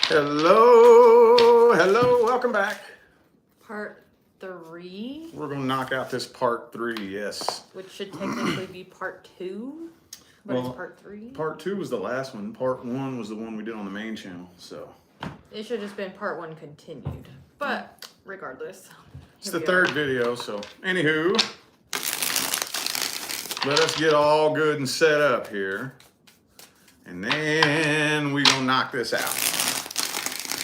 Hello, welcome back. Part 3. We're going to knock out this part 3, yes. Which should technically be part 2, but it's part 3. Part 2 was the last one. Part 1 was the one we did on the main channel, so. It should have just been part 1 continued, but regardless. It's the third video, so anywho, let us get all good and set up here. And then we're going to knock this out.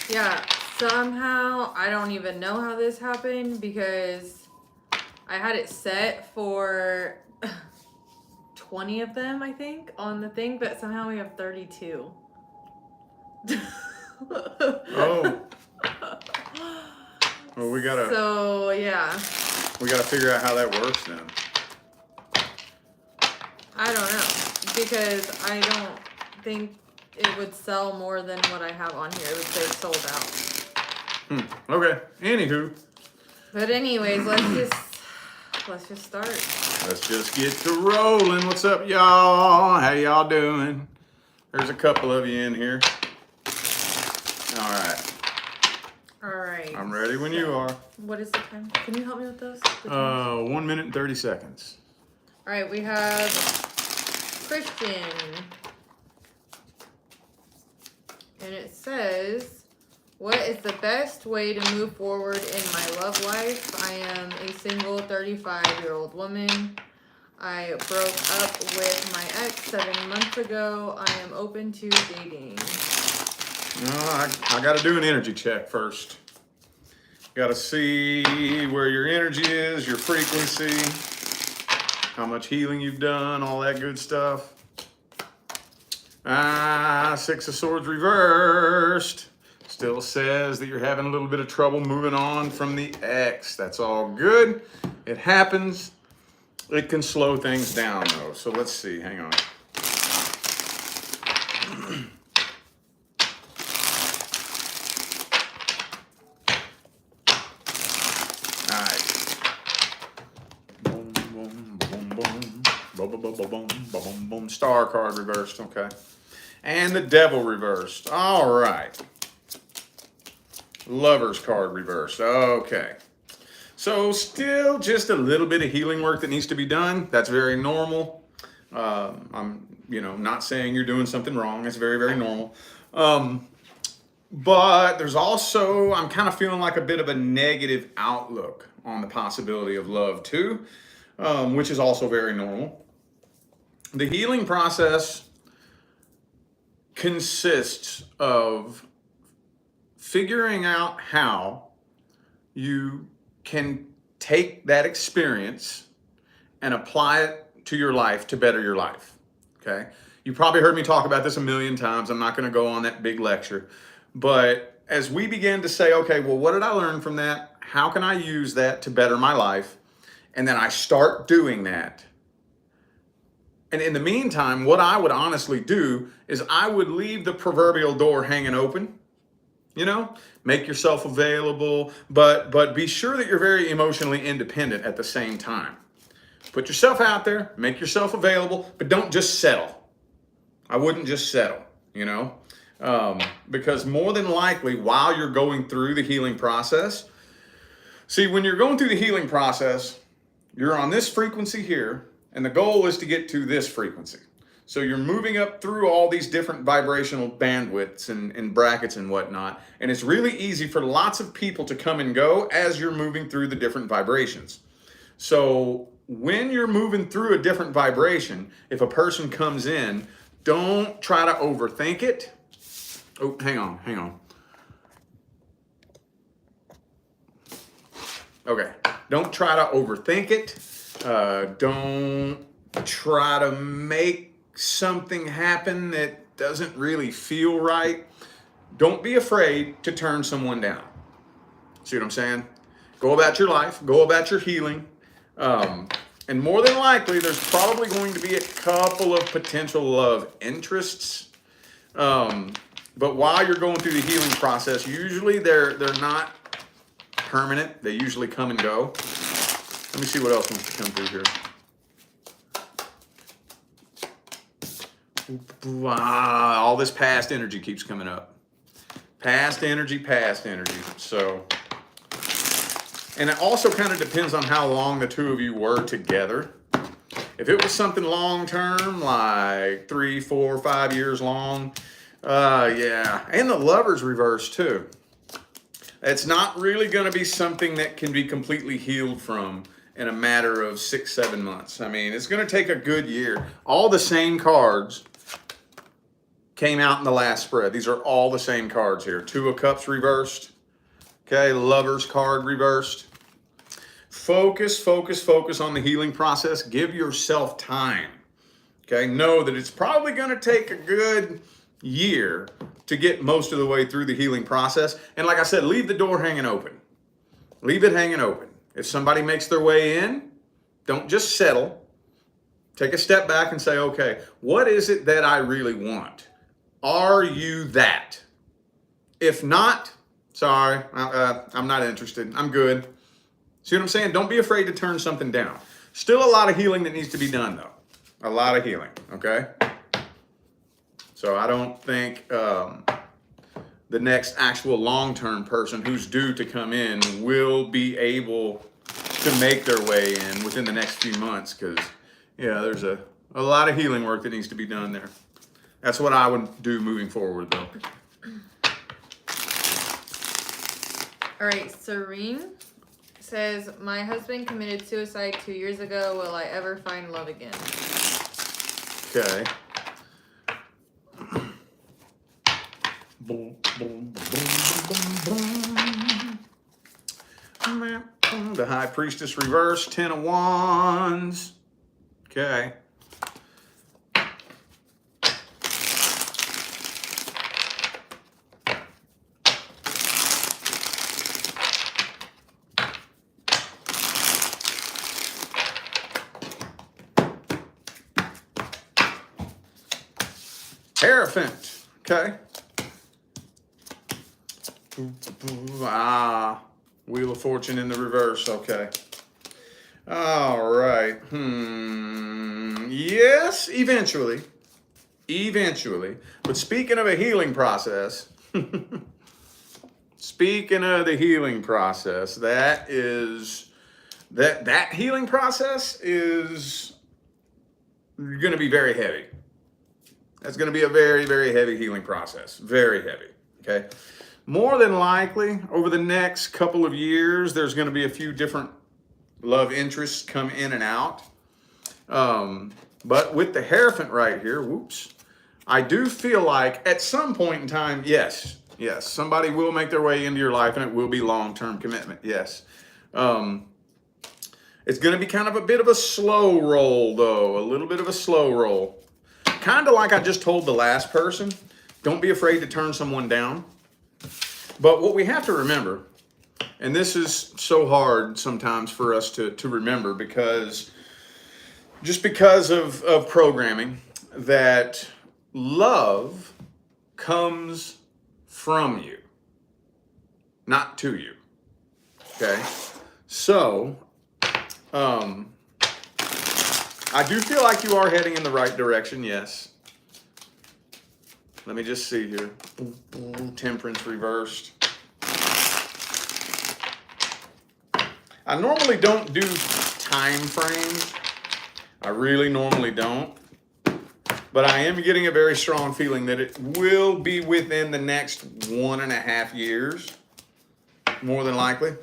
Yeah, somehow, I don't even know how this happened because I had it set for 20 of them, I think, on the thing, but somehow we have 32. Oh. Well, we gotta. So, yeah. We gotta figure out how that works then. I don't know, because I don't think it would sell more than what I have on here. It would say sold out. Okay. Anywho. But anyways, let's just start. Let's just get to rolling. What's up, y'all? How y'all doing? There's a couple of you in here. All right. All right. I'm ready when you are. What is the time? Can you help me with those? 1 minute and 30 seconds. All right, we have Christian. And it says, what is the best way to move forward in my love life? I am a single 35-year-old woman. I broke up with my ex 7 months ago. I am open to dating. I got to do an energy check first. Got to see where your energy is, your frequency, how much healing you've done, all that good stuff. 6 of Swords reversed. Still says that you're having a little bit of trouble moving on from the ex. That's all good. It happens. It can slow things down though. So let's see. Hang on. All right. Boom, boom, boom, boom. Boom, boom, boom, boom, boom, boom, boom. Star card reversed. Okay. And the Devil reversed. All right. Lover's card reversed. Okay. So still just a little bit of healing work that needs to be done. That's very normal. I'm, not saying you're doing something wrong. It's very, very normal. But there's also, I'm kind of feeling like a bit of a negative outlook on the possibility of love too, which is also very normal. The healing process consists of figuring out how you can take that experience and apply it to your life to better your life. Okay? You probably heard me talk about this a million times. I'm not going to go on that big lecture. But as we begin to say, okay, well, what did I learn from that? How can I use that to better my life? And then I start doing that. And in the meantime, what I would honestly do is I would leave the proverbial door hanging open. Make yourself available, but be sure that you're very emotionally independent at the same time. Put yourself out there, make yourself available, but don't just settle. I wouldn't just settle, because more than likely while you're going through the healing process, see, when you're going through the healing process, you're on this frequency here, and the goal is to get to this frequency. So you're moving up through all these different vibrational bandwidths and brackets and whatnot. And it's really easy for lots of people to come and go as you're moving through the different vibrations. So when you're moving through a different vibration, if a person comes in, don't try to overthink it. Oh, hang on. Okay, don't try to overthink it. Don't try to make something happen that doesn't really feel right. Don't be afraid to turn someone down. See what I'm saying? Go about your life, go about your healing. And more than likely, there's probably going to be a couple of potential love interests. But while you're going through the healing process, usually they're not permanent. They usually come and go. Let me see what else wants to come through here. All this past energy keeps coming up. Past energy. So, and it also kind of depends on how long the two of you were together. If it was something long term, like 3, 4, 5 years long, yeah. And the Lover's reverse too. It's not really going to be something that can be completely healed from in a matter of 6, 7 months. I mean, it's going to take a good year. All the same cards came out in the last spread. These are all the same cards here. 2 of Cups reversed. Okay, Lover's card reversed. Focus on the healing process. Give yourself time. Okay, know that it's probably going to take a good year to get most of the way through the healing process. And like I said, leave the door hanging open. Leave it hanging open. If somebody makes their way in, don't just settle. Take a step back and say, okay, what is it that I really want? Are you that? If not, sorry, I'm not interested. I'm good. See what I'm saying? Don't be afraid to turn something down. Still a lot of healing that needs to be done, though. A lot of healing, okay? So I don't think the next actual long-term person who's due to come in will be able to make their way in within the next few months because, yeah, there's a lot of healing work that needs to be done there. That's what I would do moving forward, though. All right, Serene says, my husband committed suicide 2 years ago. Will I ever find love again? Okay. The High Priestess reverse, 10 of Wands. Okay. Hierophant. Okay. Wheel of Fortune in the reverse. Okay. All right. Yes, eventually. Eventually. But speaking of a healing process, speaking of the healing process, that healing process is going to be very heavy. That's going to be a very, very heavy healing process. Very heavy. Okay. More than likely, over the next couple of years, there's going to be a few different love interests come in and out. But with the Hierophant right here, whoops, I do feel like at some point in time, yes, somebody will make their way into your life and it will be long-term commitment. Yes. It's going to be kind of a bit of a slow roll, though. A little bit of a slow roll. Kind of like I just told the last person, don't be afraid to turn someone down. But what we have to remember, and this is so hard sometimes for us to remember because of programming, that love comes from you, not to you. Okay? So, I do feel like you are heading in the right direction, yes. Let me just see here. Temperance reversed. I normally don't do time frames. I really normally don't. But I am getting a very strong feeling that it will be within the next 1.5 years. More than likely.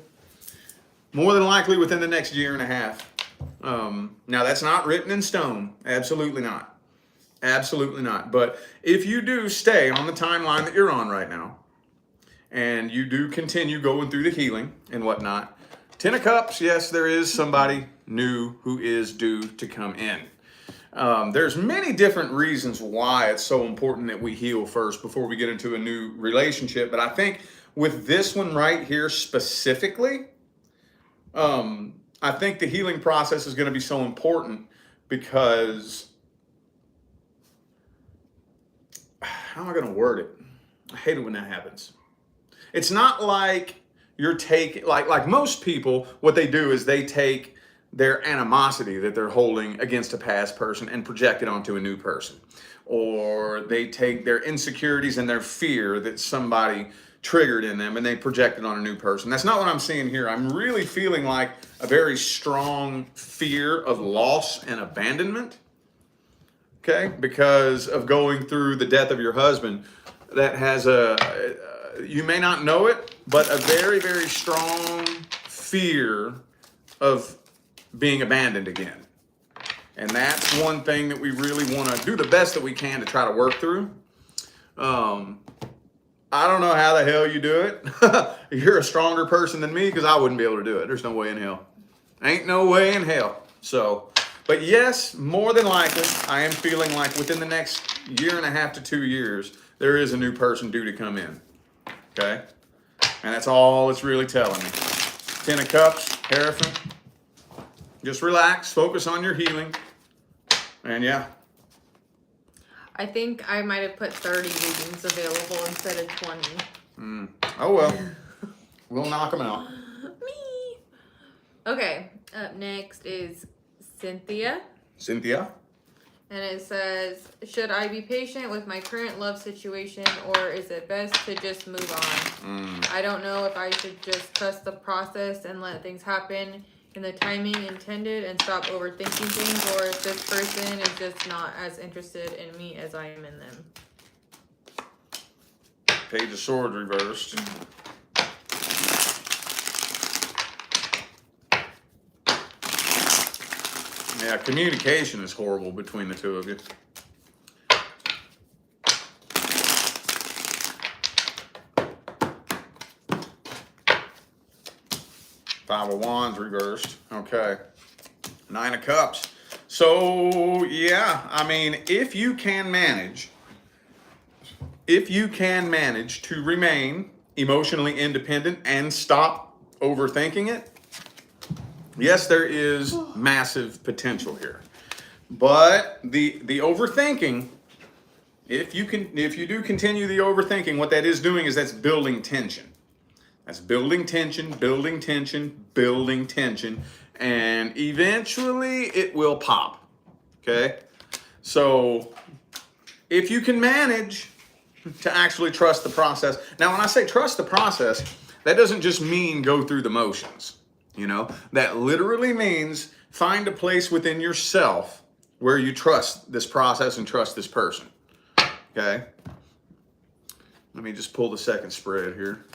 More than likely within the next 1.5 years. Now, that's not written in stone. Absolutely not. Absolutely not. But if you do stay on the timeline that you're on right now, and you do continue going through the healing and whatnot, 10 of Cups, yes, there is somebody new who is due to come in. There's many different reasons why it's so important that we heal first before we get into a new relationship. But I think with this one right here specifically, I think the healing process is going to be so important because, how am I going to word it? I hate it when that happens. It's not like you're taking, like most people, what they do is they take their animosity that they're holding against a past person and project it onto a new person. Or they take their insecurities and their fear that somebody triggered in them and they project it on a new person. That's not what I'm seeing here. I'm really feeling like a very strong fear of loss and abandonment, okay, because of going through the death of your husband. That has you may not know it, but a very, very strong fear of being abandoned again. And that's one thing that we really want to do the best that we can to try to work through. I don't know how the hell you do it. You're a stronger person than me because I wouldn't be able to do it. There's no way in hell. Ain't no way in hell. So, but yes, more than likely, I am feeling like within the next 1.5 to 2 years, there is a new person due to come in. Okay? And that's all it's really telling me. 10 of Cups, Hierophant. Just relax, focus on your healing. And yeah. I think I might have put 30 readings available instead of 20. Oh well. We'll knock them out. Me. Okay, up next is Cynthia. Cynthia? And it says, should I be patient with my current love situation, or is it best to just move on? I don't know if I should just trust the process and let things happen in the timing intended and stop overthinking things, or if this person is just not as interested in me as I am in them. Page of Swords reversed. Yeah, communication is horrible between the two of you. Five of Wands reversed. Okay. 9 of Cups. So, yeah, I mean, if you can manage to remain emotionally independent and stop overthinking it, yes, there is massive potential here. But the overthinking, if you do continue the overthinking, what that is doing is that's building tension. That's building tension, building tension, building tension, and eventually it will pop. Okay? So if you can manage to actually trust the process. Now, when I say trust the process, that doesn't just mean go through the motions. You know, that literally means find a place within yourself where you trust this process and trust this person. Okay? Let me just pull the second spread here.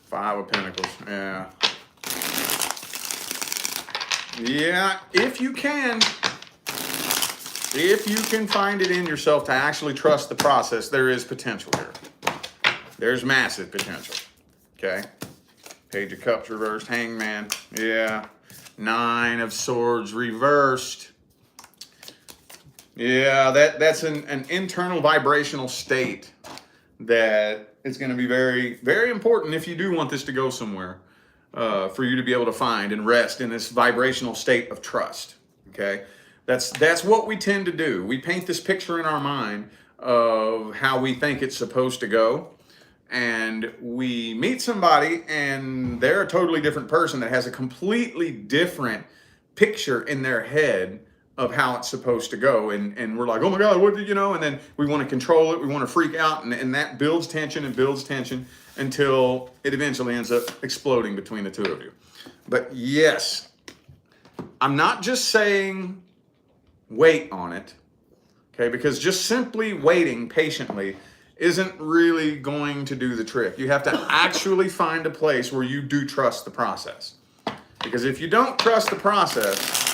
Five of Pentacles. Yeah. Yeah, if you can find it in yourself to actually trust the process, there is potential here. There's massive potential. Okay? Page of Cups reversed, Hangman. Yeah. 9 of Swords reversed. Yeah, that's an internal vibrational state that is going to be very, very important if you do want this to go somewhere, for you to be able to find and rest in this vibrational state of trust. Okay? That's what we tend to do. We paint this picture in our mind of how we think it's supposed to go, and we meet somebody and they're a totally different person that has a completely different picture in their head of how it's supposed to go, and we're like, oh my God, what did you know? And then we want to control it, we want to freak out, and that builds tension and builds tension until it eventually ends up exploding between the two of you. But yes, I'm not just saying wait on it, okay? Because just simply waiting patiently isn't really going to do the trick. You have to actually find a place where you do trust the process. Because if you don't trust the process,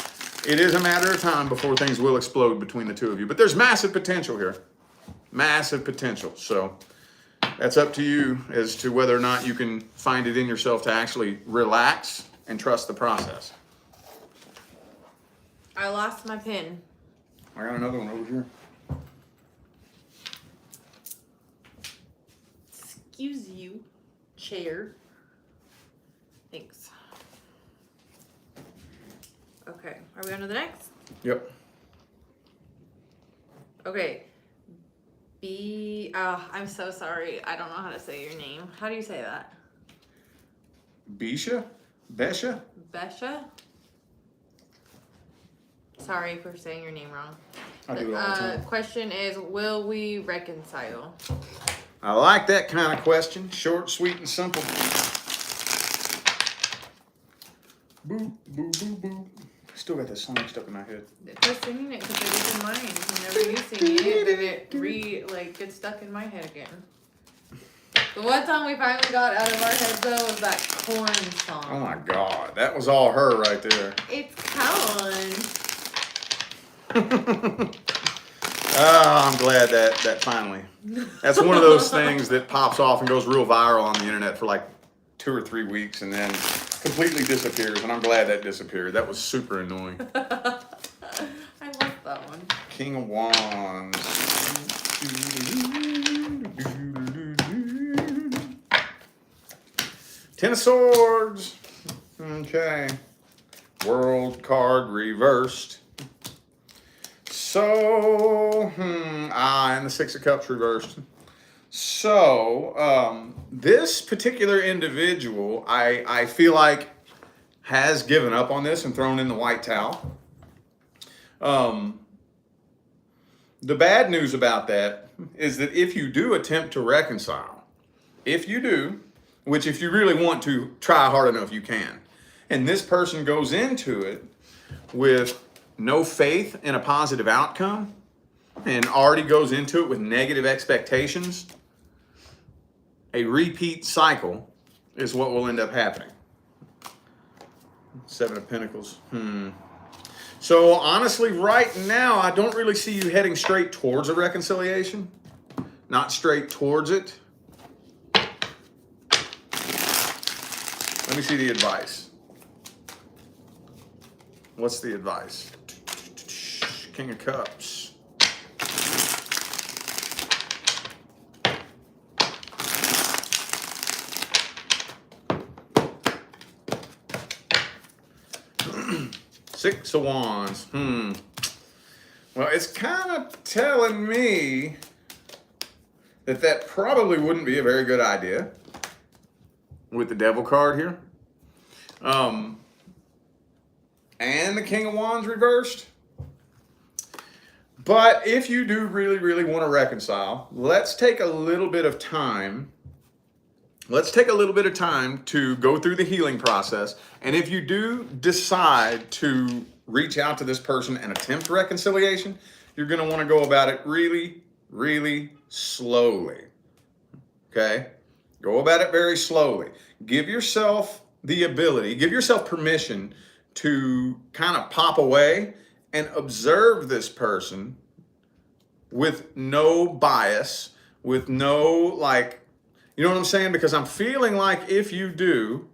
it is a matter of time before things will explode between the two of you. But there's massive potential here. Massive potential. So that's up to you as to whether or not you can find it in yourself to actually relax and trust the process. I lost my pen. I got another one over here. Excuse you, chair. Thanks. Okay, are we on to the next? Yep. Okay. I'm so sorry. I don't know how to say your name. How do you say that? Bisha? Besha? Besha. Sorry for saying your name wrong. I do it all the time. Question is, will we reconcile? I like that kind of question. Short, sweet, and simple. Boo, boo, boo, boo. Still got that song stuck in my head. Just singing it because it is in mine. Whenever you sing it, then it gets stuck in my head again. The one song we finally got out of our heads though was that corn song. Oh my God, that was all her right there. It's corn. I'm glad that finally. That's one of those things that pops off and goes real viral on the internet for like 2 or 3 weeks and then completely disappears. And I'm glad that disappeared. That was super annoying. I love that one. King of Wands. Ten of Swords. Okay. World card reversed. So, and the Six of Cups reversed. So, this particular individual, I feel like, has given up on this and thrown in the white towel. The bad news about that is that if you do attempt to reconcile, if you do, which if you really want to try hard enough, you can. And this person goes into it with no faith in a positive outcome and already goes into it with negative expectations, a repeat cycle is what will end up happening. Seven of Pentacles. So honestly, right now, I don't really see you heading straight towards a reconciliation. Not straight towards it. Let me see the advice. What's the advice? King of Cups. Six of Wands. Well, it's kind of telling me that probably wouldn't be a very good idea with the Devil card here. And the King of Wands reversed. But if you do really, really want to reconcile, let's take a little bit of time. Let's take a little bit of time to go through the healing process. And if you do decide to reach out to this person and attempt reconciliation, you're going to want to go about it really, really slowly. Okay? Go about it very slowly. Give yourself the ability, give yourself permission to kind of pop away and observe this person with no bias, with no you know what I'm saying? Because I'm feeling like if you do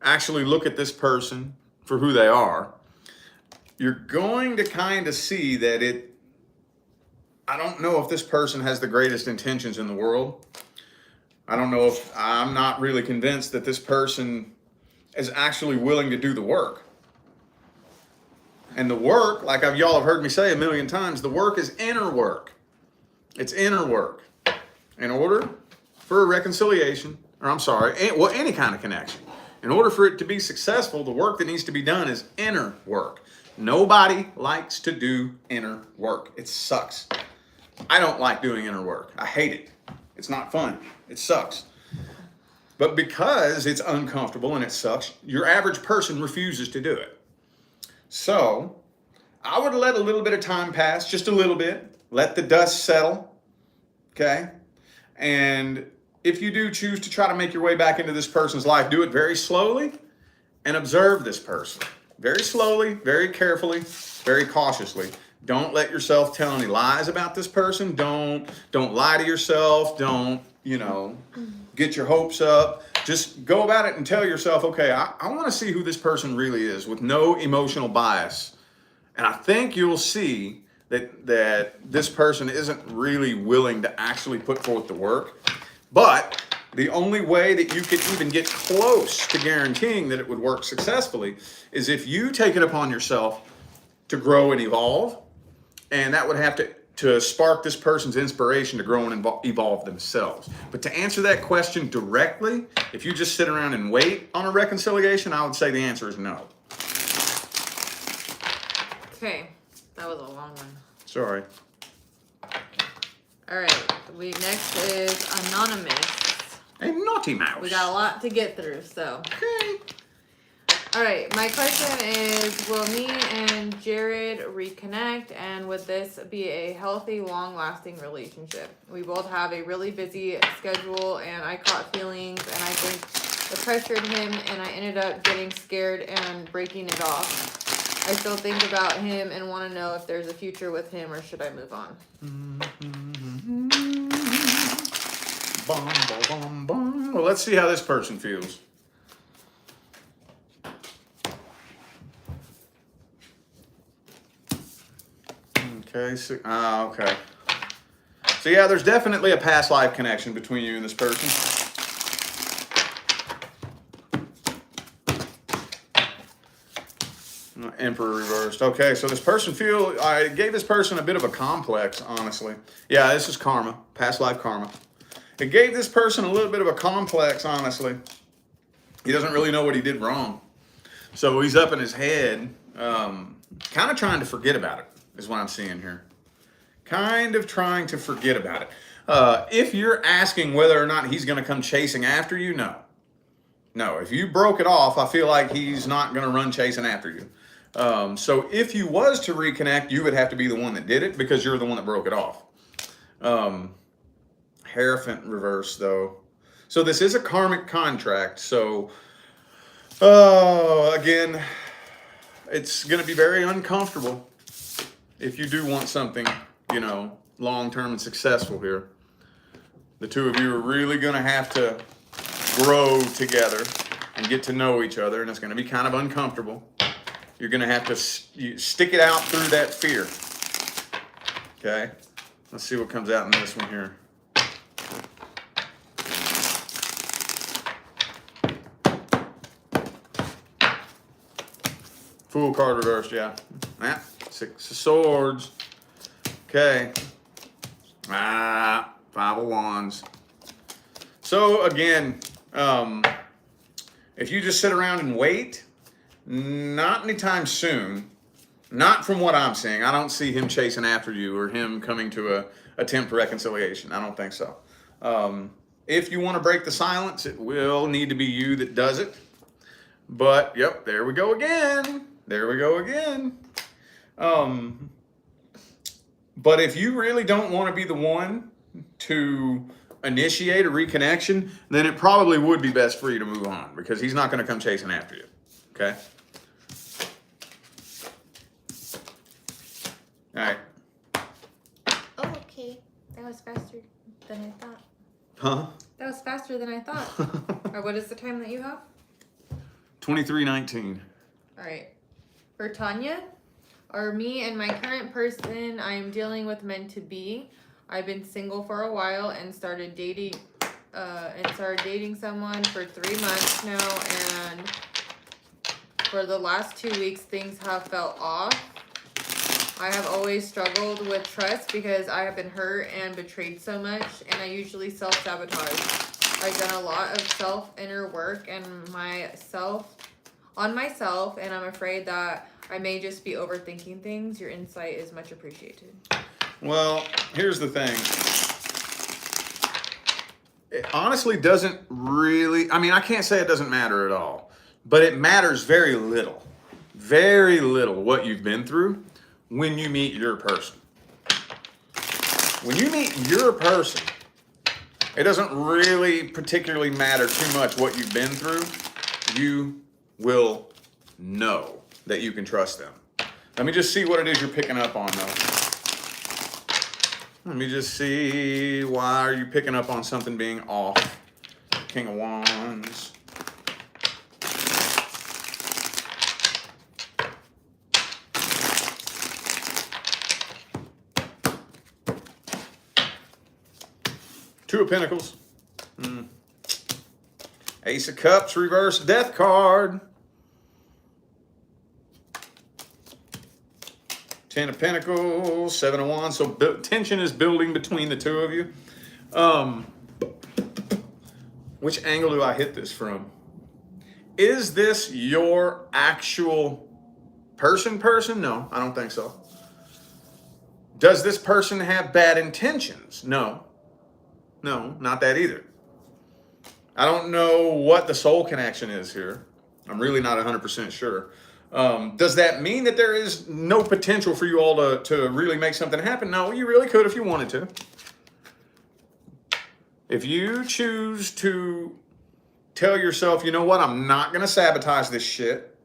actually look at this person for who they are, you're going to kind of see that I don't know if this person has the greatest intentions in the world. I'm not really convinced that this person is actually willing to do the work. And the work, like y'all have heard me say a million times, the work is inner work. It's inner work. In order for a reconciliation, any kind of connection, in order for it to be successful, the work that needs to be done is inner work. Nobody likes to do inner work. It sucks. I don't like doing inner work. I hate it. It's not fun. It sucks. But because it's uncomfortable and it sucks, your average person refuses to do it. So I would let a little bit of time pass, just a little bit. Let the dust settle, okay? And if you do choose to try to make your way back into this person's life, do it very slowly and observe this person. Very slowly, very carefully, very cautiously. Don't let yourself tell any lies about this person. Don't lie to yourself. Don't, get your hopes up. Just go about it and tell yourself, okay, I want to see who this person really is with no emotional bias. And I think you'll see that this person isn't really willing to actually put forth the work. But the only way that you could even get close to guaranteeing that it would work successfully is if you take it upon yourself to grow and evolve. And that would have to spark this person's inspiration to grow and evolve themselves. But to answer that question directly, if you just sit around and wait on a reconciliation, I would say the answer is no. Okay, that was a long one. Sorry. All right, next is Anonymous. A naughty mouse. We got a lot to get through, so. Okay. All right, my question is, will me and Jared reconnect, and would this be a healthy, long-lasting relationship? We both have a really busy schedule, and I caught feelings, and I think it pressured him, and I ended up getting scared and breaking it off. I still think about him and want to know if there's a future with him, or should I move on? Bum, bum, bum, bum. Well, let's see how this person feels. Okay, so, okay. So yeah, there's definitely a past life connection between you and this person. Emperor reversed. Okay, so this person I gave this person a bit of a complex, honestly. Yeah, this is karma, past life karma. It gave this person a little bit of a complex, honestly. He doesn't really know what he did wrong. So he's up in his head, kind of trying to forget about it. Is what I'm seeing here. Kind of trying to forget about it. If you're asking whether or not he's going to come chasing after you, no. No, if you broke it off, I feel like he's not going to run chasing after you. So if you was to reconnect, you would have to be the one that did it because you're the one that broke it off. Hierophant reverse, though. So this is a karmic contract. So, again, it's going to be very uncomfortable. If you do want something, long-term and successful here, the two of you are really going to have to grow together and get to know each other, and it's going to be kind of uncomfortable. You're going to have to stick it out through that fear. Okay? Let's see what comes out in this one here. Fool card reversed, yeah. Six of Swords. Okay. Five of Wands. So again, if you just sit around and wait, not anytime soon. Not from what I'm seeing. I don't see him chasing after you or him coming to attempt reconciliation. I don't think so. If you want to break the silence, it will need to be you that does it. But, yep, there we go again. There we go again. But if you really don't want to be the one to initiate a reconnection, then it probably would be best for you to move on because he's not going to come chasing after you. Okay? All right. Oh, okay. That was faster than I thought. Huh? That was faster than I thought. Or what is the time that you have? 23:19. All right. For Tanya, are me and my current person I am dealing with meant to be? I've been single for a while and started dating someone for 3 months now, and for the last 2 weeks things have felt off. I have always struggled with trust because I have been hurt and betrayed so much, and I usually self-sabotage. I've done a lot of inner work on myself, and I'm afraid that I may just be overthinking things. Your insight is much appreciated. Well, here's the thing. It honestly doesn't really, I can't say it doesn't matter at all, but it matters very little what you've been through when you meet your person. When you meet your person, it doesn't really particularly matter too much what you've been through. You will know that you can trust them. Let me just see what it is you're picking up on, though. Let me just see, why are you picking up on something being off? King of Wands. Two of Pentacles. Ace of Cups, reverse death card. Ten of Pentacles, Seven of Wands. So tension is building between the two of you. Which angle do I hit this from? Is this your actual person? No, I don't think so. Does this person have bad intentions? No, not that either. I don't know what the soul connection is here. I'm really not 100% sure. Does that mean that there is no potential for you all to really make something happen? No, you really could if you wanted to. If you choose to tell yourself, you know what, I'm not going to sabotage this shit.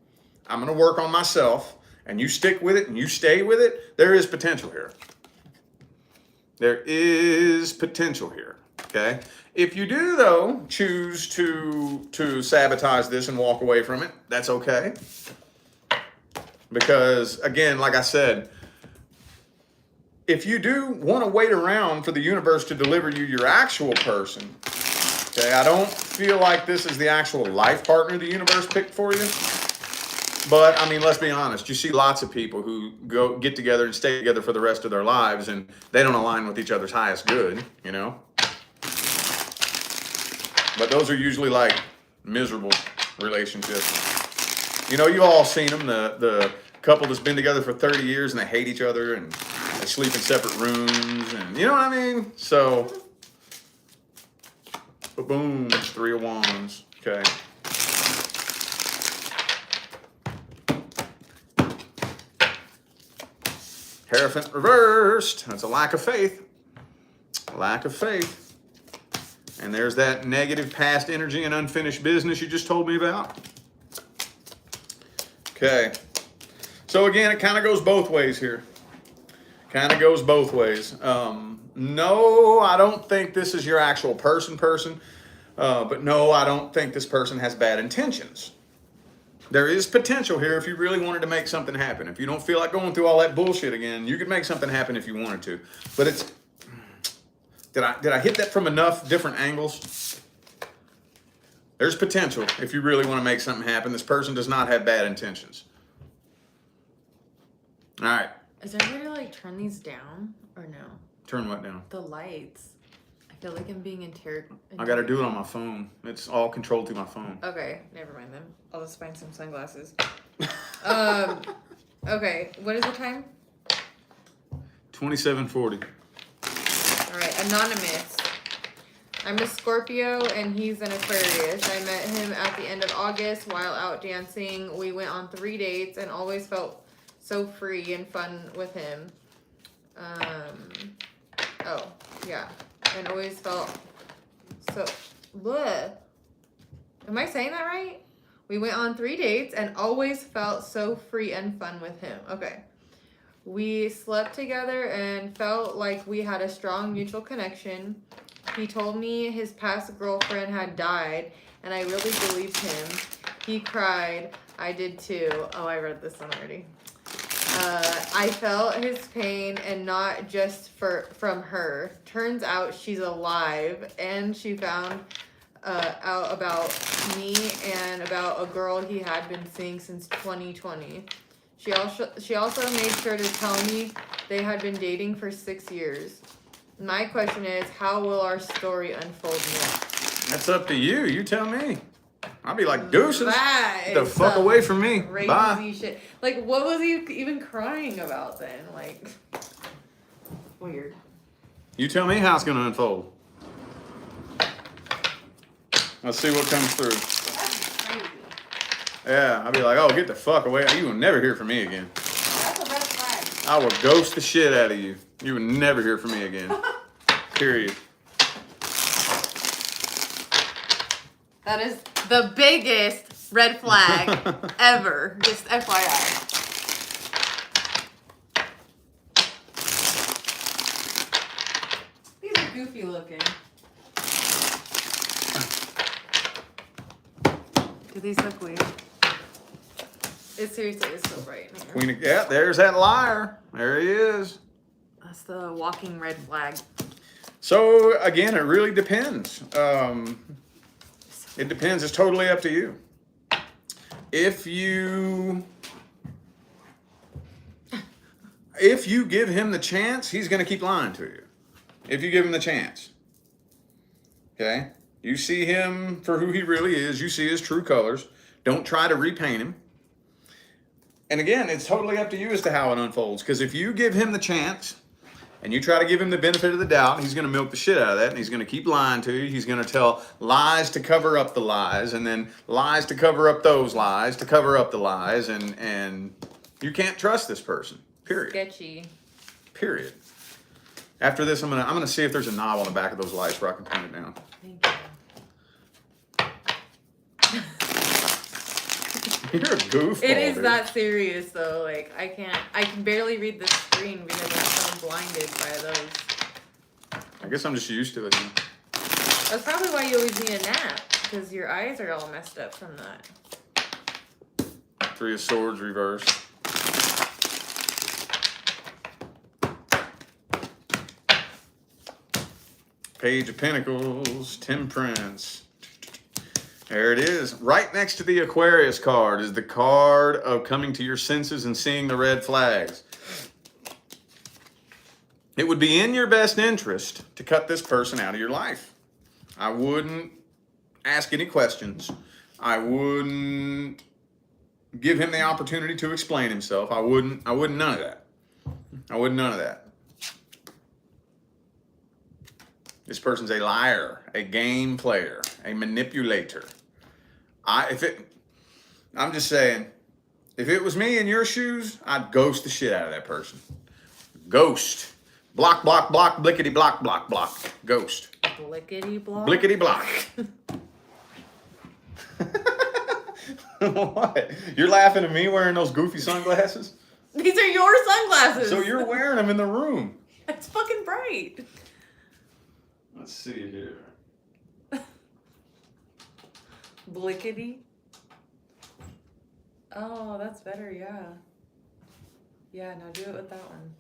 I'm going to work on myself, and you stick with it and you stay with it, there is potential here. There is potential here, okay? If you do, though, choose to sabotage this and walk away from it, that's okay. Because, again, like I said, if you do want to wait around for the universe to deliver you your actual person, okay, I don't feel like this is the actual life partner the universe picked for you. But, I mean, let's be honest. You see lots of people who get together and stay together for the rest of their lives, and they don't align with each other's highest good, you know? But those are usually, like, miserable relationships. You know, you've all seen them, the couple that's been together for 30 years, and they hate each other, and they sleep in separate rooms, and you know what I mean? So, boom, Three of Wands, okay. Hierophant reversed. That's a lack of faith. Lack of faith. And there's that negative past energy and unfinished business you just told me about. Okay. So again, it kind of goes both ways here. Kind of goes both ways. No, I don't think this is your actual person. But no, I don't think this person has bad intentions. There is potential here if you really wanted to make something happen. If you don't feel like going through all that bullshit again, you could make something happen if you wanted to. But it's... Did I hit that from enough different angles? There's potential if you really want to make something happen. This person does not have bad intentions. All right. Is there a way to like turn these down or no? Turn what down? The lights. I feel like I'm being interrogated. I got to do it on my phone. It's all controlled through my phone. Okay, never mind then. I'll just find some sunglasses. Okay, what is the time? 27:40. All right, Anonymous. I'm a Scorpio and he's an Aquarius. I met him at the end of August while out dancing. We went on 3 dates and always felt so free and fun with him. Oh, yeah. And always felt so... Bleh. Am I saying that right? We went on 3 dates and always felt so free and fun with him. Okay. We slept together and felt like we had a strong mutual connection. He told me his past girlfriend had died, and I really believed him. He cried. I did too. Oh, I read this one already. I felt his pain, and not just from her. Turns out she's alive, and she found out about me and about a girl he had been seeing since 2020. She also made sure to tell me they had been dating for 6 years. My question is, how will our story unfold next? That's up to you. You tell me. I'll be like, deuces. That Get the fuck away from me. Crazy Bye. shit. Like, what was he even crying about then? Like, weird. You tell me how it's going to unfold. Let's see what comes through. That's crazy. Yeah, I'll be like, oh, get the fuck away. You will never hear from me again. That's a red flag. I will ghost the shit out of you. You will never hear from me again. Period. That is the biggest red flag ever. Just FYI. These are goofy looking. Do these look weird? It seriously is so bright in here. Queen of, yeah, there's that liar. There he is. That's the walking red flag. So, again, it really depends. It depends. It's totally up to you. If you... If you give him the chance, he's going to keep lying to you. If you give him the chance. Okay? You see him for who he really is. You see his true colors. Don't try to repaint him. And again, it's totally up to you as to how it unfolds. Because if you give him the chance and you try to give him the benefit of the doubt, he's going to milk the shit out of that. And he's going to keep lying to you. He's going to tell lies to cover up the lies. And then lies to cover up those lies to cover up the lies. And you can't trust this person. Period. Sketchy. Period. After this, I'm gonna see if there's a knob on the back of those lights where I can pin it down. Thank you. You're a goofball. It is dude. that serious though. Like I can barely read the screen because I'm so blinded by those. I guess I'm just used to it now. That's probably why you always need a nap, because your eyes are all messed up from that. Three of Swords reversed. Page of Pentacles, Temperance. There it is. Right next to the Aquarius card is the card of coming to your senses and seeing the red flags. It would be in your best interest to cut this person out of your life. I wouldn't ask any questions. I wouldn't give him the opportunity to explain himself. I wouldn't none of that. I wouldn't none of that. This person's a liar, a game player, a manipulator. I'm just saying, if it was me in your shoes, I'd ghost the shit out of that person. Ghost. Block, block, block, blickety, block, block, block. Ghost. Blickety block. Blickety block. What? You're laughing at me wearing those goofy sunglasses? These are your sunglasses. So you're wearing them in the room. It's fucking bright. Let's see here. Blickety. Oh, that's better, yeah. Yeah, now do it with that one.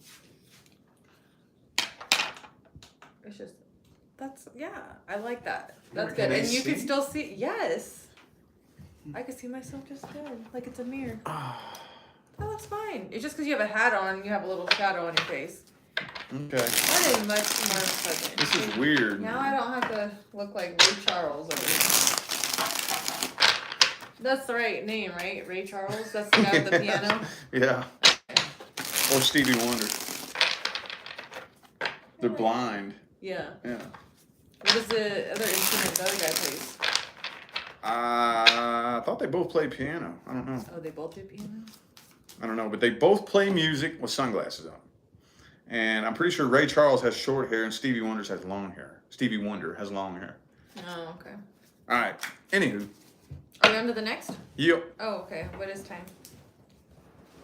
It's just, yeah, I like that. That's good. And you can still see, yes. I can see myself just good, like it's a mirror. That looks fine. It's just because you have a hat on, you have a little shadow on your face. Okay. That is much more pleasant. This is weird. Now I don't have to look like Ray Charles over here. That's the right name, right? Ray Charles? That's the guy with the piano? Yeah. Or Stevie Wonder. They're blind. Yeah. Yeah. What is the other instrument the other guy plays? I thought they both played piano. I don't know. Oh, they both do piano? I don't know, but they both play music with sunglasses on. And I'm pretty sure Ray Charles has short hair and Stevie Wonder has long hair. Stevie Wonder has long hair. Oh, okay. All right. Anywho. Are we on to the next? Yep. Oh, okay. What is time?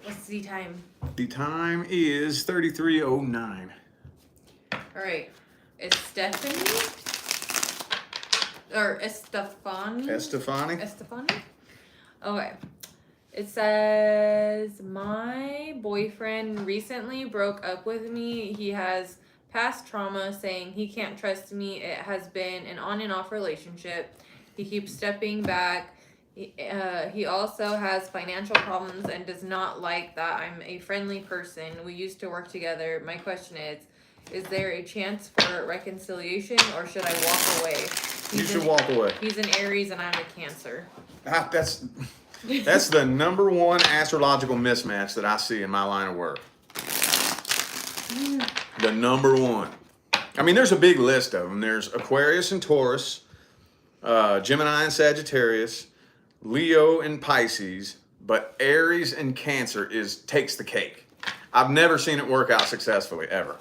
What's the time? The time is 33:09. All right. It's Stephanie? Or Estefani? Estefani? Okay. It says, my boyfriend recently broke up with me. He has past trauma, saying he can't trust me. It has been an on and off relationship. He keeps stepping back. He also has financial problems and does not like that I'm a friendly person. We used to work together. My question is there a chance for reconciliation, or should I walk away? You should walk away. He's an Aries and I'm a Cancer. That's the number one astrological mismatch that I see in my line of work. The number one. I mean, there's a big list of them. There's Aquarius and Taurus, Gemini and Sagittarius, Leo and Pisces, but Aries and Cancer takes the cake. I've never seen it work out successfully, ever.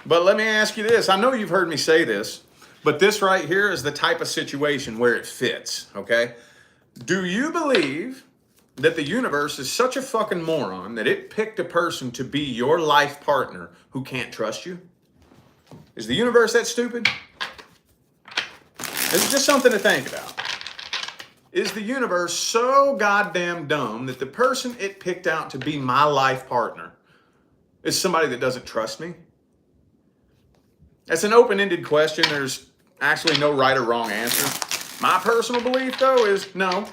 But let me ask you this. I know you've heard me say this, but this right here is the type of situation where it fits, okay? Do you believe that the universe is such a fucking moron that it picked a person to be your life partner who can't trust you? Is the universe that stupid? It's just something to think about. Is the universe so goddamn dumb that the person it picked out to be my life partner is somebody that doesn't trust me? That's an open-ended question. There's actually no right or wrong answer. My personal belief, though, is no.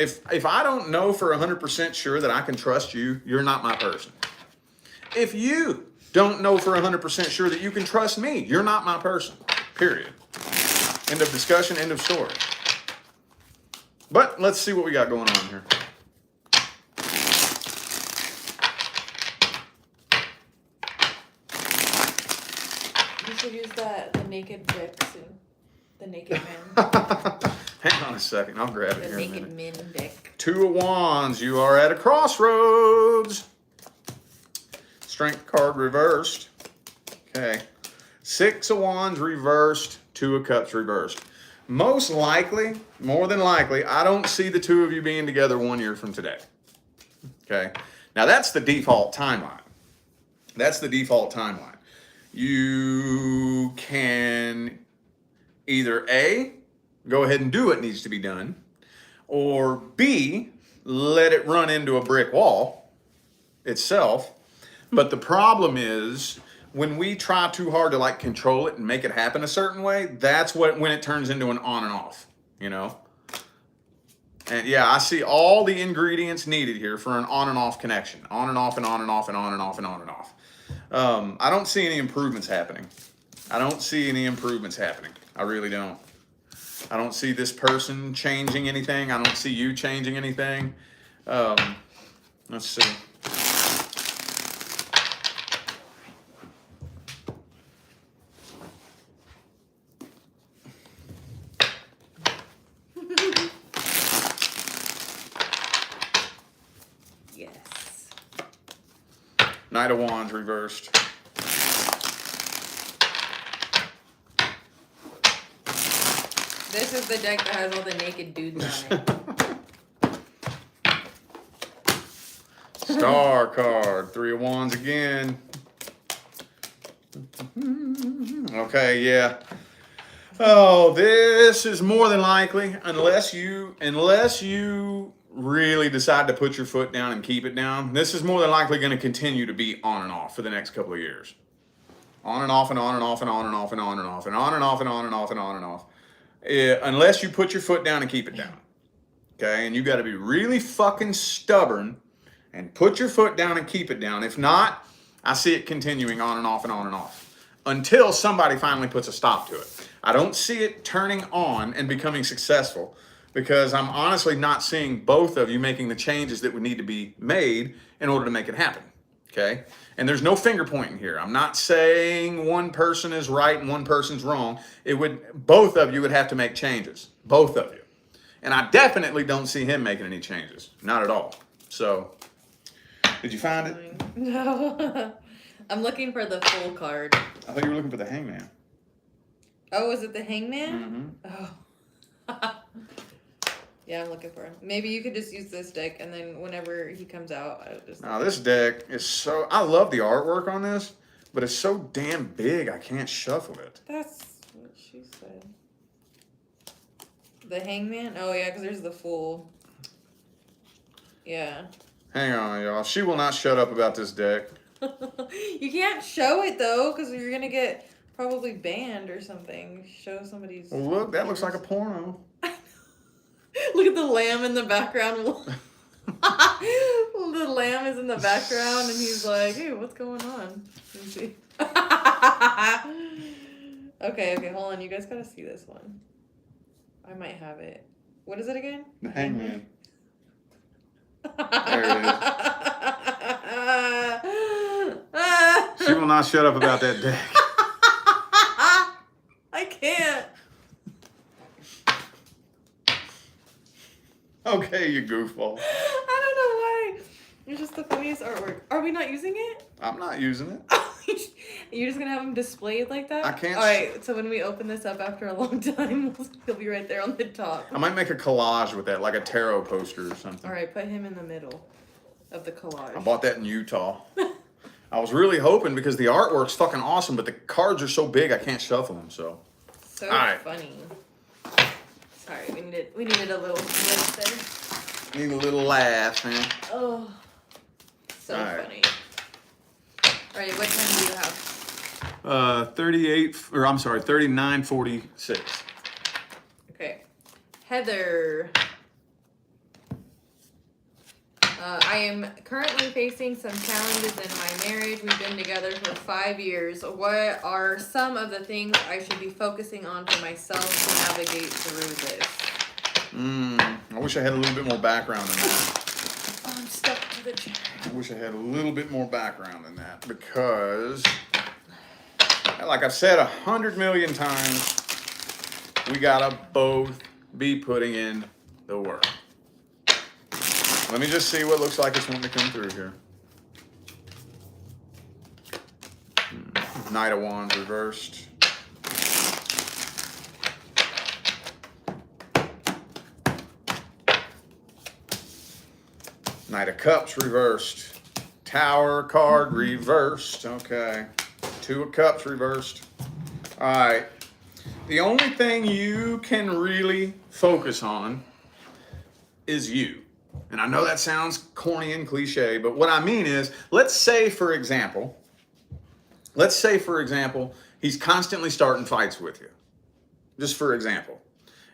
If I don't know for 100% sure that I can trust you, you're not my person. If you don't know for 100% sure that you can trust me, you're not my person. Period. End of discussion, end of story. But let's see what we got going on here. You should use the naked dick soon. The naked man. Hang on a second. I'll grab it The here in a naked minute. men dick. 2 of Wands. You are at a crossroads. Strength card reversed. Okay. 6 of Wands reversed. 2 of Cups reversed. Most likely, more than likely, I don't see the two of you being together 1 year from today. Okay. Now that's the default timeline. That's the default timeline. You can either A, go ahead and do what needs to be done, or B, let it run into a brick wall itself. But the problem is when we try too hard to like control it and make it happen a certain way, that's when it turns into an on and off, you know? And yeah, I see all the ingredients needed here for an on and off connection. On and off and on and off and on and off and on and off. I don't see any improvements happening. I don't see any improvements happening. I really don't. I don't see this person changing anything. I don't see you changing anything. Let's see. Yes. Knight of Wands reversed. This is the deck that has all the naked dudes on it. Star card. 3 of Wands again. Okay, yeah. Oh, this is more than likely, unless you really decide to put your foot down and keep it down, this is more than likely going to continue to be on and off for the next couple of years. On and off and on and off and on and off and on and off and on and off and on and off and on and off. Unless you put your foot down and keep it down. Okay, and you got to be really fucking stubborn and put your foot down and keep it down. If not, I see it continuing on and off and on and off until somebody finally puts a stop to it. I don't see it turning on and becoming successful because I'm honestly not seeing both of you making the changes that would need to be made in order to make it happen. Okay? And there's no finger pointing here. I'm not saying one person is right and one person's wrong. Both of you would have to make changes. Both of you. And I definitely don't see him making any changes. Not at all. So, did you find it? No. I'm looking for the full card. I thought you were looking for the Hangman. Oh, is it the Hangman? Mm-hmm. Oh. Yeah, I'm looking for him. Maybe you could just use this deck, and then whenever he comes out, I'll just... Now, this deck is so... I love the artwork on this, but it's so damn big, I can't shuffle it. That's what she said. The Hangman? Oh, yeah, because there's the full... Yeah. Hang on, y'all. She will not shut up about this deck. You can't show it, though, because you're going to get probably banned or something. Show somebody's... Well, look, that looks like a porno. Look at the lamb in the background. The lamb is in the background, and he's like, "Hey, what's going on?" Let me see. Okay, hold on. You guys gotta see this one. I might have it. What is it again? The Hangman. There it is. She will not shut up about that deck. I can't. Okay, you goofball. I don't know why. It's just the funniest artwork. Are we not using it? I'm not using it. You're just gonna have them displayed like that? I can't. Alright, so when we open this up after a long time, he'll be right there on the top. I might make a collage with that, like a tarot poster or something. Alright, put him in the middle of the collage. I bought that in Utah. I was really hoping because the artwork's fucking awesome, but the cards are so big I can't shuffle them, so. So Alright. funny. Sorry, we needed a little lift there. Need a little laugh, man. Oh, so Alright. funny. Alright, what time do you have? 39:46. Okay. Heather. I am currently facing some challenges in my marriage. We've been together for 5 years. What are some of the things I should be focusing on for myself to navigate through this? I wish I had a little bit more background than that. Oh, I'm stuck to the chair. I wish I had a little bit more background than that because, like I've said 100 million times, we gotta both be putting in the work. Let me just see what looks like it's wanting to come through here. Knight of Wands reversed. Knight of Cups reversed. Tower card reversed. Okay. Two of Cups reversed. All right. The only thing you can really focus on is you. And I know that sounds corny and cliche, but what I mean is, let's say, for example, he's constantly starting fights with you. Just for example.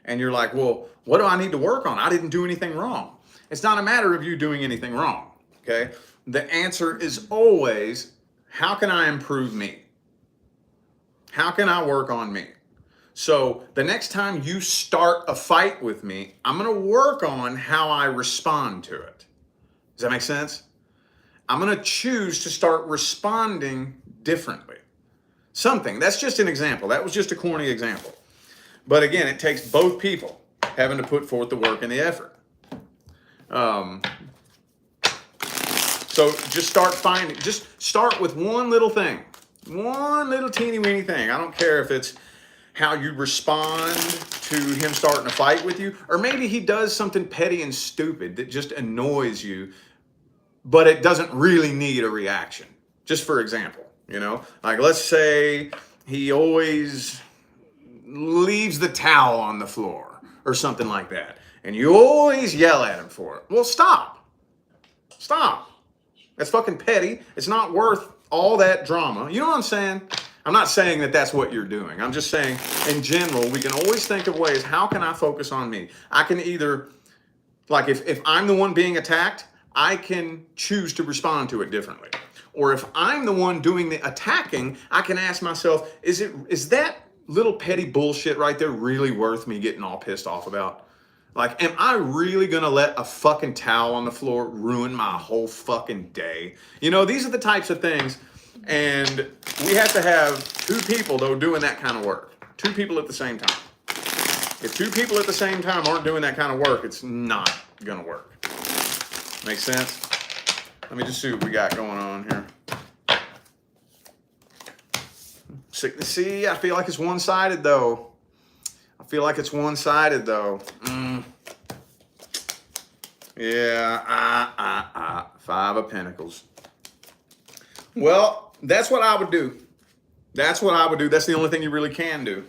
And you're like, well, what do I need to work on? I didn't do anything wrong. It's not a matter of you doing anything wrong, okay? The answer is always, how can I improve me? How can I work on me? So the next time you start a fight with me, I'm going to work on how I respond to it. Does that make sense? I'm going to choose to start responding differently. Something. That's just an example. That was just a corny example. But again, it takes both people having to put forth the work and the effort. So just start with one little thing. One little teeny weeny thing. I don't care if it's how you respond to him starting a fight with you, or maybe he does something petty and stupid that just annoys you, but it doesn't really need a reaction. Just for example, like let's say he always leaves the towel on the floor or something like that, and you always yell at him for it. Well, stop. That's fucking petty. It's not worth all that drama. You know what I'm saying? I'm not saying that that's what you're doing. I'm just saying, in general, we can always think of ways, how can I focus on me? I can either, like if I'm the one being attacked, I can choose to respond to it differently. Or if I'm the one doing the attacking, I can ask myself, is that little petty bullshit right there really worth me getting all pissed off about? Like, am I really gonna let a fucking towel on the floor ruin my whole fucking day? These are the types of things. And we have to have two people, though, doing that kind of work. Two people at the same time. If two people at the same time aren't doing that kind of work, it's not going to work. Make sense? Let me just see what we got going on here. See, I feel like it's one-sided, though. Yeah, Five of Pentacles. Well, that's what I would do. That's the only thing you really can do.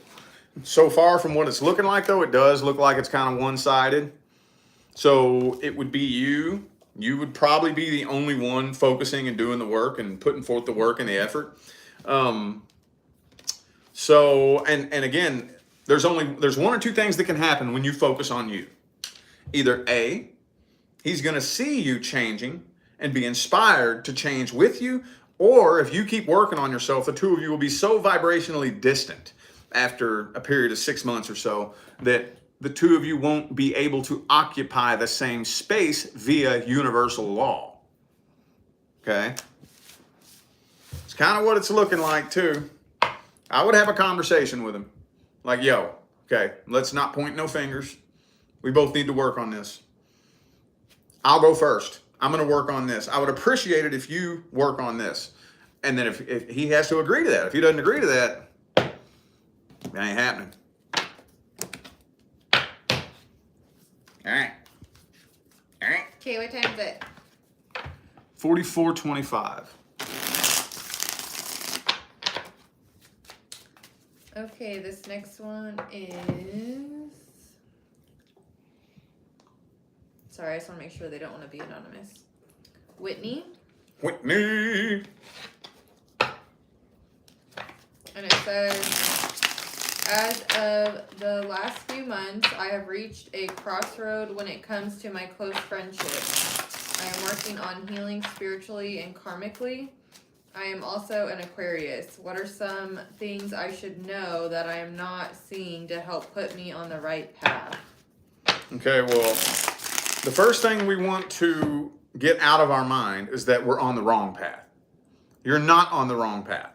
So far from what it's looking like, though, it does look like it's kind of one-sided. So it would be you. You would probably be the only one focusing and doing the work and putting forth the work and the effort. So again, there's one or two things that can happen when you focus on you. Either A, he's going to see you changing and be inspired to change with you, or if you keep working on yourself, the two of you will be so vibrationally distant after a period of 6 months or so that the two of you won't be able to occupy the same space via universal law. Okay? It's kind of what it's looking like, too. I would have a conversation with him. Like, yo, okay, let's not point no fingers. We both need to work on this. I'll go first. I'm going to work on this. I would appreciate it if you work on this. And then if he has to agree to that. If he doesn't agree to that, that ain't happening. All right. Okay, what time is it? 44:25. Okay, this next one is... Sorry, I just want to make sure they don't want to be anonymous. Whitney. And it says, as of the last few months, I have reached a crossroad when it comes to my close friendships. I am working on healing spiritually and karmically. I am also an Aquarius. What are some things I should know that I am not seeing to help put me on the right path? Okay, well, the first thing we want to get out of our mind is that we're on the wrong path. You're not on the wrong path.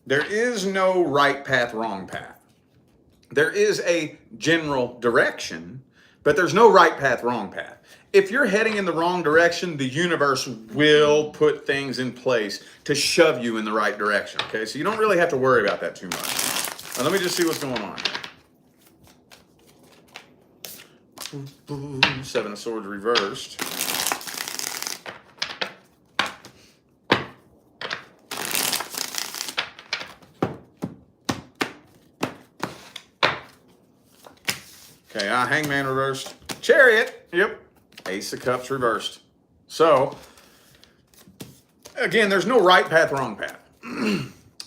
There is no right path, wrong path. There is a general direction, but there's no right path, wrong path. If you're heading in the wrong direction, the universe will put things in place to shove you in the right direction, okay? So you don't really have to worry about that too much. Now, let me just see what's going on here. Seven of Swords reversed. Okay, Hangman reversed. Chariot, yep. Ace of Cups reversed. So, again, there's no right path, wrong path.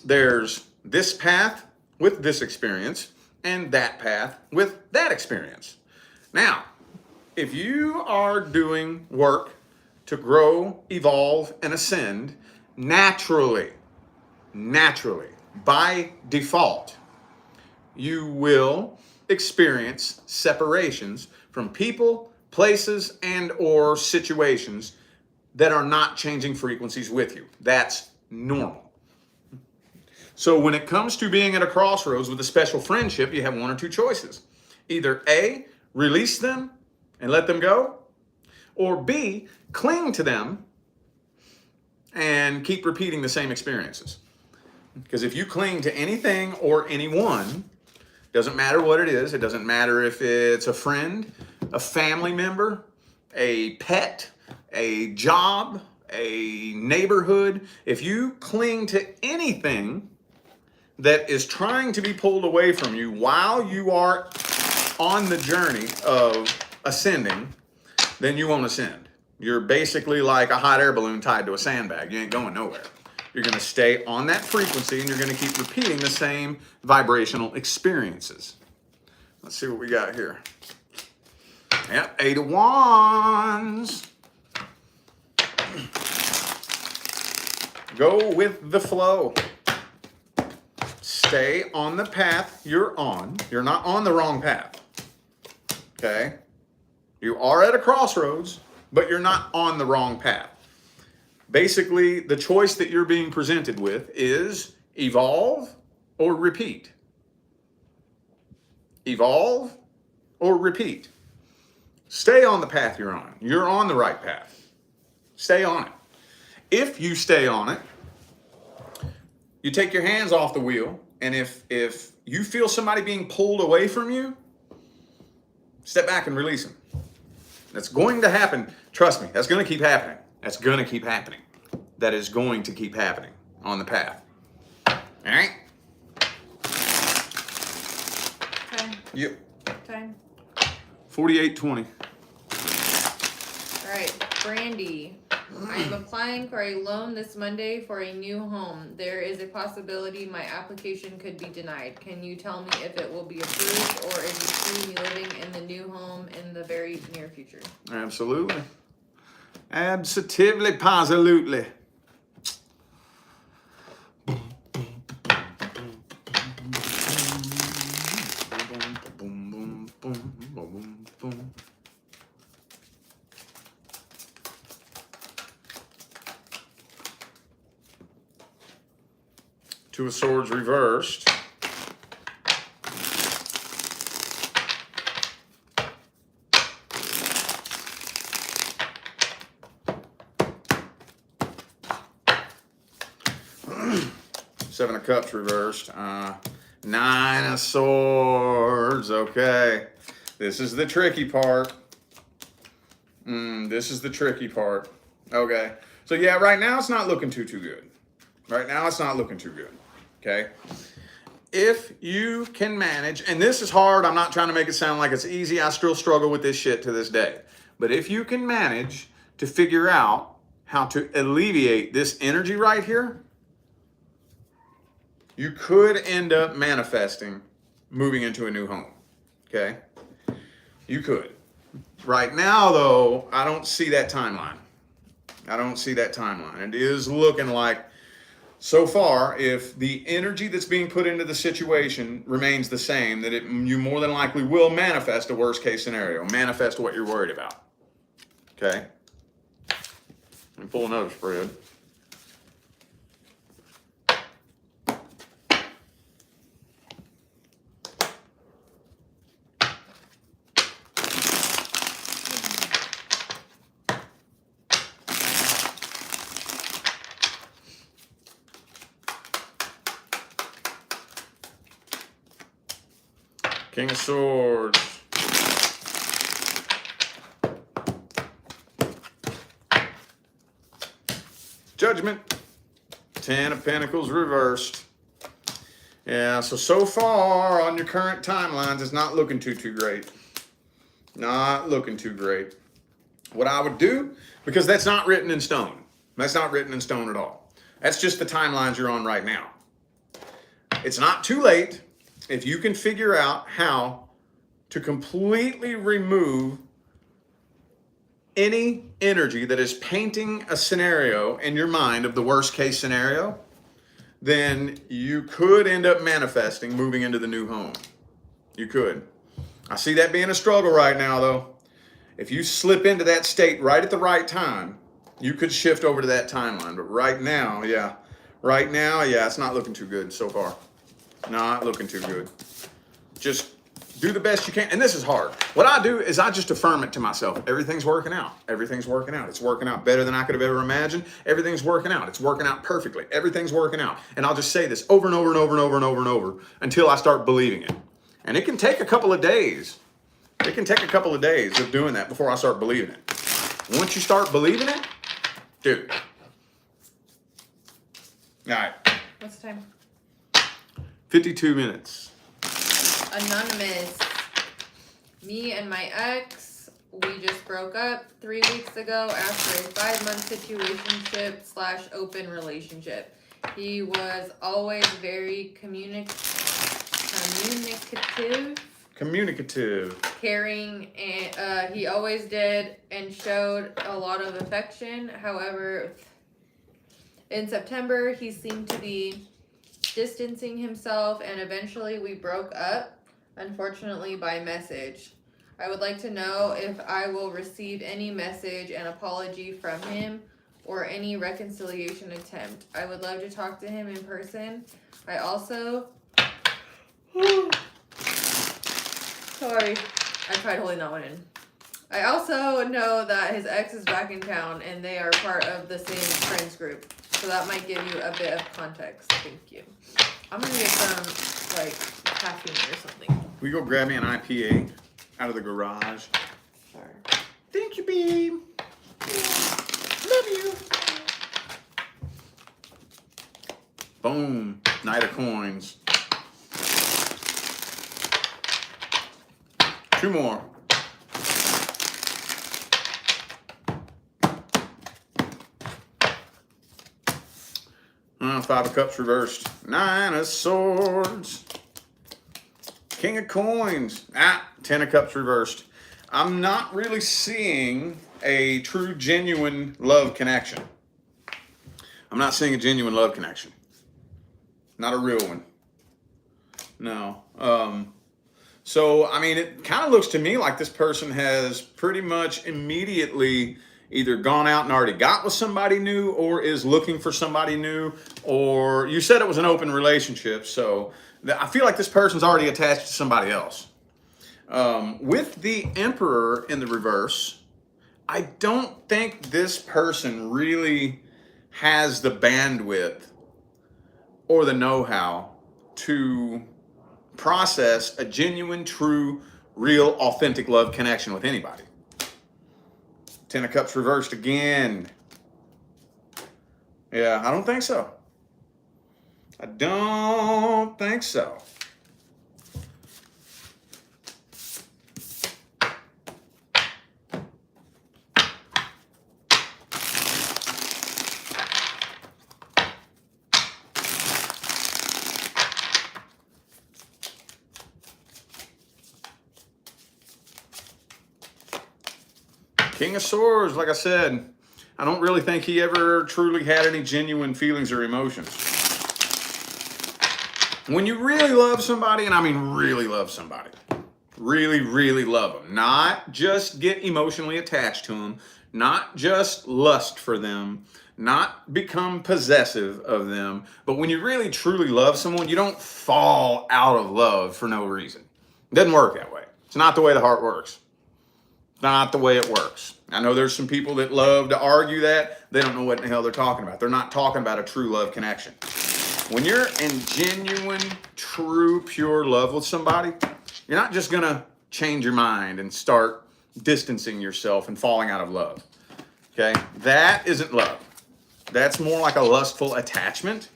There's this path with this experience and that path with that experience. Now, if you are doing work to grow, evolve, and ascend, naturally, by default, you will experience separations from people, places, and or situations that are not changing frequencies with you. That's normal. So when it comes to being at a crossroads with a special friendship, you have one or two choices. Either A, release them and let them go, or B, cling to them and keep repeating the same experiences. Because if you cling to anything or anyone, doesn't matter what it is, it doesn't matter if it's a friend, a family member, a pet, a job, a neighborhood. If you cling to anything that is trying to be pulled away from you while you are on the journey of ascending, then you won't ascend. You're basically like a hot air balloon tied to a sandbag. You ain't going nowhere. You're going to stay on that frequency and you're going to keep repeating the same vibrational experiences. Let's see what we got here. Yep, Eight of Wands. Go with the flow. Stay on the path you're on. You're not on the wrong path. Okay? You are at a crossroads, but you're not on the wrong path. Basically, the choice that you're being presented with is evolve or repeat. Evolve or repeat. Stay on the path you're on. You're on the right path. Stay on it. If you stay on it, you take your hands off the wheel, and if you feel somebody being pulled away from you, step back and release them. That's going to happen. Trust me, that's going to keep happening. That's going to keep happening. That is going to keep happening on the path. All right? Okay. Yep. Time. 48:20. All right, Brandy. I am applying for a loan this Monday for a new home. There is a possibility my application could be denied. Can you tell me if it will be approved or if you see me living in the new home in the very near future? Absolutely. Absolutely, positively. Two of Swords reversed. Seven of Cups reversed. Nine of Swords. Okay. This is the tricky part. This is the tricky part. Okay. So yeah, right now it's not looking too good. Right now it's not looking too good. Okay. If you can manage, and this is hard, I'm not trying to make it sound like it's easy. I still struggle with this shit to this day. But if you can manage to figure out how to alleviate this energy right here, you could end up manifesting moving into a new home. Okay? You could. Right now, though, I don't see that timeline. I don't see that timeline. It is looking like, so far, if the energy that's being put into the situation remains the same, that you more than likely will manifest a worst case scenario, manifest what you're worried about. Okay? Let me pull another spread. King of Swords. Judgment. Ten of Pentacles reversed. Yeah, so far on your current timelines, it's not looking too great. Not looking too great. What I would do, because that's not written in stone. That's not written in stone at all. That's just the timelines you're on right now. It's not too late if you can figure out how to completely remove any energy that is painting a scenario in your mind of the worst case scenario, then you could end up manifesting moving into the new home. You could. I see that being a struggle right now, though. If you slip into that state right at the right time, you could shift over to that timeline. But right now, yeah, it's not looking too good so far. Not looking too good. Just do the best you can. And this is hard. What I do is I just affirm it to myself. Everything's working out. Everything's working out. It's working out better than I could have ever imagined. Everything's working out. It's working out perfectly. Everything's working out. And I'll just say this over and over and over and over and over and over until I start believing it. And it can take a couple of days. It can take a couple of days of doing that before I start believing it. Once you start believing it, dude. All right. What's the time? 52 minutes. Anonymous. Me and my ex, we just broke up 3 weeks ago after a 5-month situationship / open relationship. He was always very communicative, caring, and he always did and showed a lot of affection. However, in September, he seemed to be distancing himself, and eventually we broke up, unfortunately by message. I would like to know if I will receive any message and apology from him or any reconciliation attempt. I would love to talk to him in person. I also sorry, I tried holding that one in. I also know that his ex is back in town and they are part of the same friends group. So that might give you a bit of context. Thank you. I'm gonna get some, like, caffeine or something. We go grab me an IPA out of the garage. Sure. Thank you, babe. Yeah. Love you. Boom. Knight of Coins. 2 more. Five of Cups reversed. 9 of Swords. King of Coins. 10 of Cups reversed. I'm not really seeing a true, genuine love connection. I'm not seeing a genuine love connection. Not a real one. No. So, I mean, it kind of looks to me like this person has pretty much immediately either gone out and already got with somebody new or is looking for somebody new, or you said it was an open relationship, so I feel like this person's already attached to somebody else. With the Emperor in the reverse, I don't think this person really has the bandwidth or the know-how to process a genuine, true, real, authentic love connection with anybody. 10 of Cups reversed again. Yeah, I don't think so. I don't think so. King of Swords, like I said, I don't really think he ever truly had any genuine feelings or emotions. When you really love somebody, and I mean really love somebody, really, really love them, not just get emotionally attached to them, not just lust for them, not become possessive of them, but when you really truly love someone, you don't fall out of love for no reason. It doesn't work that way. It's not the way the heart works. It's not the way it works. I know there's some people that love to argue that. They don't know what the hell they're talking about. They're not talking about a true love connection. When you're in genuine, true, pure love with somebody, you're not just going to change your mind and start distancing yourself and falling out of love. Okay? That isn't love. That's more like a lustful attachment,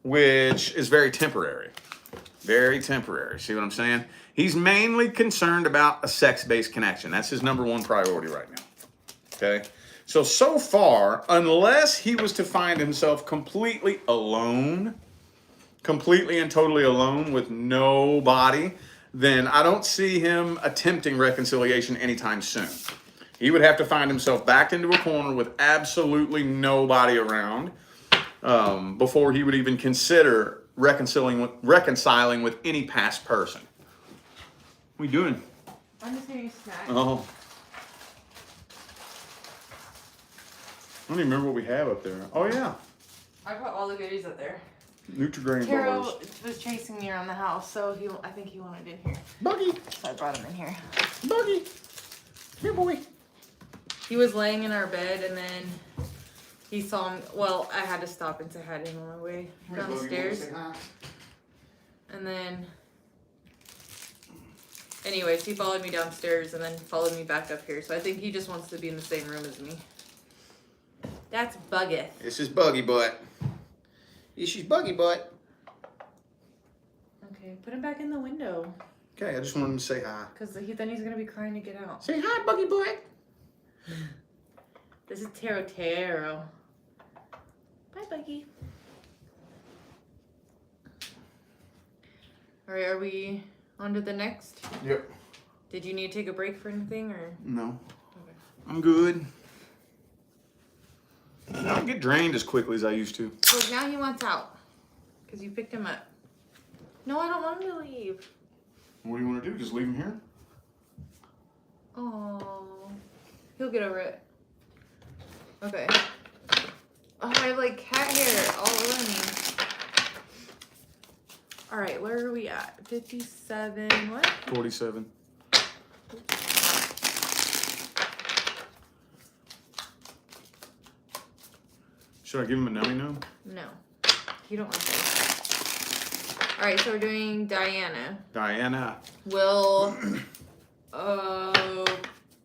which is very temporary. Very temporary. See what I'm saying? He's mainly concerned about a sex-based connection. That's his number one priority right now. Okay? So far, unless he was to find himself completely alone, completely and totally alone with nobody, then I don't see him attempting reconciliation anytime soon. He would have to find himself backed into a corner with absolutely nobody around before he would even consider reconciling with any past person. What are you doing? I'm just getting a snack. Oh. I don't even remember what we have up there. Oh, yeah. I put all the goodies up there. Nutri-Grain Carol bars. was chasing me around the house, so I think he wanted in here. Buggy. So I brought him in here. Buggy. Here, boy. He was laying in our bed, and then he saw him. Well, I had to stop and say hi to him on my way downstairs. And then, anyways, he followed me downstairs and then followed me back up here. So I think he just wants to be in the same room as me. That's Buggeth. This is Buggy Butt. This is Buggy Butt. Okay, put him back in the window. Okay, I just wanted him to say hi. Because then he's going to be crying to get out. Say hi, Buggy Butt. This is Taro. Bye, Buggy. All right, are we on to the next? Yep. Did you need to take a break for anything, or? No. Okay. I'm good. I don't get drained as quickly as I used to. So now he wants out. Because you picked him up. No, I don't want him to leave. What do you want to do? Just leave him here? Oh, he'll get over it. Okay. Oh, I have like cat hair all over me. All right, where are we at? 57, what? 47. Should I give him a nummy-num? No, you don't want this. All right, so we're doing Diana. Diana. Will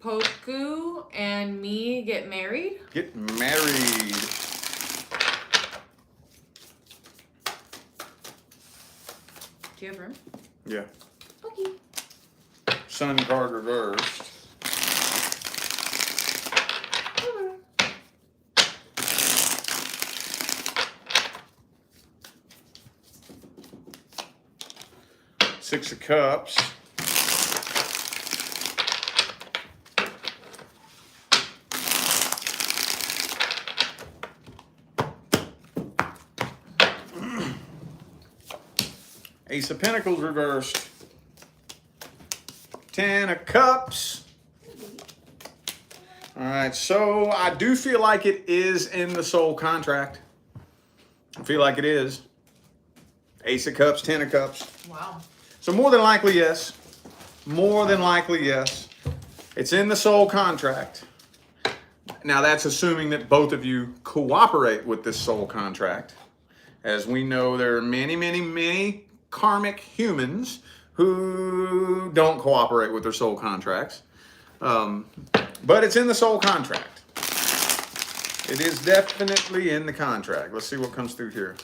Poku and me get married? Get married. Do you have room? Yeah. Okay. Sun card reversed. Six of Cups. Ace of Pentacles reversed. 10 of Cups. All right, so I do feel like it is in the soul contract. I feel like it is. Ace of Cups, 10 of Cups. Wow. So more than likely, yes. More than likely, yes. It's in the soul contract. Now, that's assuming that both of you cooperate with this soul contract. As we know, there are many, many, many karmic humans who don't cooperate with their soul contracts. But it's in the soul contract. It is definitely in the contract. Let's see what comes through here.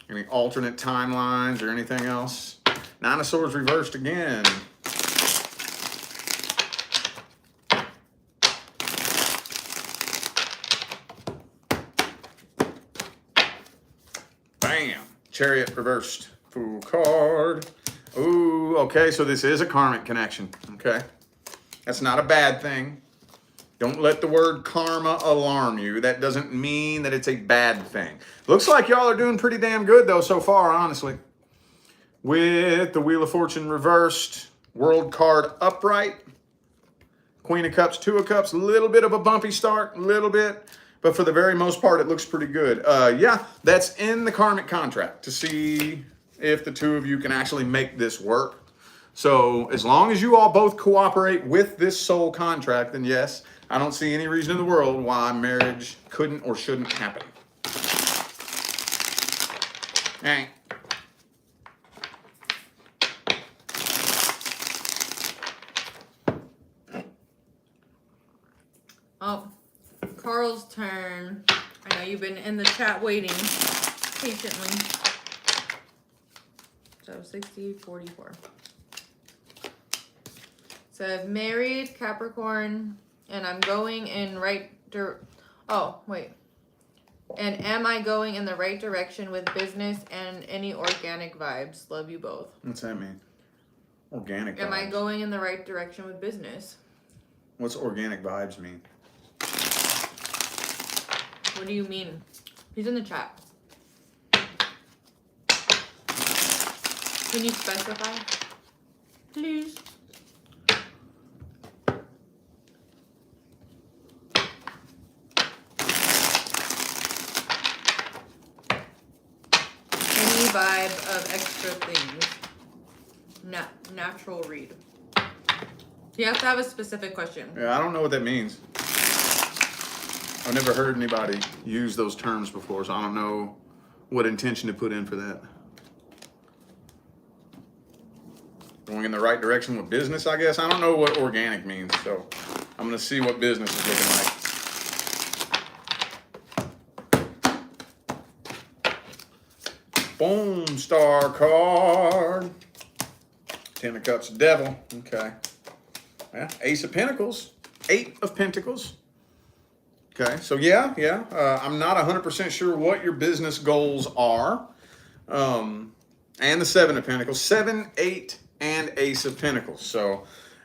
Any alternate timelines or anything else? Nine of Swords reversed again. Bam! Chariot reversed. Fool card. Ooh, okay, so this is a karmic connection. Okay. That's not a bad thing. Don't let the word karma alarm you. That doesn't mean that it's a bad thing. Looks like y'all are doing pretty damn good though so far, honestly. With the Wheel of Fortune reversed, World card upright, Queen of Cups, Two of Cups, a little bit of a bumpy start, a little bit, but for the very most part, it looks pretty good. Yeah, that's in the karmic contract to see if the two of you can actually make this work. So as long as you all both cooperate with this soul contract, then yes, I don't see any reason in the world why marriage couldn't or shouldn't happen. All right. Oh, Carl's turn. I know you've been in the chat waiting patiently. So 60, 44. So I've married Capricorn, and I'm going in oh, wait. And am I going in the right direction with business and any organic vibes? Love you both. What's that mean? Organic vibes. Am I going in the right direction with business? What's organic vibes mean? What do you mean? He's in the chat. Can you specify? Please. Any vibe of extra things. Natural read. You have to have a specific question. Yeah, I don't know what that means. I've never heard anybody use those terms before, so I don't know what intention to put in for that. Going in the right direction with business, I guess. I don't know what organic means, so I'm going to see what business is looking like. Boom, star card. Ten of Cups, Devil. Okay. Yeah, Ace of Pentacles, Eight of Pentacles. Okay, so yeah. I'm not 100% sure what your business goals are. And the Seven of Pentacles, 7, 8, and Ace of Pentacles. So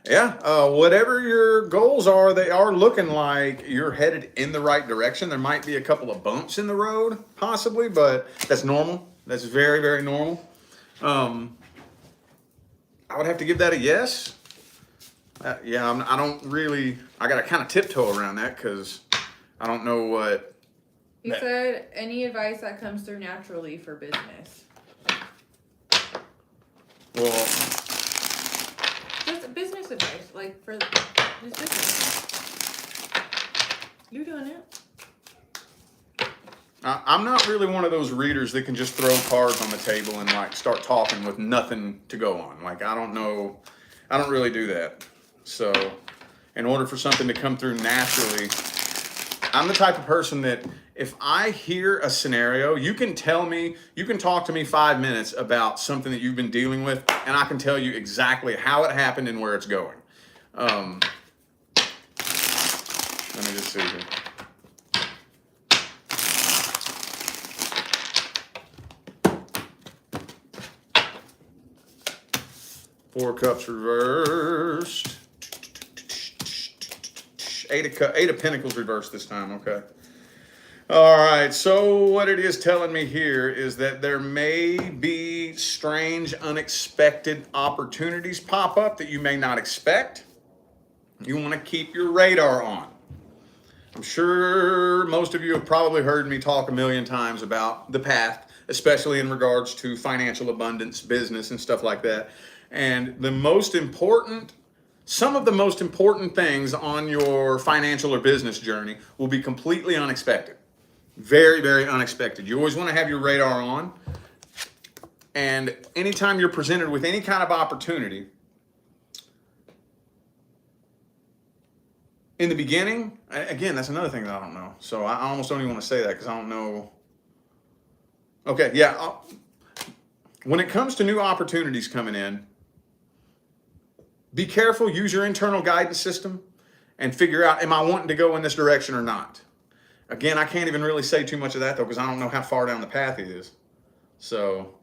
yeah, whatever your goals are, they are looking like you're headed in the right direction. There might be a couple of bumps in the road, possibly, but that's normal. That's very, very normal. I would have to give that a yes. Yeah, I don't really, I got to kind of tiptoe around that because I don't know what. He said, any advice that comes through naturally for business? Well, just business advice, like for this business. You're doing it. I'm not really one of those readers that can just throw cards on the table and like start talking with nothing to go on. Like, I don't know, I don't really do that. So in order for something to come through naturally, I'm the type of person that if I hear a scenario, you can tell me, you can talk to me 5 minutes about something that you've been dealing with, and I can tell you exactly how it happened and where it's going. Let me just see here. Four Cups reversed. Eight of Pentacles reversed this time, okay. All right, so what it is telling me here is that there may be strange, unexpected opportunities pop up that you may not expect. You want to keep your radar on. I'm sure most of you have probably heard me talk a million times about the path, especially in regards to financial abundance, business, and stuff like that. And the most important, some of the most important things on your financial or business journey will be completely unexpected. Very, very unexpected. You always want to have your radar on. And anytime you're presented with any kind of opportunity, in the beginning, again, that's another thing that I don't know. So I almost don't even want to say that because I don't know. Okay, yeah. When it comes to new opportunities coming in, be careful, use your internal guidance system and figure out, am I wanting to go in this direction or not? Again, I can't even really say too much of that though because I don't know how far down the path he is. So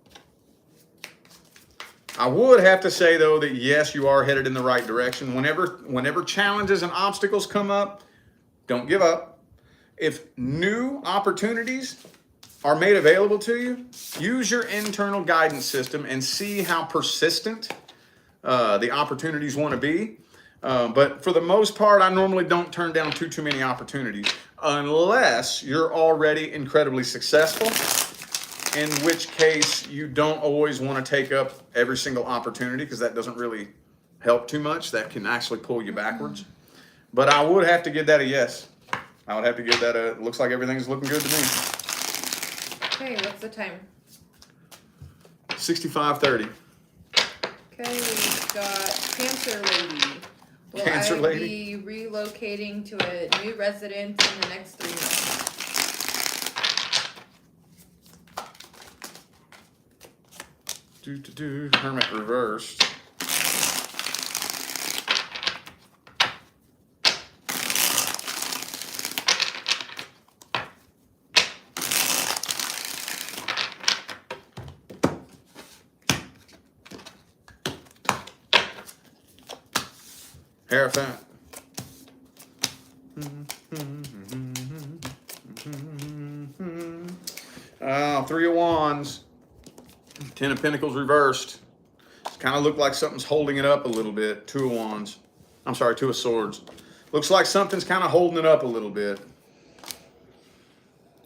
I would have to say though that yes, you are headed in the right direction. Whenever challenges and obstacles come up, Don't give up. If new opportunities are made available to you, use your internal guidance system and see how persistent the opportunities want to be. But for the most part, I normally don't turn down too many opportunities unless you're already incredibly successful, in which case you don't always want to take up every single opportunity because that doesn't really help too much. That can actually pull you backwards. But I would have to give that a yes. I would have to give that a, looks like everything's looking good to me. Okay, what's the time? 65:30. Okay, we've got Cancer Lady. Will Cancer I Lady. be relocating to a new residence in the next 3 months? Hermit reversed. Hierophant. Three of Wands. 10 of Pentacles reversed. It's kind of looked like something's holding it up a little bit. 2 of Wands. I'm sorry, 2 of Swords. Looks like something's kind of holding it up a little bit.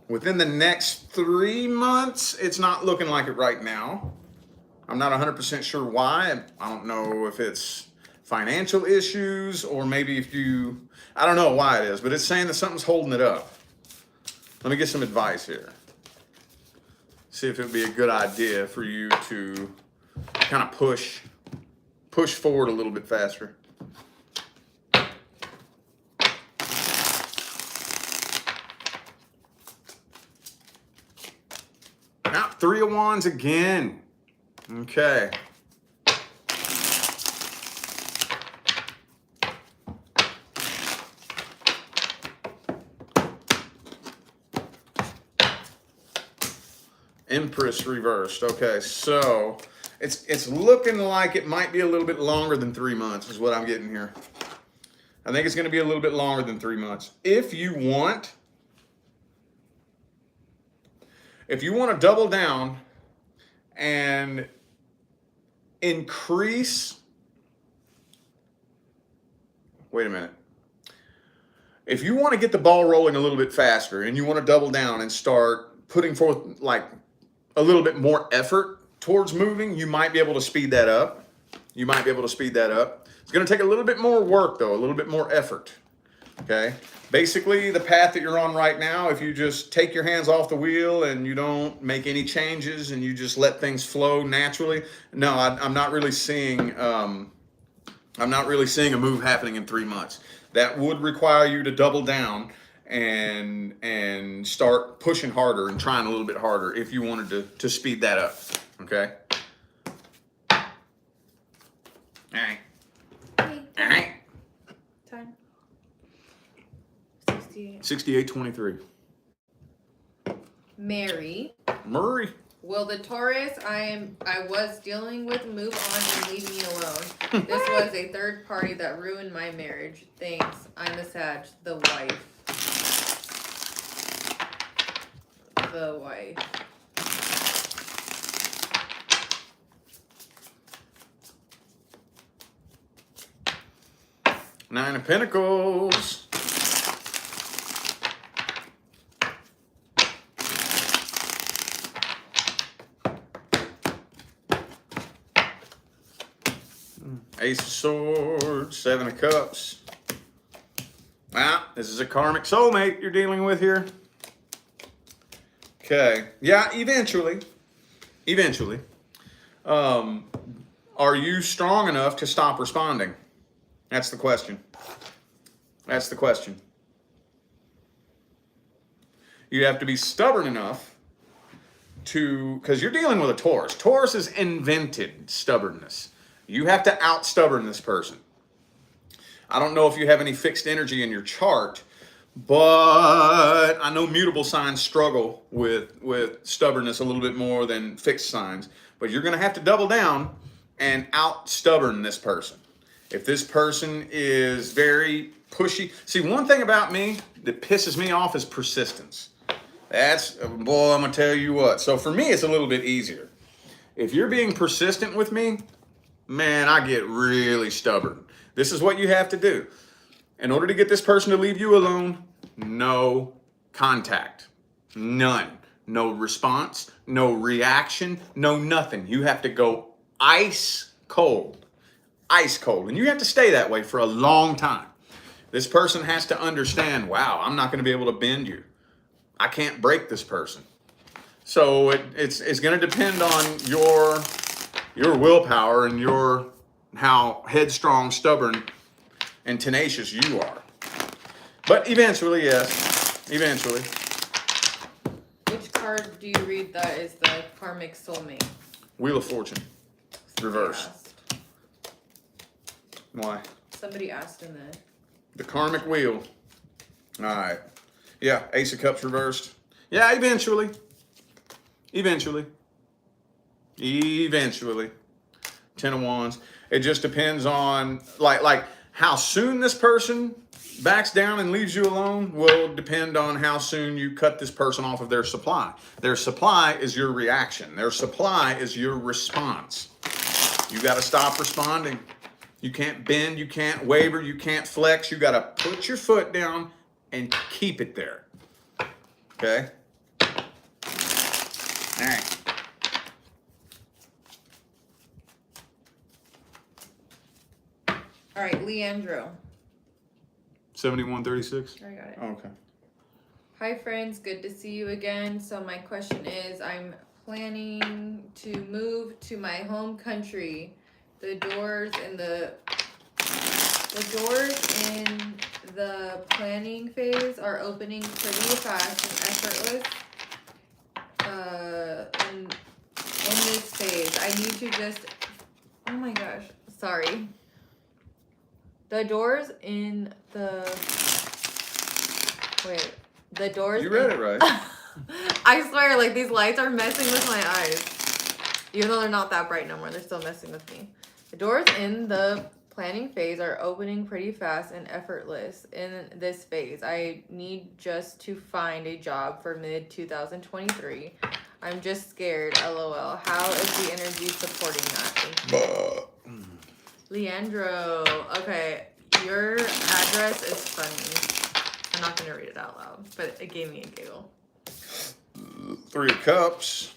Within the next 3 months, it's not looking like it right now. I'm not 100% sure why. I don't know if it's financial issues or maybe if you, I don't know why it is, but it's saying that something's holding it up. Let me get some advice here. See if it would be a good idea for you to kind of push forward a little bit faster. Now, 3 of Wands again. Okay. Empress reversed. Okay, so it's looking like it might be a little bit longer than 3 months is what I'm getting here. I think it's going to be a little bit longer than 3 months. If you want to double down and increase, wait a minute. If you want to get the ball rolling a little bit faster and you want to double down and start putting forth like a little bit more effort towards moving, you might be able to speed that up. You might be able to speed that up. It's going to take a little bit more work though, a little bit more effort. Okay. Basically the path that you're on right now, if you just take your hands off the wheel and you don't make any changes and you just let things flow naturally. No, I'm not really seeing, a move happening in 3 months. That would require you to double down and start pushing harder and trying a little bit harder if you wanted to speed that up. Okay. All right. Okay. All right. Time. 68:23. Mary. Murray. Will the Taurus I was dealing with move on and leave me alone? This was a third party that ruined my marriage. Thanks. I'm the Sag, the wife. The wife. Nine of Pentacles. Ace of Swords, 7 of Cups. Wow, this is a karmic soulmate you're dealing with here. Okay, yeah, eventually. Are you strong enough to stop responding? That's the question. That's the question. You have to be stubborn enough to, because you're dealing with a Taurus. Taurus has invented stubbornness. You have to out-stubborn this person. I don't know if you have any fixed energy in your chart, but I know mutable signs struggle with stubbornness a little bit more than fixed signs. But you're going to have to double down and out-stubborn this person. If this person is very pushy. See, one thing about me that pisses me off is persistence. That's, boy, I'm going to tell you what. So for me, it's a little bit easier. If you're being persistent with me, man, I get really stubborn. This is what you have to do. In order to get this person to leave you alone, no contact. None. No response, no reaction, no nothing. You have to go ice cold. Ice cold. And you have to stay that way for a long time. This person has to understand, wow, I'm not going to be able to bend you. I can't break this person. So it's going to depend on your willpower and how headstrong, stubborn, and tenacious you are. But eventually, yes, eventually. Which card do you read that is the karmic soulmate? Wheel of Fortune, reverse. Why? Somebody asked in The karmic wheel. All right. Yeah, Ace of Cups reversed. Yeah, eventually. Eventually. Ten of Wands. It just depends on like how soon this person backs down and leaves you alone will depend on how soon you cut this person off of their supply. Their supply is your reaction. Their supply is your response. You got to stop responding. You can't bend, you can't waver, you can't flex. You got to put your foot down and keep it there. Okay? All right. All right, Leandro. 7136. I got it. Oh, okay. Hi, friends. Good to see you again. So my question is, I'm planning to move to my home country. The doors in the planning phase are opening pretty fast and effortless. In this phase, I need to just. Oh my gosh! Sorry. The doors in the. Wait. The doors. You read it right. I swear, like, these lights are messing with my eyes. Even though they're not that bright no more, they're still messing with me. The doors in the planning phase are opening pretty fast and effortless in this phase. I need just to find a job for mid-2023. I'm just scared, LOL. How is the energy supporting that? Thank you. Leandro. Okay, your address is funny. I'm not going to read it out loud, but it gave me a giggle. 3 of Cups.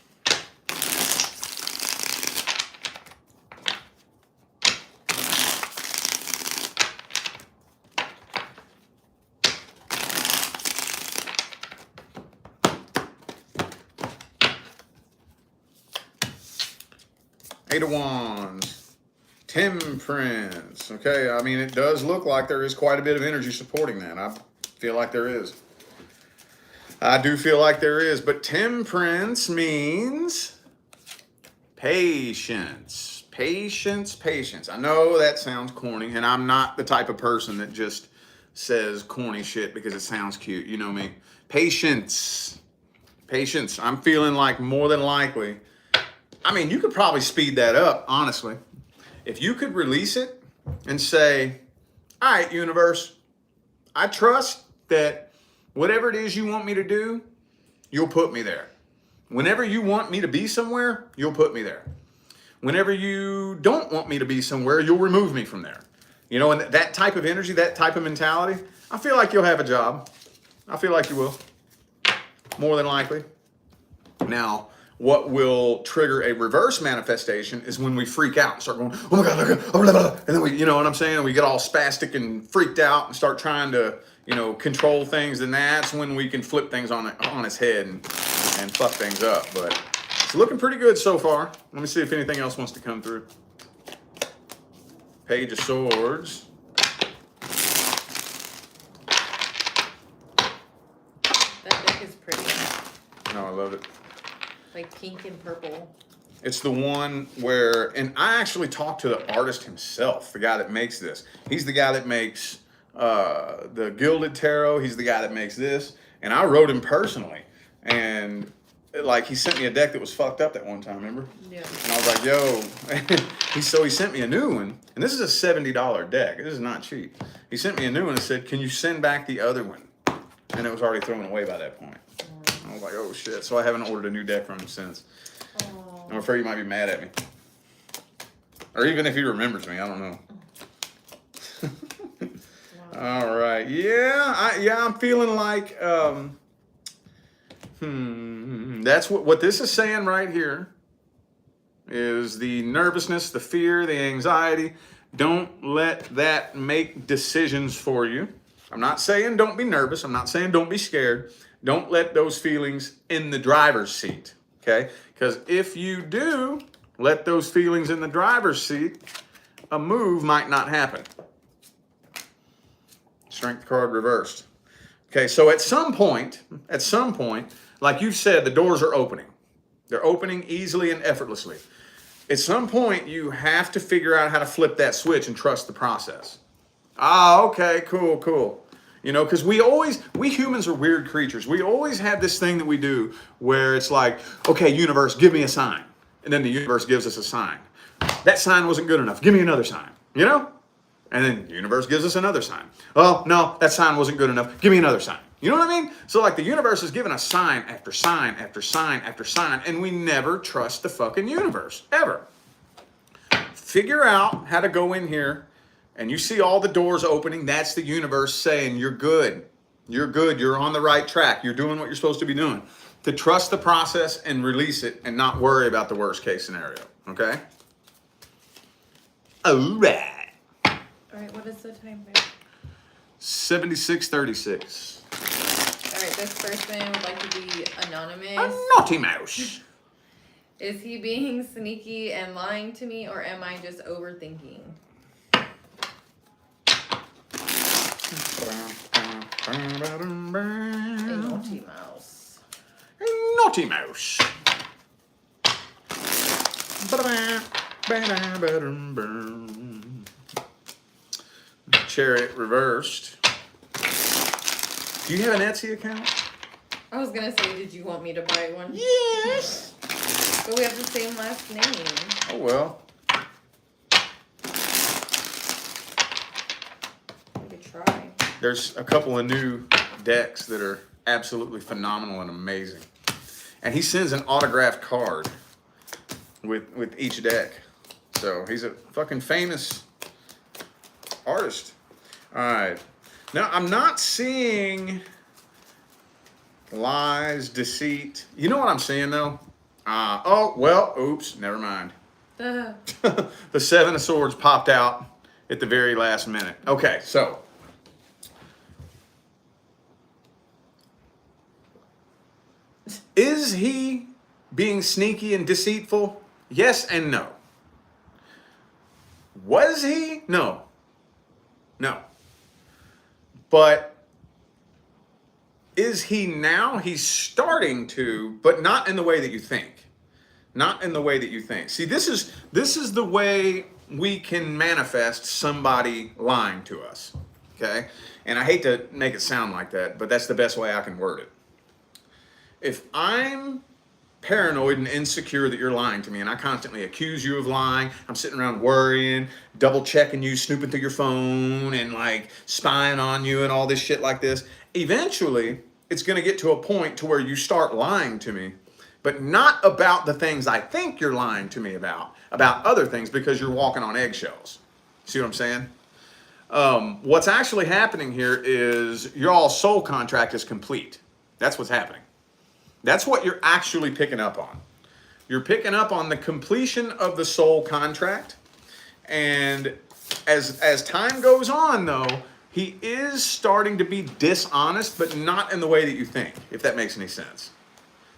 Eight of Wands. Temperance. Okay, I mean, it does look like there is quite a bit of energy supporting that. I feel like there is. I do feel like there is, but temperance means patience. Patience, patience. I know that sounds corny, and I'm not the type of person that just says corny shit because it sounds cute. You know me. Patience. Patience. I'm feeling like more than likely. I mean, you could probably speed that up, honestly. If you could release it and say, all right, universe, I trust that whatever it is you want me to do, you'll put me there. Whenever you want me to be somewhere, you'll put me there. Whenever you don't want me to be somewhere, you'll remove me from there. You know, and that type of energy, that type of mentality, I feel like you'll have a job. I feel like you will. More than likely. Now, what will trigger a reverse manifestation is when we freak out and start going, oh my God, look, oh, blah, blah, blah. And then we, you know what I'm saying? We get all spastic and freaked out and start trying to, you know, control things. And that's when we can flip things on its head and fuck things up. But it's looking pretty good so far. Let me see if anything else wants to come through. Page of Swords. That deck is pretty. No, I love it. Like pink and purple. It's the one where, and I actually talked to the artist himself, the guy that makes this. He's the guy that makes the Gilded Tarot. He's the guy that makes this. And I wrote him personally. And like he sent me a deck that was fucked up that one time, remember? Yeah. And I was like, yo. he sent me a new one. And this is a $70 deck. This is not cheap. He sent me a new one and said, can you send back the other one? And it was already thrown away by that point. I was like, oh shit. So I haven't ordered a new deck from him since. I'm afraid he might be mad at me. Or even if he remembers me, I don't know. All right. Yeah, I'm feeling like that's what this is saying right here is the nervousness, the fear, the anxiety. Don't let that make decisions for you. I'm not saying don't be nervous. I'm not saying don't be scared. Don't let those feelings in the driver's seat, okay? Because if you do let those feelings in the driver's seat, a move might not happen. Strength card reversed. Okay, so at some point, like you said, the doors are opening. They're opening easily and effortlessly. At some point, you have to figure out how to flip that switch and trust the process. Okay, cool. You know, because we humans are weird creatures. We always have this thing that we do where it's like, okay, universe, give me a sign. And then the universe gives us a sign. That sign wasn't good enough. Give me another sign, you know? And then the universe gives us another sign. Oh, no, that sign wasn't good enough. Give me another sign. You know what I mean? So like the universe is giving us sign after sign after sign after sign, and we never trust the fucking universe, ever. Figure out how to go in here, and you see all the doors opening. That's the universe saying, you're good. You're good. You're on the right track. You're doing what you're supposed to be doing. To trust the process and release it and not worry about the worst case scenario. Okay? All right. All right, what is the time there? 76:36. All right, this person would like to be anonymous. A naughty mouse. Is he being sneaky and lying to me, or am I just overthinking? A naughty mouse. A naughty mouse. Chariot reversed. Do you have an Etsy account? I was gonna say, did you want me to buy one? Yes. But we have the same last name. Oh well. We could try. There's a couple of new decks that are absolutely phenomenal and amazing. And he sends an autographed card with each deck. So he's a fucking famous artist. All right. Now, I'm not seeing lies, deceit. You know what I'm seeing, though? Oops, never mind. The Seven of Swords popped out at the very last minute. Okay, so. Is he being sneaky and deceitful? Yes and no. Was he? No. But is he now? He's starting to, but not in the way that you think. Not in the way that you think. See, this is the way we can manifest somebody lying to us. Okay? And I hate to make it sound like that, but that's the best way I can word it. If I'm paranoid and insecure that you're lying to me and I constantly accuse you of lying, I'm sitting around worrying, double checking you, snooping through your phone and like spying on you and all this shit like this, eventually it's going to get to a point to where you start lying to me, but not about the things I think you're lying to me about other things, because you're walking on eggshells. See what I'm saying? What's actually happening here is your all soul contract is complete. That's what's happening. That's what you're actually picking up on. You're picking up on the completion of the soul contract. And as time goes on, though, he is starting to be dishonest, but not in the way that you think, if that makes any sense.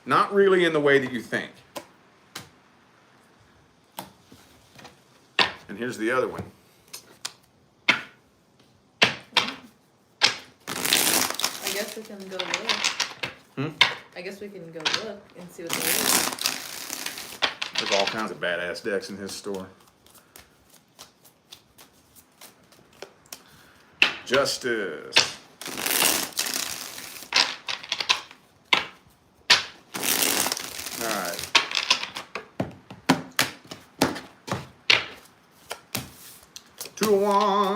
Not really in the way that you think. And here's the other one. I guess we can go look. I guess we can go look and see what there is. There's all kinds of badass decks in his store. Justice.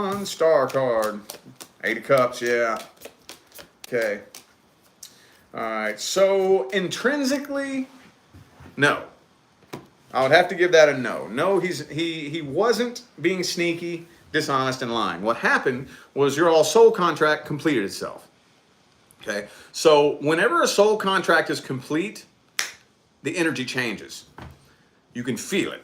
one star card. 8 of Cups, yeah. Okay. All right. So intrinsically, no. I would have to give that a no. No, he wasn't being sneaky, dishonest, and lying. What happened was your all soul contract completed itself. Okay. So whenever a soul contract is complete, the energy changes. You can feel it.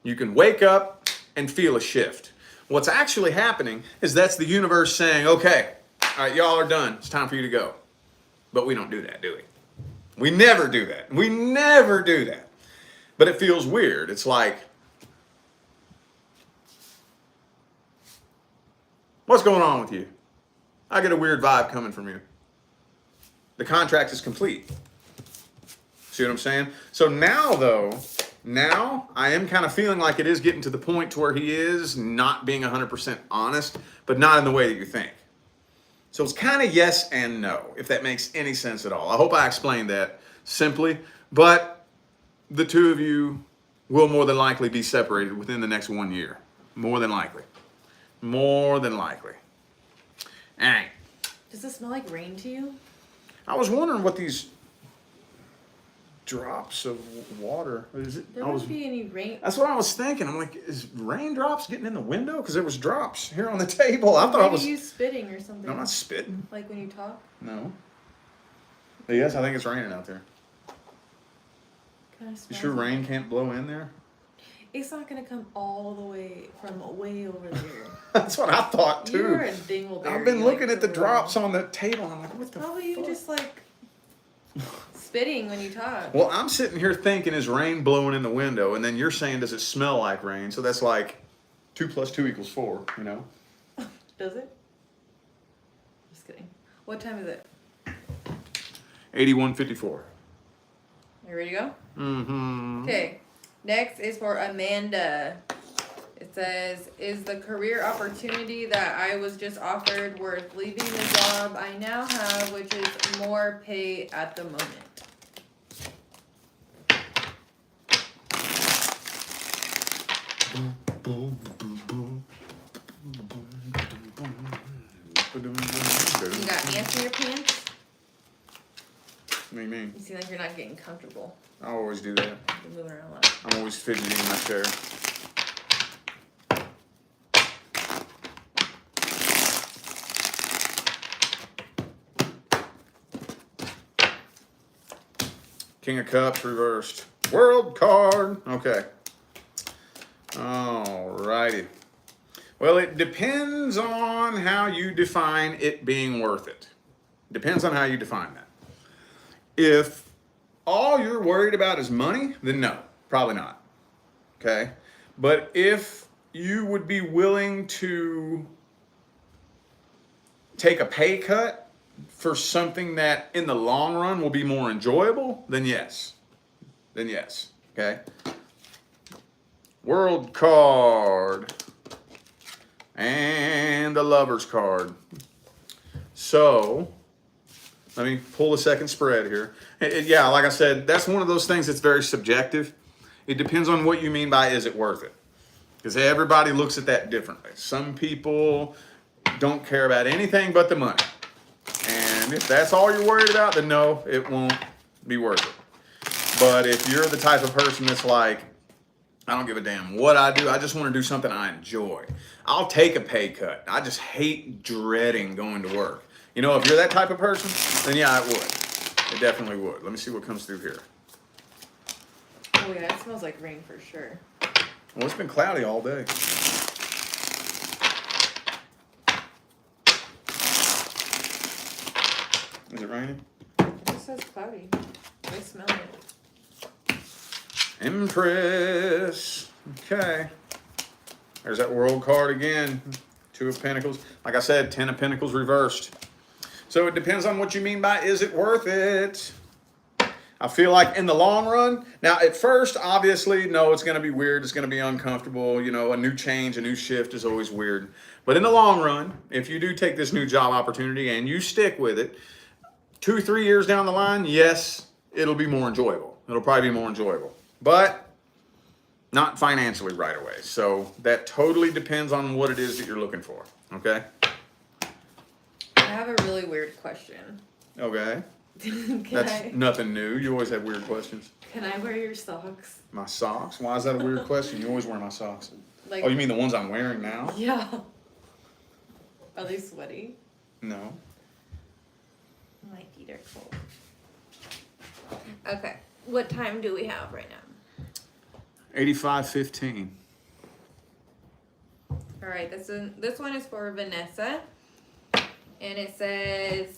You can wake up and feel a shift. What's actually happening is that's the universe saying, okay, all right, y'all are done. It's time for you to go. But we don't do that, do we? We never do that. We never do that. But it feels weird. It's like, what's going on with you? I get a weird vibe coming from you. The contract is complete. See what I'm saying? So now, though, I am kind of feeling like it is getting to the point to where he is not being 100% honest, but not in the way that you think. So it's kind of yes and no, if that makes any sense at all. I hope I explained that simply, but the two of you will more than likely be separated within the next 1 year. More than likely. More than likely. All right. Does it smell like rain to you? I was wondering what these drops of water is it? There wouldn't be any rain. That's what I was thinking. I'm like, is raindrops getting in the window? Because there was drops here on the table. I thought I was. Maybe you spitting or something. No, I'm not spitting. Like when you talk. No. But yes, I think it's raining out there. Kind of You sure rain can't blow in there? It's not gonna come all the way from way over there. That's what I thought too. You're a dingleberry. I've been looking at the drops on the table. I'm like, what the Probably fuck? you just like spitting when you talk. Well, I'm sitting here thinking, is rain blowing in the window? And then you're saying, does it smell like rain? So that's like 2 + 2 = 4, you know? Does it? Just kidding. What time is it? 81:54. You ready to go? Mm-hmm. Okay. Next is for Amanda. It says, is the career opportunity that I was just offered worth leaving the job I now have, which is more pay at the moment? You got ants in your pants? What do you mean? You seem like you're not getting comfortable. I always do that. You're moving around a lot. I'm always fidgeting in my chair. King of Cups reversed. World card. Okay. Alrighty. Well, it depends on how you define it being worth it. Depends on how you define that. If all you're worried about is money, then no, probably not. Okay? But if you would be willing to take a pay cut for something that in the long run will be more enjoyable, then yes. Then yes. Okay? World card. And the Lover's card. So, let me pull a second spread here. Yeah, like I said, that's one of those things that's very subjective. It depends on what you mean by is it worth it. Because everybody looks at that differently. Some people don't care about anything but the money. And if that's all you're worried about, then no, it won't be worth it. But if you're the type of person that's like, I don't give a damn what I do, I just want to do something I enjoy, I'll take a pay cut. I just hate dreading going to work. You know, if you're that type of person, then yeah, it would. It definitely would. Let me see what comes through here. Oh yeah, it smells like rain for sure. Well, it's been cloudy all day. Is it raining? It just says cloudy. I smell it. Empress. Okay. There's that world card again. 2 of Pentacles. Like I said, 10 of Pentacles reversed. So it depends on what you mean by is it worth it? I feel like in the long run, now at first, obviously, no, it's going to be weird. It's going to be uncomfortable. You know, a new change, a new shift is always weird. But in the long run, if you do take this new job opportunity and you stick with it, 2-3 years down the line, yes, it'll be more enjoyable. It'll probably be more enjoyable. But not financially right away. So that totally depends on what it is that you're looking for. Okay? I have a really weird question. Okay. Can That's I nothing new. You always have weird questions. can I wear your socks? My socks? Why is that a weird question? You always wear my socks. Like Oh, you mean the ones I'm wearing now? yeah. Are they sweaty? No. My feet are cold. Okay. What time do we have right now? 85:15. All right. This one is for Vanessa, and it says,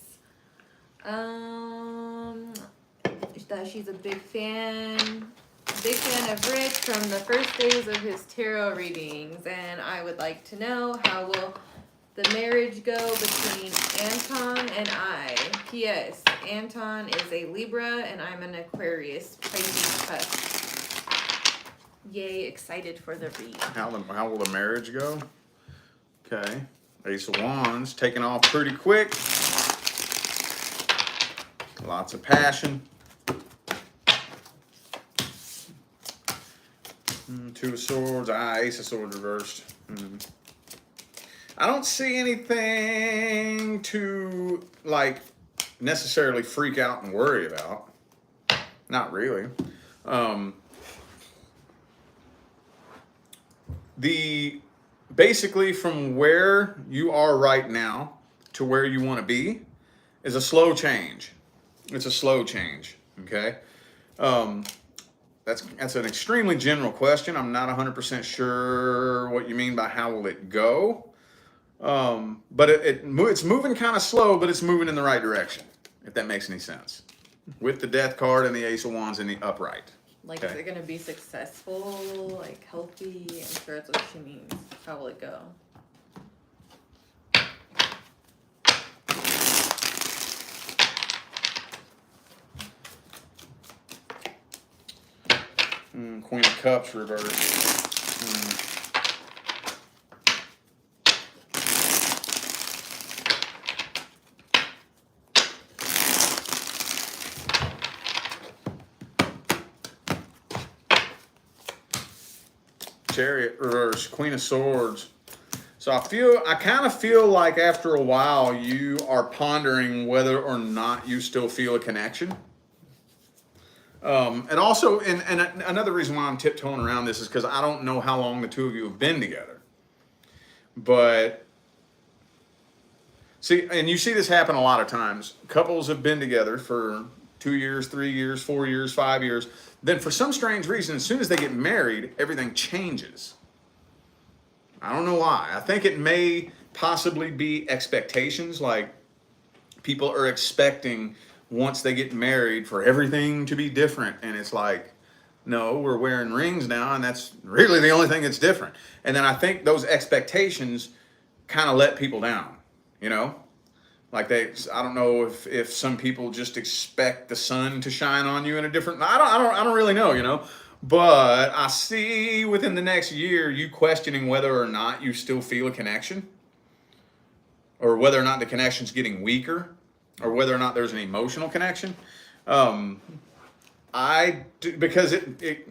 that she's a big fan of Rick from the first days of his tarot readings, and I would like to know how will the marriage go between Anton and I. P.S. Anton is a Libra and I'm an Aquarius Pisces cusp. Yay, excited for the read. How will the marriage go? Okay. Ace of Wands, taking off pretty quick. Lots of passion. Two of Swords. Ace of Swords reversed. I don't see anything to, like, necessarily freak out and worry about. Not really. Basically from where you are right now to where you want to be is a slow change. It's a slow change, okay? That's an extremely general question. I'm not 100% sure what you mean by how will it go. But it's moving kind of slow, but it's moving in the right direction, if that makes any sense. With the Death card and the Ace of Wands in the upright. Like, Okay. is it going to be successful, like, healthy? I'm sure that's what she means. How will it go? Queen of Cups reversed. Chariot reverse, Queen of Swords. So I kind of feel like after a while you are pondering whether or not you still feel a connection. And also, and another reason why I'm tiptoeing around this is because I don't know how long the two of you have been together. But see, and you see this happen a lot of times. Couples have been together for 2 years, 3 years, 4 years, 5 years. Then for some strange reason, as soon as they get married, everything changes. I don't know why. I think it may possibly be expectations, like people are expecting once they get married for everything to be different. And it's like, no, we're wearing rings now, and that's really the only thing that's different. And then I think those expectations kind of let people down, you know? Like I don't know if some people just expect the sun to shine on you in a different, I don't really know, you know? But I see within the next year you questioning whether or not you still feel a connection, or whether or not the connection's getting weaker, or whether or not there's an emotional connection. Because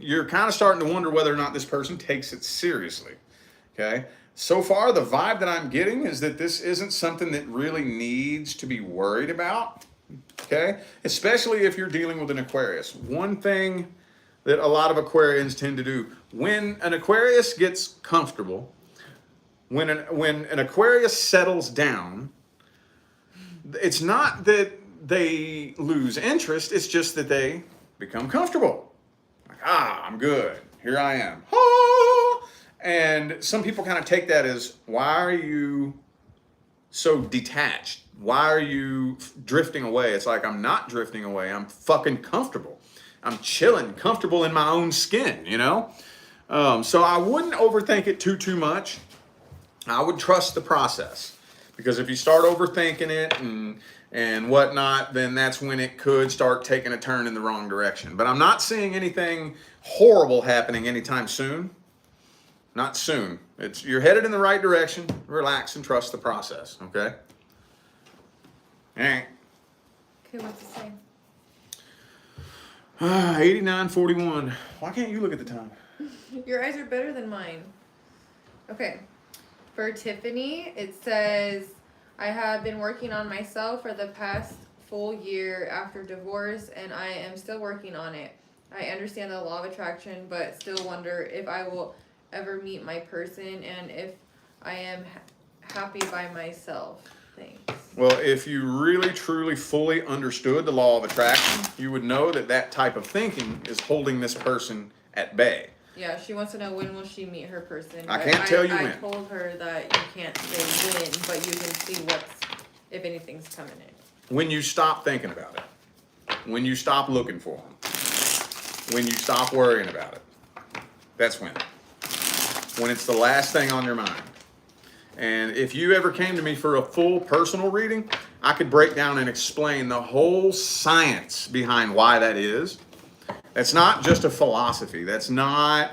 you're kind of starting to wonder whether or not this person takes it seriously. Okay. So far, the vibe that I'm getting is that this isn't something that really needs to be worried about. Okay. Especially if you're dealing with an Aquarius. One thing that a lot of Aquarians tend to do, when an Aquarius gets comfortable, when an Aquarius settles down, it's not that they lose interest, it's just that they become comfortable. Like, I'm good. Here I am. And some people kind of take that as, why are you so detached? Why are you drifting away? It's like, I'm not drifting away. I'm fucking comfortable. I'm chilling, comfortable in my own skin, you know? So I wouldn't overthink it too much. I would trust the process. Because if you start overthinking it and whatnot, then that's when it could start taking a turn in the wrong direction. But I'm not seeing anything horrible happening anytime soon. Not soon. You're headed in the right direction. Relax and trust the process, okay? All right. Okay, what's it say? 89:41. Why can't you look at the time? Your eyes are better than mine. Okay. For Tiffany, it says, I have been working on myself for the past full year after divorce, and I am still working on it. I understand the law of attraction, but still wonder if I will ever meet my person and if I am happy by myself. Thanks. Well, if you really, truly, fully understood the law of attraction, you would know that that type of thinking is holding this person at bay. Yeah, she wants to know when will she meet her person. I can't tell you when. I told her that you can't say when, but you can see if anything's coming in. When you stop thinking about it, when you stop looking for them, when you stop worrying about it, that's when. When it's the last thing on your mind. And if you ever came to me for a full personal reading, I could break down and explain the whole science behind why that is. That's not just a philosophy. That's not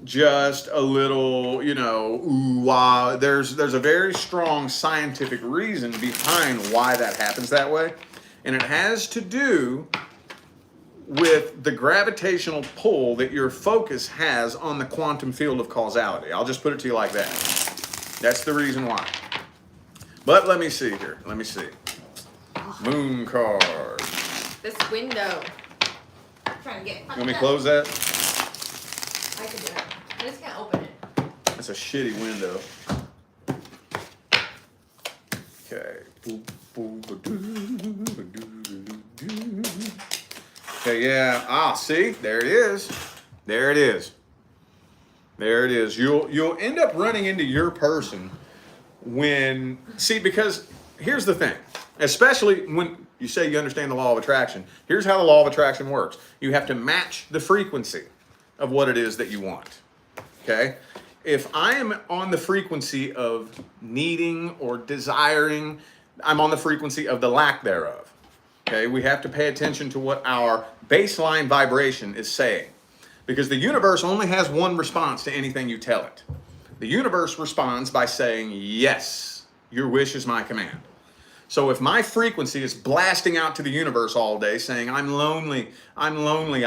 just a little, ooh, wow. There's a very strong scientific reason behind why that happens that way. And it has to do with the gravitational pull that your focus has on the quantum field of causality. I'll just put it to you like that. That's the reason why. But let me see here. Let me see. Moon card. This window. Trying to get. You want me to close that? I can do it. I just can't open it. That's a shitty window. Okay. Okay, yeah. Ah, see? There it is. There it is. There it is. You'll end up running into your person because here's the thing. Especially when you say you understand the law of attraction. Here's how the law of attraction works. You have to match the frequency of what it is that you want. Okay? If I am on the frequency of needing or desiring, I'm on the frequency of the lack thereof. Okay? We have to pay attention to what our baseline vibration is saying. Because the universe only has one response to anything you tell it. The universe responds by saying, yes, your wish is my command. So if my frequency is blasting out to the universe all day saying, I'm lonely, I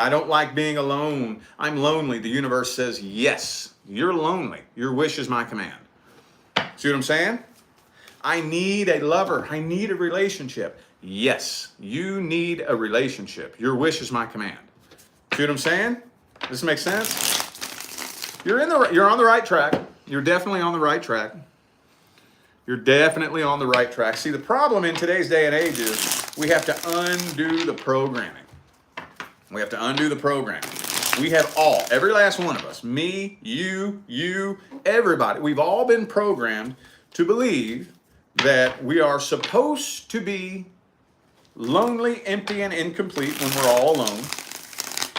don't like being alone, I'm lonely, the universe says, yes, you're lonely, your wish is my command. See what I'm saying? I need a lover, I need a relationship. Yes, you need a relationship, your wish is my command. See what I'm saying? Does this make sense? You're on the right track. You're definitely on the right track. You're definitely on the right track. See, the problem in today's day and age is we have to undo the programming. We have to undo the programming. We have every last one of us, me, you, everybody, we've all been programmed to believe that we are supposed to be lonely, empty, and incomplete when we're all alone.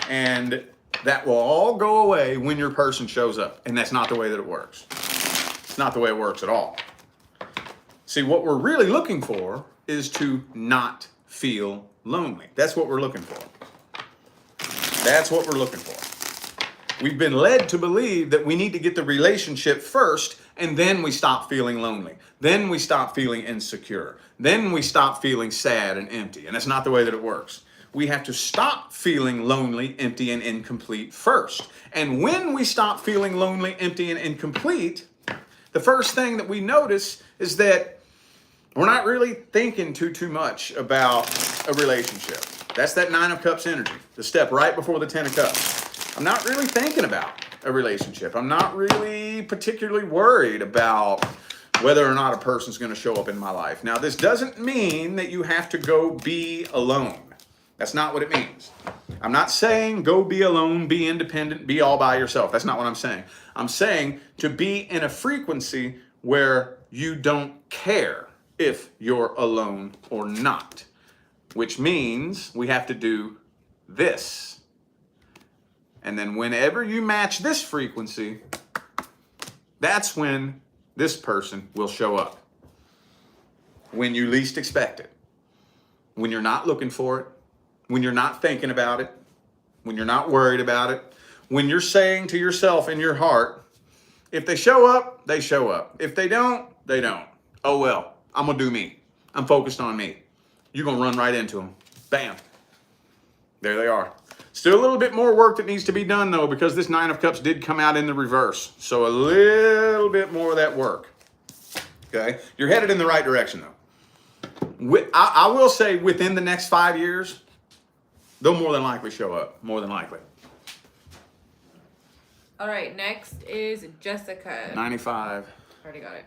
And that will all go away when your person shows up. And that's not the way that it works. It's not the way it works at all. See, what we're really looking for is to not feel lonely. That's what we're looking for. That's what we're looking for. We've been led to believe that we need to get the relationship first, and then we stop feeling lonely. Then we stop feeling insecure. Then we stop feeling sad and empty. And that's not the way that it works. We have to stop feeling lonely, empty, and incomplete first. And when we stop feeling lonely, empty, and incomplete, the first thing that we notice is that we're not really thinking too much about a relationship. That's that 9 of Cups energy, the step right before the 10 of Cups. I'm not really thinking about a relationship. I'm not really particularly worried about whether or not a person's going to show up in my life. Now, this doesn't mean that you have to go be alone. That's not what it means. I'm not saying go be alone, be independent, be all by yourself. That's not what I'm saying. I'm saying to be in a frequency where you don't care if you're alone or not, which means we have to do this. And then whenever you match this frequency, that's when this person will show up. When you least expect it. When you're not looking for it. When you're not thinking about it. When you're not worried about it. When you're saying to yourself in your heart, if they show up, they show up. If they don't, they don't. Oh well, I'm going to do me. I'm focused on me. You're going to run right into them. Bam. There they are. Still a little bit more work that needs to be done, though, because this Nine of Cups did come out in the reverse. So a little bit more of that work. Okay? You're headed in the right direction, though. I will say within the next 5 years, they'll more than likely show up. More than likely. All right, next is Jessica. 95. Already got it.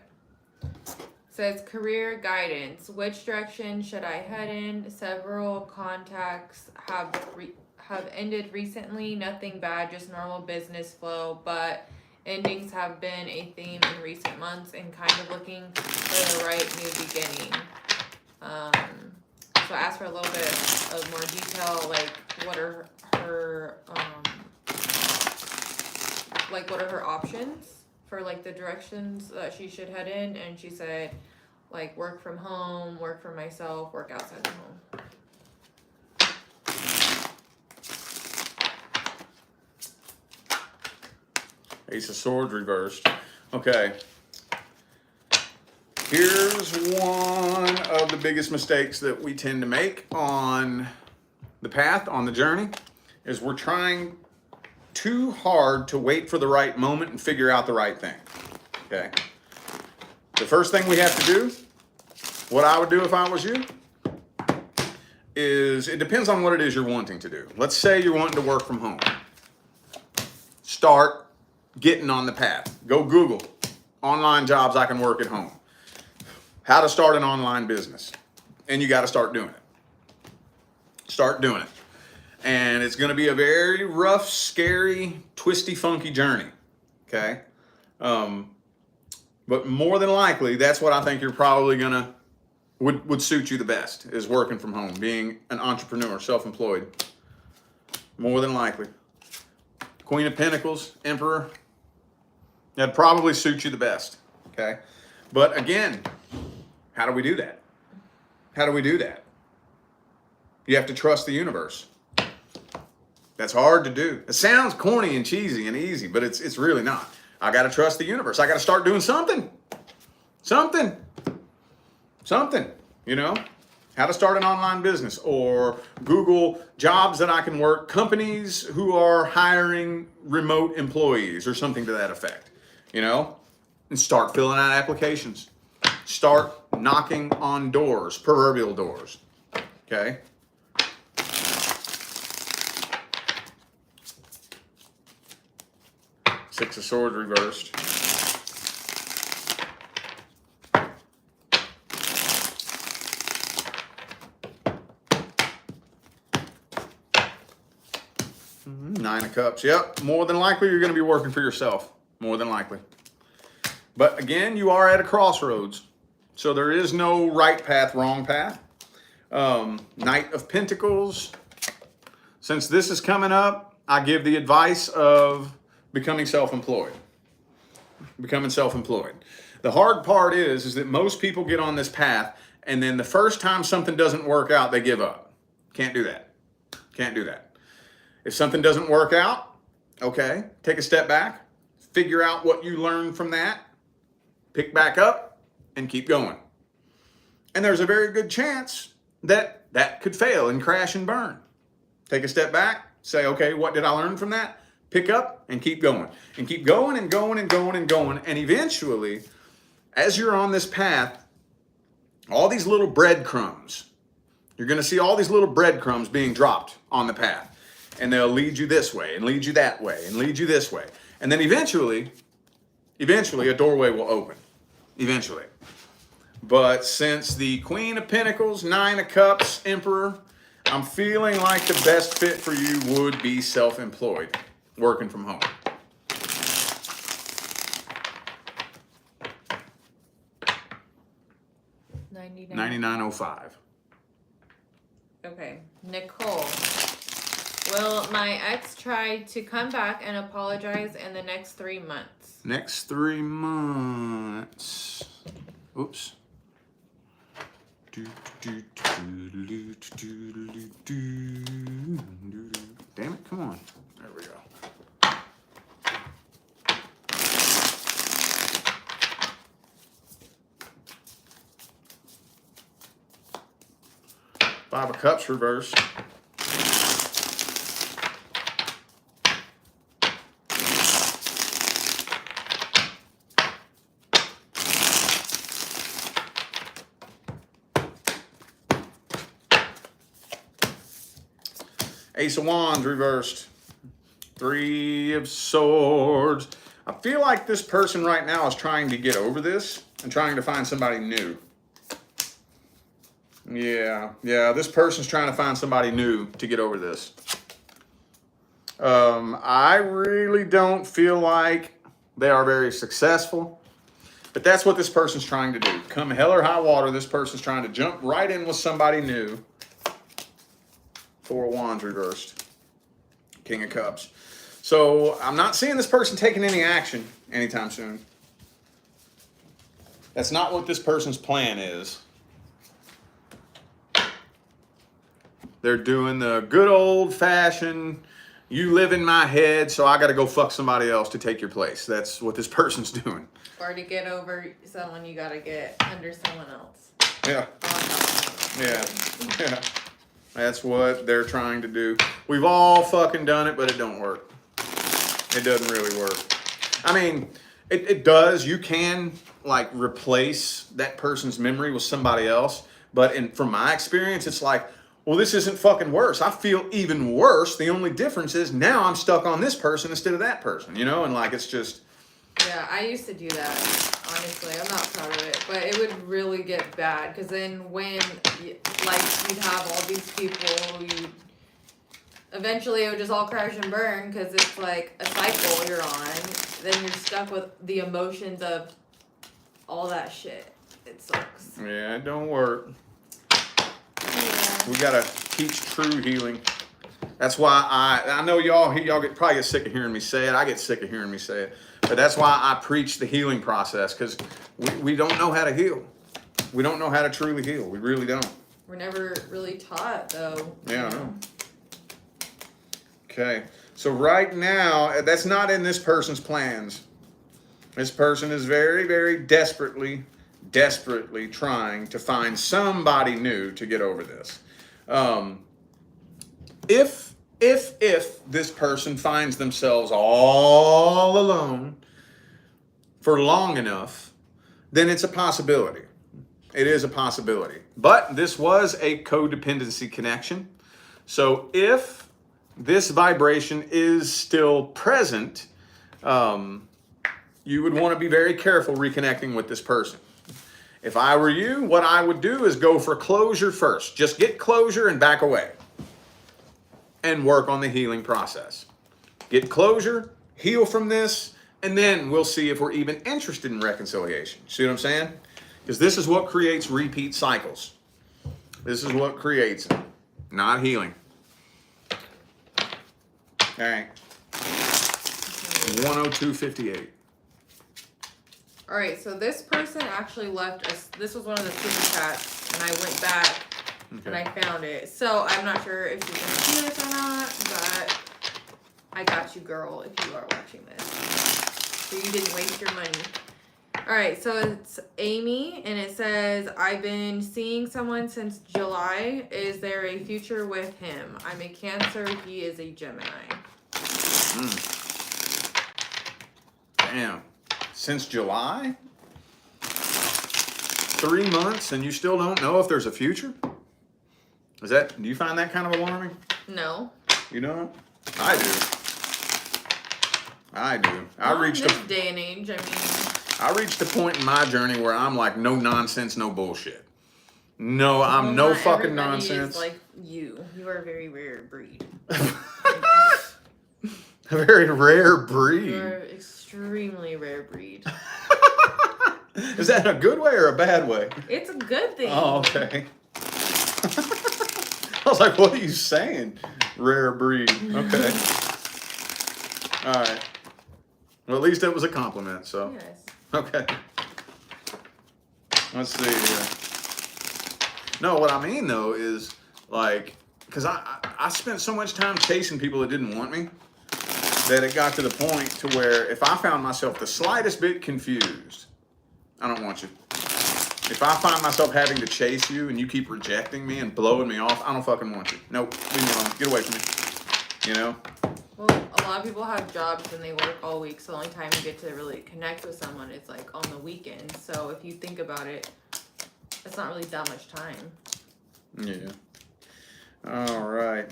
Says career guidance. Which direction should I head in? Several contacts have ended recently. Nothing bad, just normal business flow, but endings have been a theme in recent months and kind of looking for the right new beginning. So I asked for a little bit of more detail, like what are her what are her options for like the directions that she should head in, and she said like work from home, work for myself, work outside the home. Ace of Swords reversed. Okay. Here's one of the biggest mistakes that we tend to make on the path, on the journey, is we're trying too hard to wait for the right moment and figure out the right thing. Okay. The first thing we have to do, what I would do if I was you, is it depends on what it is you're wanting to do. Let's say you're wanting to work from home. Start getting on the path. Go Google online jobs I can work at home. How to start an online business. And you got to start doing it. Start doing it. And it's going to be a very rough, scary, twisty, funky journey. Okay? But more than likely, that's what I think you're probably going to, would suit you the best, is working from home, being an entrepreneur, self-employed. More than likely. Queen of Pentacles, Emperor. That'd probably suit you the best. Okay? But again, how do we do that? How do we do that? You have to trust the universe. That's hard to do. It sounds corny and cheesy and easy, but it's really not. I got to trust the universe. I got to start doing something. Something. You know? How to start an online business, or Google jobs that I can work, companies who are hiring remote employees or something to that effect. You know? And start filling out applications. Start knocking on doors, proverbial doors. Okay? Six of Swords reversed. Nine of Cups. Yep. More than likely, you're going to be working for yourself. More than likely. But again, you are at a crossroads. So there is no right path, wrong path. Knight of Pentacles. Since this is coming up, I give the advice of becoming self-employed. Becoming self-employed. The hard part is that most people get on this path, and then the first time something doesn't work out, they give up. Can't do that. Can't do that. If something doesn't work out, okay, take a step back, figure out what you learned from that, pick back up, and keep going. And there's a very good chance that that could fail and crash and burn. Take a step back, say, okay, what did I learn from that? Pick up and keep going. And keep going and going and going and going. And eventually, as you're on this path, all these little breadcrumbs, you're going to see all these little breadcrumbs being dropped on the path. And they'll lead you this way and lead you that way and lead you this way. And then eventually a doorway will open. Eventually. But since the Queen of Pentacles, Nine of Cups, Emperor, I'm feeling like the best fit for you would be self-employed, working from home. $99.05. Okay. Nicole. Will my ex try to come back and apologize in the next 3 months? Next 3 months. Oops. Damn it, come on. There we go. Five of Cups reversed. Ace of Wands reversed. Three of Swords. I feel like this person right now is trying to get over this and trying to find somebody new. Yeah, this person's trying to find somebody new to get over this. I really don't feel like they are very successful, but that's what this person's trying to do. Come hell or high water, this person's trying to jump right in with somebody new. Four of Wands reversed. King of Cups. So I'm not seeing this person taking any action anytime soon. That's not what this person's plan is. They're doing the good old-fashioned, you live in my head, so I got to go fuck somebody else to take your place. That's what this person's doing. Or to get over someone, you got to get under someone else. Yeah. Yeah. That's what they're trying to do. We've all fucking done it, but it don't work. It doesn't really work. I mean, it does. You can, like, replace that person's memory with somebody else. But from my experience, it's like, well, this isn't fucking worse. I feel even worse. The only difference is now I'm stuck on this person instead of that person, you know? And, like, it's just... Yeah, I used to do that, honestly. I'm not proud of it. But it would really get bad. Because then when, like, you'd have all these people, eventually it would just all crash and burn because it's like a cycle you're on. Then you're stuck with the emotions of all that shit. It sucks. Yeah, it don't work. Yeah. We gotta teach true healing. That's why I know y'all probably get sick of hearing me say it. I get sick of hearing me say it. But that's why I preach the healing process, because we don't know how to heal. We don't know how to truly heal. We really don't. We're never really taught, though. Yeah, I know. Okay. So right now, that's not in this person's plans. This person is very, very desperately trying to find somebody new to get over this. If this person finds themselves all alone for long enough, then it's a possibility. It is a possibility. But this was a codependency connection. So if this vibration is still present, you would want to be very careful reconnecting with this person. If I were you, what I would do is go for closure first. Just get closure and back away. And work on the healing process. Get closure, heal from this, and then we'll see if we're even interested in reconciliation. See what I'm saying? Because this is what creates repeat cycles. This is what creates it, not healing. All right. 102.58. All right, so this person actually left us. This was one of the super chats, and I went back and I found it. So I'm not sure if you can see this or not, but I got you, girl, if you are watching this. So you didn't waste your money. All right, so it's Amy, and it says, I've been seeing someone since July. Is there a future with him? I'm a Cancer. He is a Gemini. Damn. Since July? 3 months and you still don't know if there's a future? Do you find that kind of alarming? No. You don't? I do. Not in this day and age, I mean. I reached a point in my journey where I'm like, no nonsense, no bullshit. No, I'm no fucking nonsense. Is like you. You are a very rare breed. A very rare breed. You're an extremely rare breed. Is that a good way or a bad way? It's a good thing. Oh, okay. I was like, what are you saying? Rare breed. Okay. All right. Well, at least it was a compliment, so. Yes. Okay. Let's see here. No, what I mean, though, is, like, because I spent so much time chasing people that didn't want me that it got to the point to where if I found myself the slightest bit confused, I don't want you. If I find myself having to chase you and you keep rejecting me and blowing me off, I don't fucking want you. Nope, leave me alone. Get away from me. You know? Well, a lot of people have jobs and they work all week, so the only time you get to really connect with someone is like on the weekends. So if you think about it, it's not really that much time. Yeah. All right.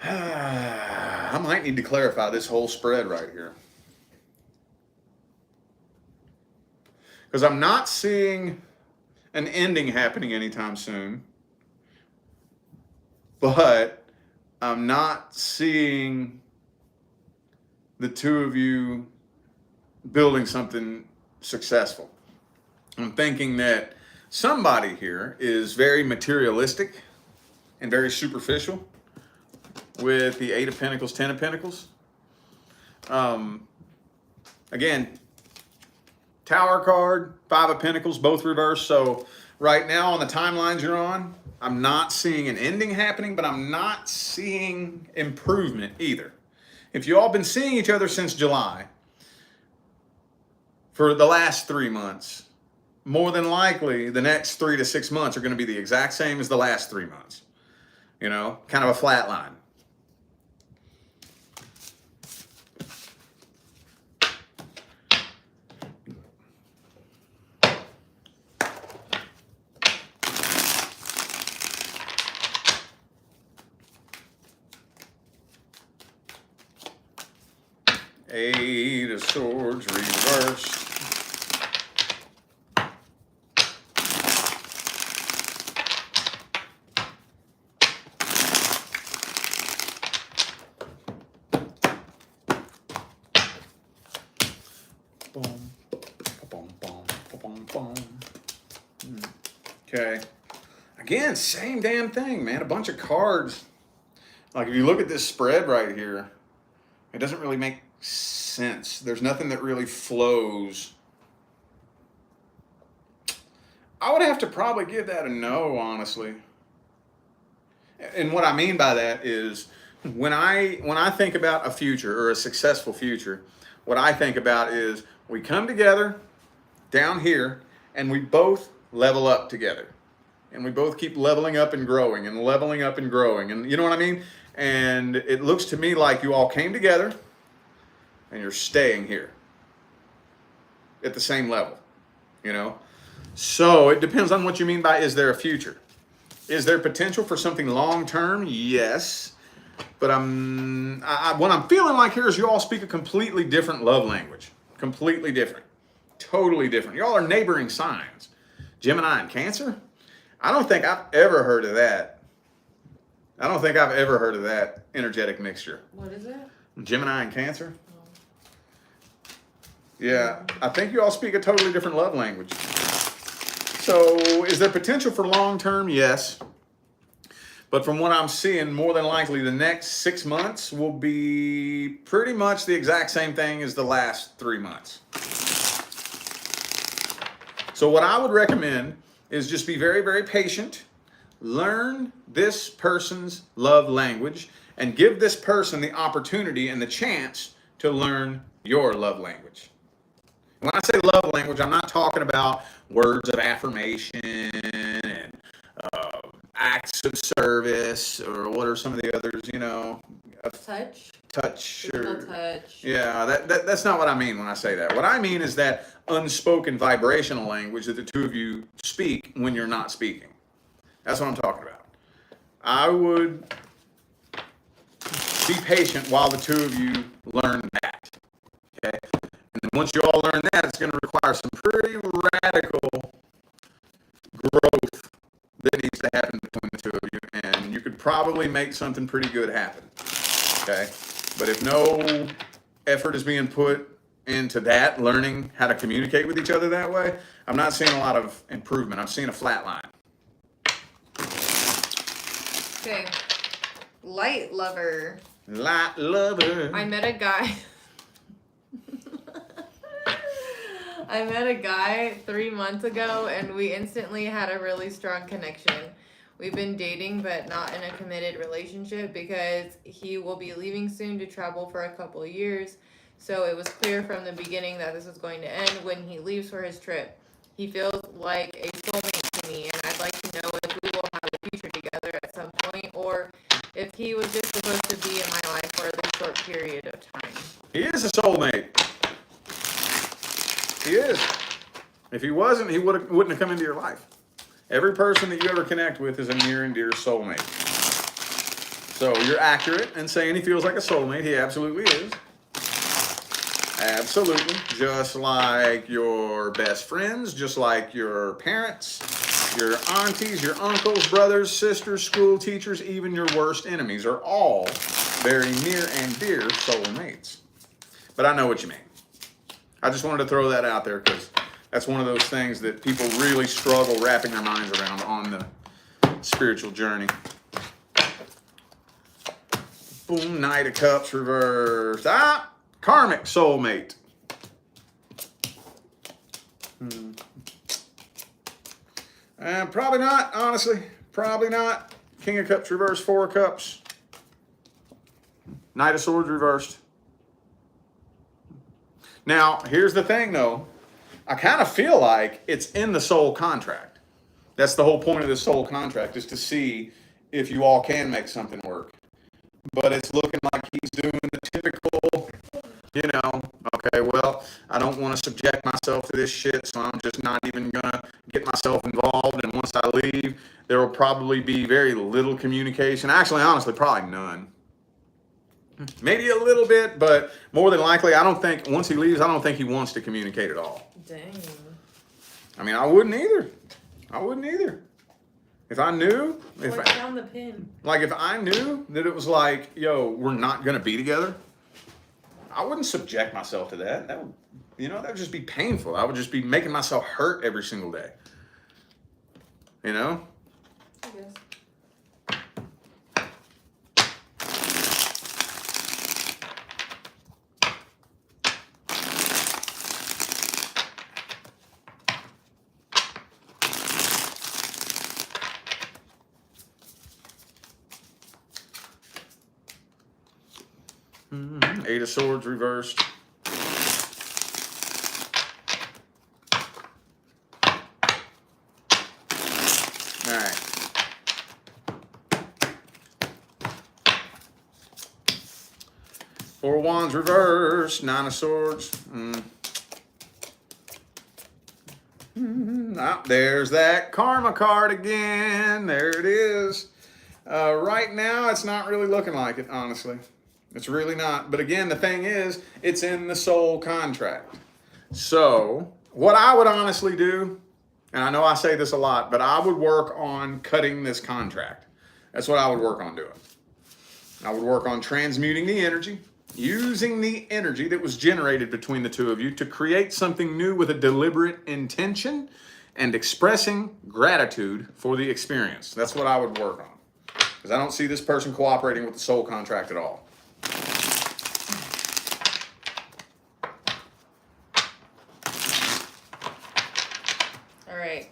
I might need to clarify this whole spread right here. Because I'm not seeing an ending happening anytime soon. But I'm not seeing the two of you building something successful. I'm thinking that somebody here is very materialistic and very superficial with the 8 of Pentacles, 10 of Pentacles. Again, Tower card, 5 of Pentacles, both reversed. So right now on the timelines you're on, I'm not seeing an ending happening, but I'm not seeing improvement either. If you all been seeing each other since July, for the last 3 months, more than likely the next 3 to 6 months are going to be the exact same as the last 3 months. You know, kind of a flat line. Eight of Swords reversed. Boom, boom, boom, boom, boom. Okay. Again, same damn thing, man. A bunch of cards. Like if you look at this spread right here, it doesn't really make sense. There's nothing that really flows. I would have to probably give that a no, honestly. And what I mean by that is when I think about a future or a successful future, what I think about is we come together down here and we both level up together. And we both keep leveling up and growing and leveling up and growing. And you know what I mean? And it looks to me like you all came together and you're staying here at the same level, you know? So it depends on what you mean by, is there a future? Is there potential for something long-term? Yes. But what I'm feeling like here is you all speak a completely different love language. Completely different. Totally different. Y'all are neighboring signs. Gemini and Cancer? I don't think I've ever heard of that. I don't think I've ever heard of that energetic mixture. What is it? Gemini and Cancer? Yeah, I think you all speak a totally different love language. So is there potential for long-term? Yes. But from what I'm seeing, more than likely the next 6 months will be pretty much the exact same thing as the last 3 months. So what I would recommend is just be very, very patient. Learn this person's love language and give this person the opportunity and the chance to learn your love language. When I say love language, I'm not talking about words of affirmation and acts of service, or what are some of the others, you know? Touch. Touch. Yeah, that's not what I mean when I say that. What I mean is that unspoken vibrational language that the two of you speak when you're not speaking. That's what I'm talking about. I would be patient while the two of you learn that. Okay? And then once you all learn that, it's going to require some pretty radical growth that needs to happen between the two of you. And you could probably make something pretty good happen. Okay? But if no effort is being put into that, learning how to communicate with each other that way, I'm not seeing a lot of improvement. I'm seeing a flat line. Okay. Light lover. Light lover. I met a guy. I met a guy 3 months ago and we instantly had a really strong connection. We've been dating but not in a committed relationship because he will be leaving soon to travel for a couple of years. So it was clear from the beginning that this was going to end when he leaves for his trip. He feels like a soulmate to me and I'd like to know if we will have a future together at some point or if he was just supposed to be in my life for a short period of time. He is a soulmate. He is. If he wasn't, he wouldn't have come into your life. Every person that you ever connect with is a near and dear soulmate. So you're accurate in saying he feels like a soulmate. He absolutely is. Absolutely. Just like your best friends, just like your parents, your aunties, your uncles, brothers, sisters, school teachers, even your worst enemies are all very near and dear soulmates. But I know what you mean. I just wanted to throw that out there because that's one of those things that people really struggle wrapping their minds around on the spiritual journey. Boom, Knight of Cups reversed. Karmic soulmate. Probably not, honestly. Probably not. King of Cups reversed, Four of Cups. Knight of Swords reversed. Now, here's the thing, though. I kind of feel like it's in the soul contract. That's the whole point of this soul contract, is to see if you all can make something work. But it's looking like he's doing the typical, okay, well, I don't want to subject myself to this shit, so I'm just not even going to get myself involved. And once I leave, there will probably be very little communication. Actually, honestly, probably none. Maybe a little bit, but more than likely, I don't think, once he leaves, I don't think he wants to communicate at all. Dang. I mean, I wouldn't either. If I knew, Down the pin. Like if I knew that it was like, yo, we're not going to be together, I wouldn't subject myself to that. That would just be painful. I would just be making myself hurt every single day. I guess. Eight of Swords reversed. All right. Four of Wands reversed. Nine of Swords. There's that karma card again. There it is. Right now, it's not really looking like it, honestly. It's really not. But again, the thing is, it's in the soul contract. So what I would honestly do, and I know I say this a lot, but I would work on cutting this contract. That's what I would work on doing. I would work on transmuting the energy, using the energy that was generated between the two of you to create something new with a deliberate intention and expressing gratitude for the experience. That's what I would work on. Because I don't see this person cooperating with the soul contract at all.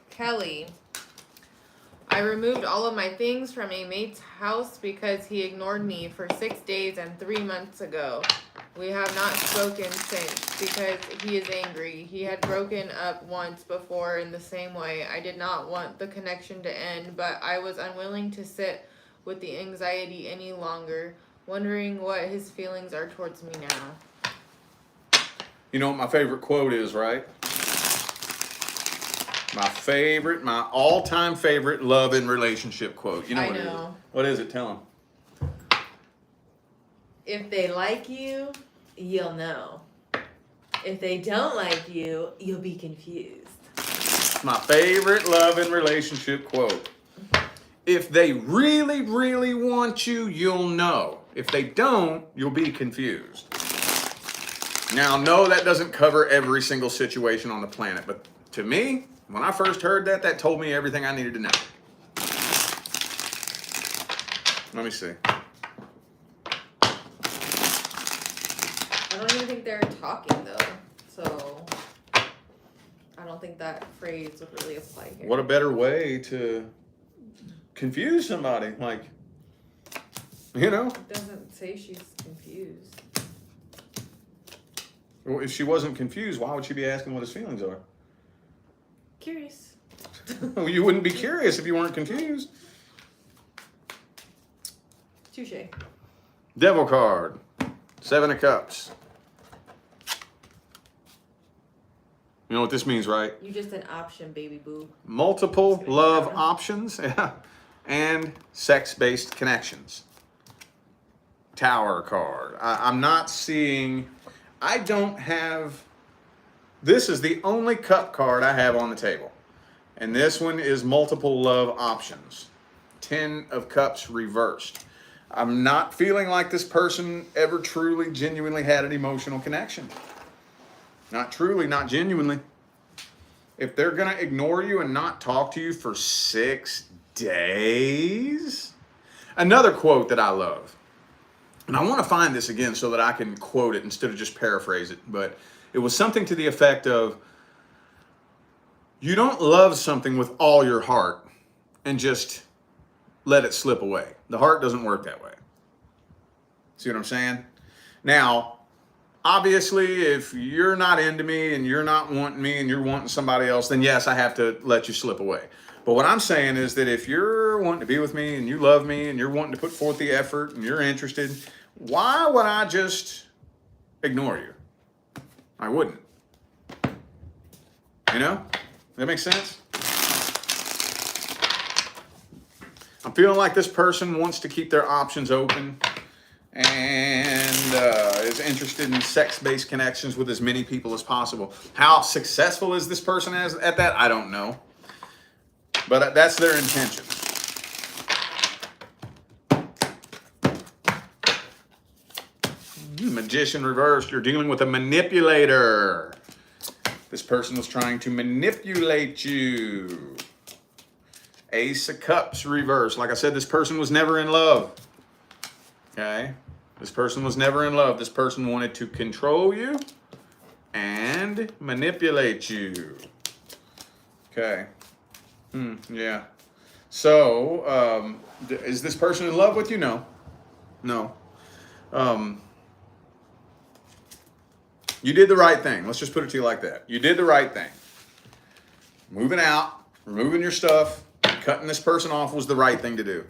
Kelly. I removed all of my things from a mate's house because he ignored me for 6 days and 3 months ago. We have not spoken since because he is angry. He had broken up once before in the same way. I did not want the connection to end, but I was unwilling to sit with the anxiety any longer, wondering what his feelings are towards me now. You know what my favorite quote is, right? My all-time favorite love and relationship quote. You know what it is? What is it? Tell him. If they like you, you'll know. If they don't like you, you'll be confused. My favorite love and relationship quote. If they really, really want you, you'll know. If they don't, you'll be confused. Now, no, that doesn't cover every single situation on the planet, but to me, when I first heard that, that told me everything I needed to know. Let me see. I don't even think they're talking, though. So, I don't think that phrase would really apply here. What a better way to confuse somebody. Like, you know? It doesn't say she's confused. Well, if she wasn't confused, why would she be asking what his feelings are? Curious. Well, you wouldn't be curious if you weren't confused. Touche. Devil card. 7 of Cups. You know what this means, right? You just an option, baby boo. Multiple love options, yeah, and sex-based connections. Tower card. I'm not seeing, I don't have, this is the only cup card I have on the table. And this one is multiple love options. 10 of Cups reversed. I'm not feeling like this person ever truly, genuinely had an emotional connection. Not truly, not genuinely. If they're going to ignore you and not talk to you for 6 days. Another quote that I love. And I want to find this again so that I can quote it instead of just paraphrase it. But it was something to the effect of, you don't love something with all your heart and just let it slip away. The heart doesn't work that way. See what I'm saying? Now, obviously, if you're not into me and you're not wanting me and you're wanting somebody else, then yes, I have to let you slip away. But what I'm saying is that if you're wanting to be with me and you love me and you're wanting to put forth the effort and you're interested, why would I just ignore you? I wouldn't. You know? That makes sense? I'm feeling like this person wants to keep their options open and is interested in sex-based connections with as many people as possible. How successful is this person at that? I don't know. But that's their intention. Magician reversed. You're dealing with a manipulator. This person was trying to manipulate you. Ace of Cups reversed. Like I said, this person was never in love. Okay? This person was never in love. This person wanted to control you and manipulate you. Okay. Yeah. So, is this person in love with you? No. No. You did the right thing. Let's just put it to you like that. You did the right thing. Moving out, removing your stuff, cutting this person off was the right thing to do.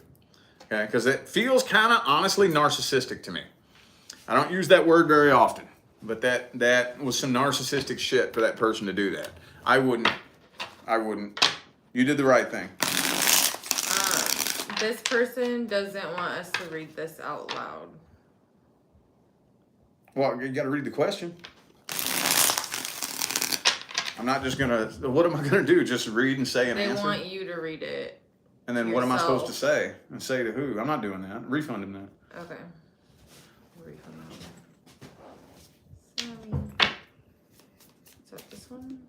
Okay? Because it feels kind of honestly narcissistic to me. I don't use that word very often, but that was some narcissistic shit for that person to do that. I wouldn't. You did the right thing. This person doesn't want us to read this out loud. Well, you got to read the question. I'm not just gonna. What am I gonna do? Just read and say an answer? They want you to read it. And then what am I supposed to say? And say to who? I'm not doing that. Refund him that. Okay. Refund him. Sorry. Is that this one?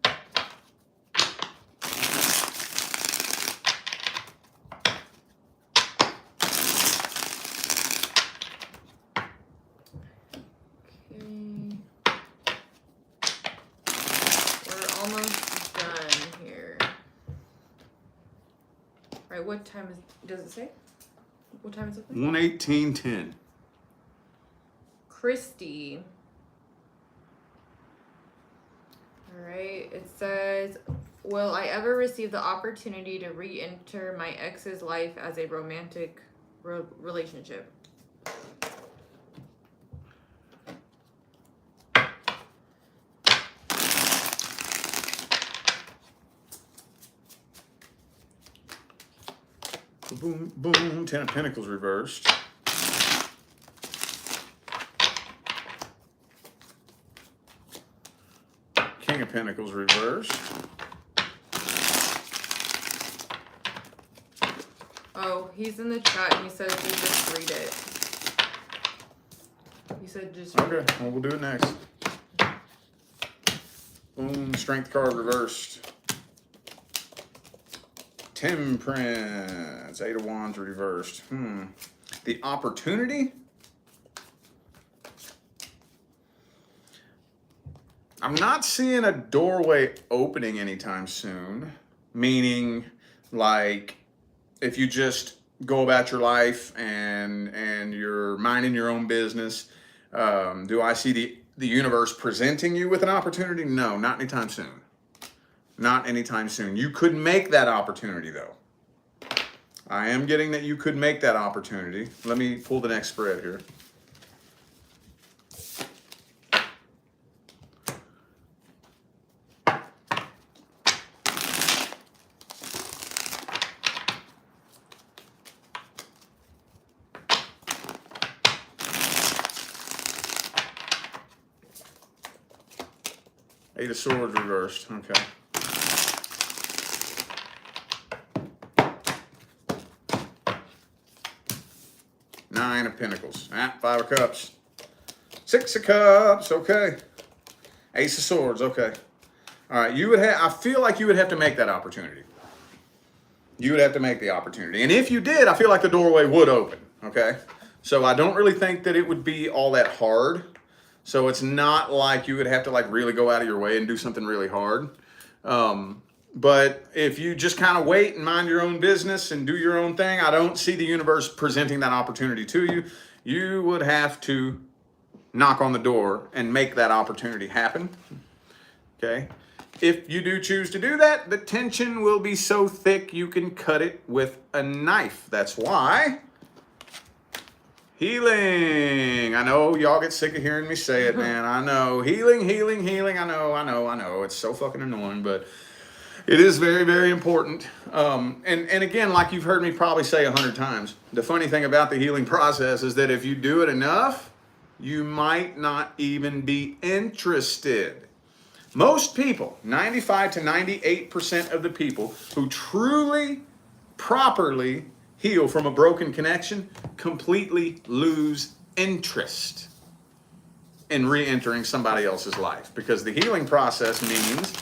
Almost done here. Right, what time does it say? What time is it? 1:18:10. Christy. Alright, it says, will I ever receive the opportunity to re-enter my ex's life as a romantic relationship? Boom, boom. 10 of Pentacles reversed. King of Pentacles reversed. Oh, he's in the chat and he says you just read it. He said just read it. Okay, well, we'll do it next. Boom, Strength card reversed. Temperance, 8 of Wands reversed. The opportunity? I'm not seeing a doorway opening anytime soon. Meaning, like, if you just go about your life and you're minding your own business, do I see the universe presenting you with an opportunity? No, not anytime soon. Not anytime soon. You could make that opportunity, though. I am getting that you could make that opportunity. Let me pull the next spread here. Eight of Swords reversed. Okay. Nine of Pentacles. Five of Cups. Six of Cups. Okay. Ace of Swords. Okay. All right. I feel like you would have to make that opportunity. You would have to make the opportunity. And if you did, I feel like the doorway would open. Okay. So I don't really think that it would be all that hard. So it's not like you would have to like really go out of your way and do something really hard. But if you just kind of wait and mind your own business and do your own thing, I don't see the universe presenting that opportunity to you. You would have to knock on the door and make that opportunity happen. Okay. If you do choose to do that, the tension will be so thick you can cut it with a knife. That's why healing. I know y'all get sick of hearing me say it, man. I know. Healing, healing, healing. I know. It's so fucking annoying, but it is very, very important. And again, like you've heard me probably say 100 times, the funny thing about the healing process is that if you do it enough, you might not even be interested. Most people, 95 to 98% of the people who truly, properly heal from a broken connection, completely lose interest in re-entering somebody else's life. Because the healing process means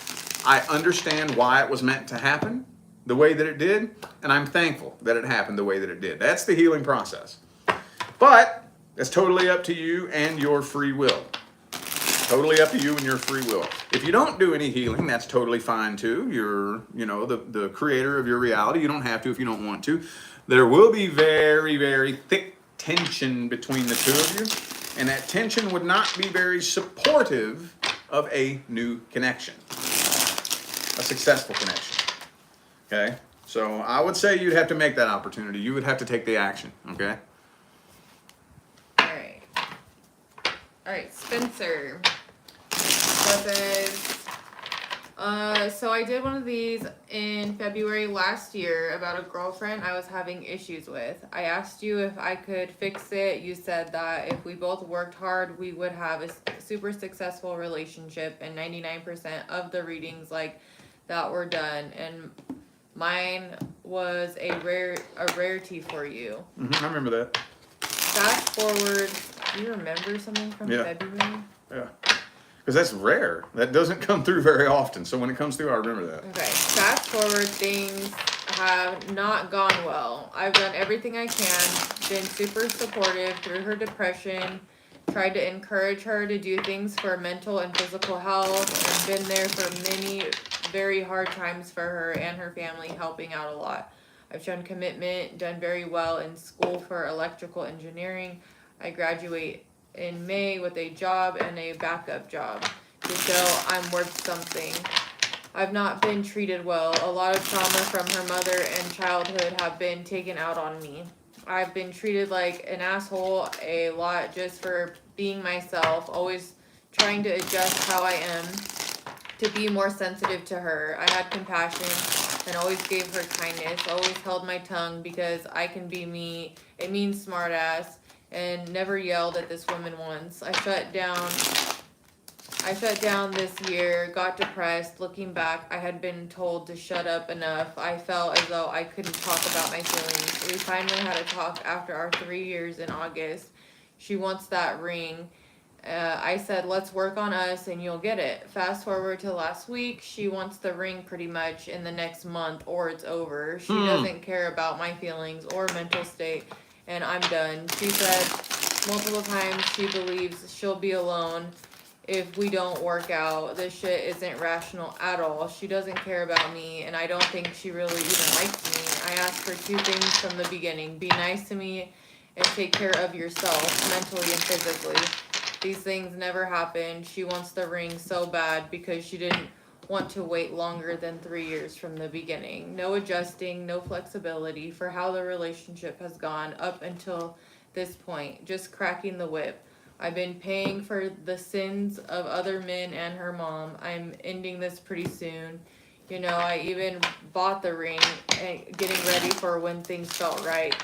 I understand why it was meant to happen the way that it did, and I'm thankful that it happened the way that it did. That's the healing process. But it's totally up to you and your free will. Totally up to you and your free will. If you don't do any healing, that's totally fine too. You're, the creator of your reality. You don't have to if you don't want to. There will be very, very thick tension between the two of you, and that tension would not be very supportive of a new connection, a successful connection. Okay? So I would say you'd have to make that opportunity. You would have to take the action. Okay? All right, Spencer. So I did one of these in February last year about a girlfriend I was having issues with. I asked you if I could fix it. You said that if we both worked hard, we would have a super successful relationship, and 99% of the readings like that were done. And mine was a rarity for you. I remember that. Fast forward, do you remember something from February? Yeah. Because that's rare. That doesn't come through very often. So when it comes through, I remember that. Okay. Fast forward, things have not gone well. I've done everything I can, been super supportive through her depression, tried to encourage her to do things for mental and physical health, and been there for many very hard times for her and her family, helping out a lot. I've shown commitment, done very well in school for electrical engineering. I graduate in May with a job and a backup job to show I'm worth something. I've not been treated well. A lot of trauma from her mother and childhood have been taken out on me. I've been treated like an asshole a lot just for being myself, always trying to adjust how I am to be more sensitive to her. I had compassion and always gave her kindness, always held my tongue because I can be me, a mean smartass, and never yelled at this woman once. I shut down this year, got depressed. Looking back, I had been told to shut up enough. I felt as though I couldn't talk about my feelings. We finally had a talk after our 3 years in August. She wants that ring. I said, let's work on us and you'll get it. Fast forward to last week, she wants the ring pretty much in the next month or it's over. She doesn't care about my feelings or mental state, and I'm done. She said multiple times she believes she'll be alone if we don't work out. This shit isn't rational at all. She doesn't care about me, and I don't think she really even likes me. I asked her 2 things from the beginning. Be nice to me and take care of yourself, mentally and physically. These things never happened. She wants the ring so bad because she didn't want to wait longer than 3 years from the beginning. No adjusting, no flexibility for how the relationship has gone up until this point. Just cracking the whip. I've been paying for the sins of other men and her mom. I'm ending this pretty soon. I even bought the ring and getting ready for when things felt right.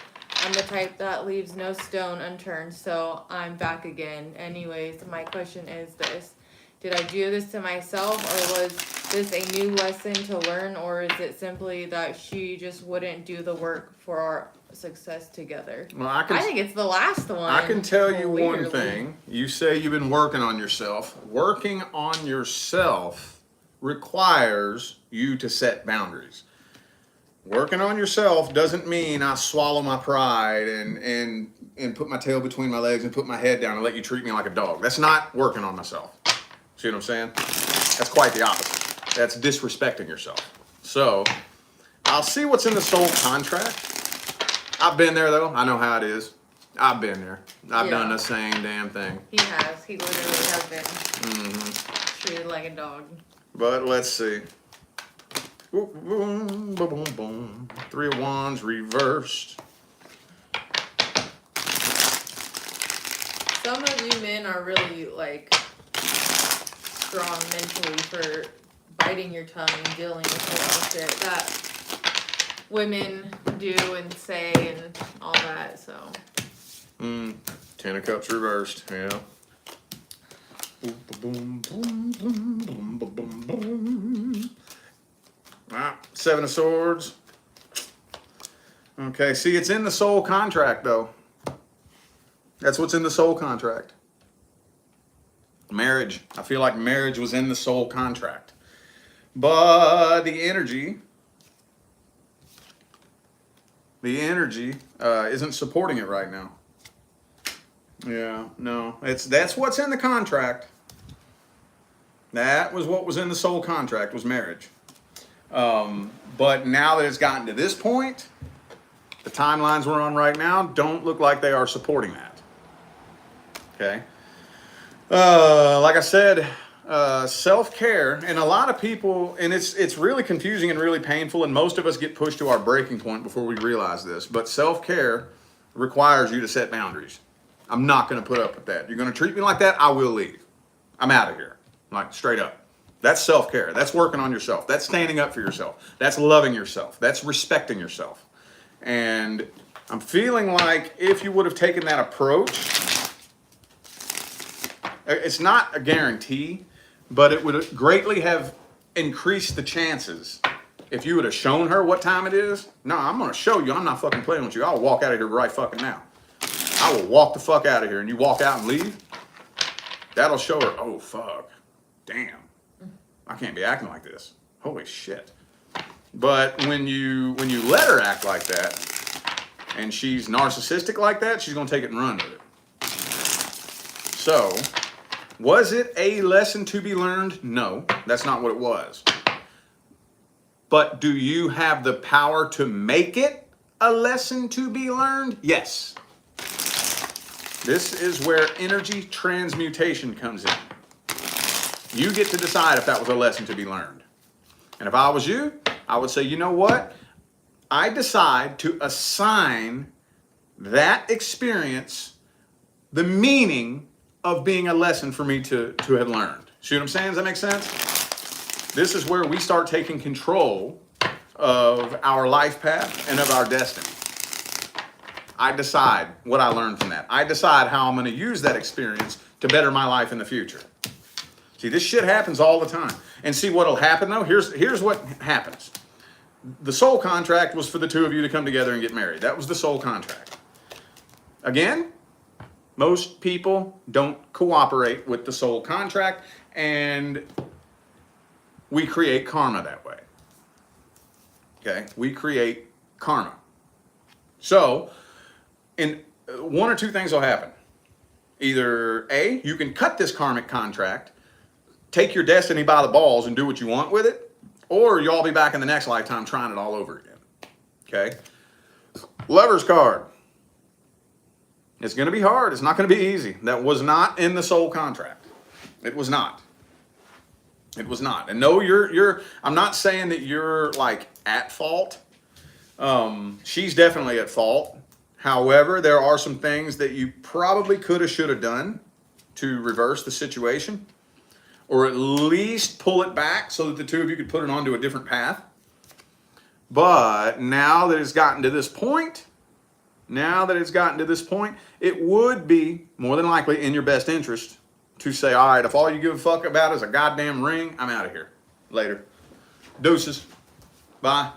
I'm the type that leaves no stone unturned, so I'm back again. Anyways, my question is this. did I do this to myself, or was this a new lesson to learn, or is it simply that she just wouldn't do the work for our success together? Well, I think it's the last one. I can tell you one clearly. thing. You say you've been working on yourself. Working on yourself requires you to set boundaries. Working on yourself doesn't mean I swallow my pride and put my tail between my legs and put my head down and let you treat me like a dog. That's not working on myself. See what I'm saying? That's quite the opposite. That's disrespecting yourself. So, I'll see what's in the soul contract. I've been there though. I know how it is. I've been there. I've done the same damn thing. He has. He literally has been treated like a dog. But let's see. Boom, boom, boom, boom, boom. 3 of Wands reversed. Some of you men are really like strong mentally for biting your tongue and dealing with a lot of shit that women do and say and all that. So. 10 of Cups reversed. Yeah. Boom, boom, boom, boom, boom, boom, boom, boom. 7 of Swords. Okay, see, it's in the soul contract, though. That's what's in the soul contract. Marriage. I feel like marriage was in the soul contract. But the energy isn't supporting it right now. Yeah, no. That's what's in the contract. That was what was in the soul contract, was marriage. But now that it's gotten to this point, the timelines we're on right now don't look like they are supporting that. Okay. Like I said, self-care, and a lot of people, and it's really confusing and really painful, and most of us get pushed to our breaking point before we realize this, but self-care requires you to set boundaries. I'm not going to put up with that. You're going to treat me like that, I will leave. I'm out of here. Like, straight up. That's self-care. That's working on yourself. That's standing up for yourself. That's loving yourself. That's respecting yourself. And I'm feeling like if you would have taken that approach, it's not a guarantee, but it would greatly have increased the chances if you would have shown her what time it is. No, I'm going to show you. I'm not fucking playing with you. I'll walk out of here right fucking now. I will walk the fuck out of here, and you walk out and leave. That'll show her, oh, fuck. Damn. I can't be acting like this. Holy shit. But when you let her act like that, and she's narcissistic like that, she's going to take it and run with it. So, was it a lesson to be learned? No, that's not what it was. But do you have the power to make it a lesson to be learned? Yes. This is where energy transmutation comes in. You get to decide if that was a lesson to be learned. And if I was you, I would say, you know what? I decide to assign that experience the meaning of being a lesson for me to have learned. See what I'm saying? Does that make sense? This is where we start taking control of our life path and of our destiny. I decide what I learned from that. I decide how I'm going to use that experience to better my life in the future. See, this shit happens all the time. And see what'll happen though? Here's what happens. The soul contract was for the two of you to come together and get married. That was the soul contract. Again, most people don't cooperate with the soul contract, and we create karma that way. Okay? We create karma. So, and one or two things will happen. Either A, you can cut this karmic contract, take your destiny by the balls and do what you want with it, or you'll all be back in the next lifetime trying it all over again. Okay? Lover's card. It's going to be hard. It's not going to be easy. That was not in the soul contract. It was not. It was not. And no, I'm not saying that you're like at fault. She's definitely at fault. However, there are some things that you probably could have, should have done to reverse the situation, or at least pull it back so that the two of you could put it onto a different path. But now that it's gotten to this point, it would be more than likely in your best interest to say, all right, if all you give a fuck about is a goddamn ring, I'm out of here. Later. Deuces. Bye.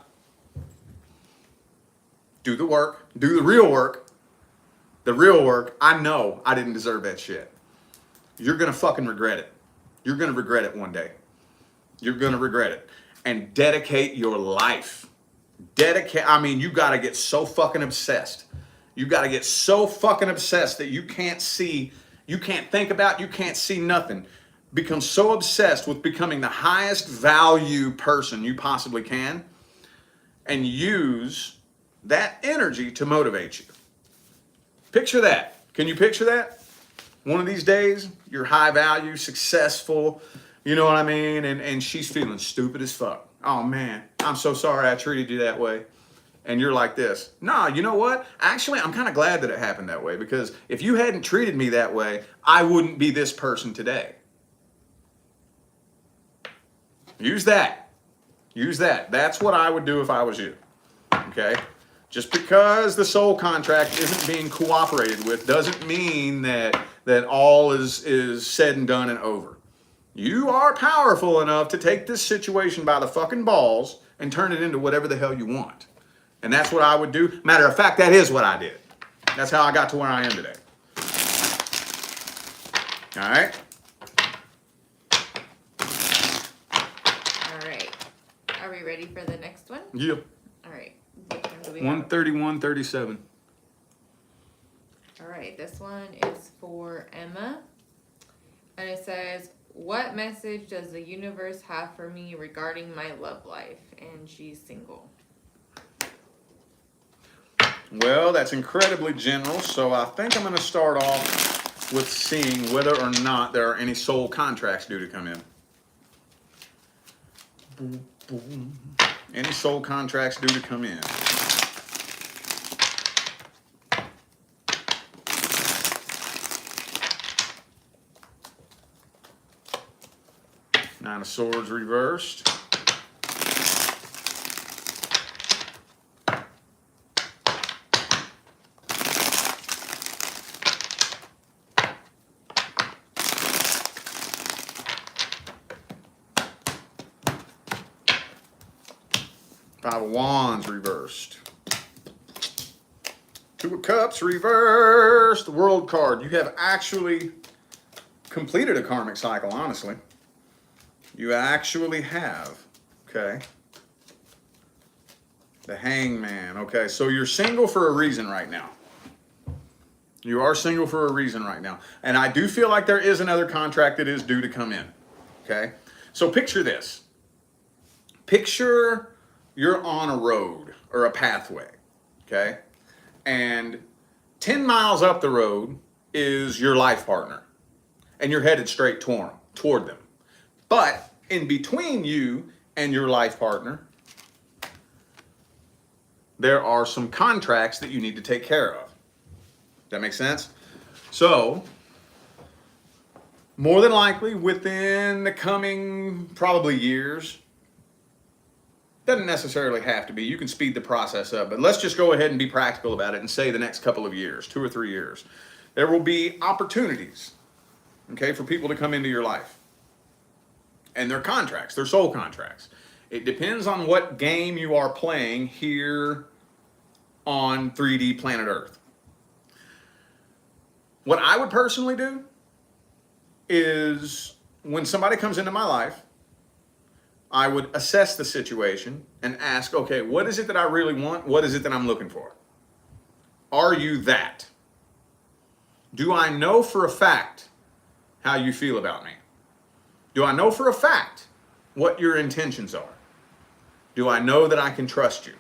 Do the work. Do the real work. The real work. I know I didn't deserve that shit. You're going to fucking regret it. You're going to regret it one day. You're going to regret it. And dedicate your life. You got to get so fucking obsessed. You got to get so fucking obsessed that you can't see, you can't think about, you can't see nothing. Become so obsessed with becoming the highest value person you possibly can, and use that energy to motivate you. Picture that. Can you picture that? One of these days, you're high value, successful, you know what I mean? And she's feeling stupid as fuck. Oh man, I'm so sorry I treated you that way. And you're like this. Nah, you know what? Actually, I'm kind of glad that it happened that way, because if you hadn't treated me that way, I wouldn't be this person today. Use that. Use that. That's what I would do if I was you. Okay? Just because the soul contract isn't being cooperated with doesn't mean that all is said and done and over. You are powerful enough to take this situation by the fucking balls and turn it into whatever the hell you want. And that's what I would do. Matter of fact, that is what I did. That's how I got to where I am today. All right? All right. Are we ready for the next one? Yeah. All right. Which one do we have? 131.37. All right. This one is for Emma. And it says, what message does the universe have for me regarding my love life? And she's single. Well, that's incredibly general, so I think I'm going to start off with seeing whether or not there are any soul contracts due to come in. Boom, boom. Any soul contracts due to come in? Nine of Swords reversed. Five of Wands reversed. Two of Cups reversed. The World card. You have actually completed a karmic cycle, honestly. You actually have. Okay. The Hangman. Okay, so you're single for a reason right now. You are single for a reason right now. And I do feel like there is another contract that is due to come in. Okay? So picture this. Picture you're on a road or a pathway, okay? And 10 miles up the road is your life partner, and you're headed straight toward them. But in between you and your life partner, there are some contracts that you need to take care of. That make sense? So, more than likely within the coming probably years, doesn't necessarily have to be. You can speed the process up, but let's just go ahead and be practical about it and say the next couple of years, 2 or 3 years. There will be opportunities, okay, for people to come into your life. And they're contracts, they're soul contracts. It depends on what game you are playing here on 3D planet Earth. What I would personally do is when somebody comes into my life, I would assess the situation and ask, okay, what is it that I really want? What is it that I'm looking for? Are you that? Do I know for a fact how you feel about me? Do I know for a fact what your intentions are? Do I know that I can trust you?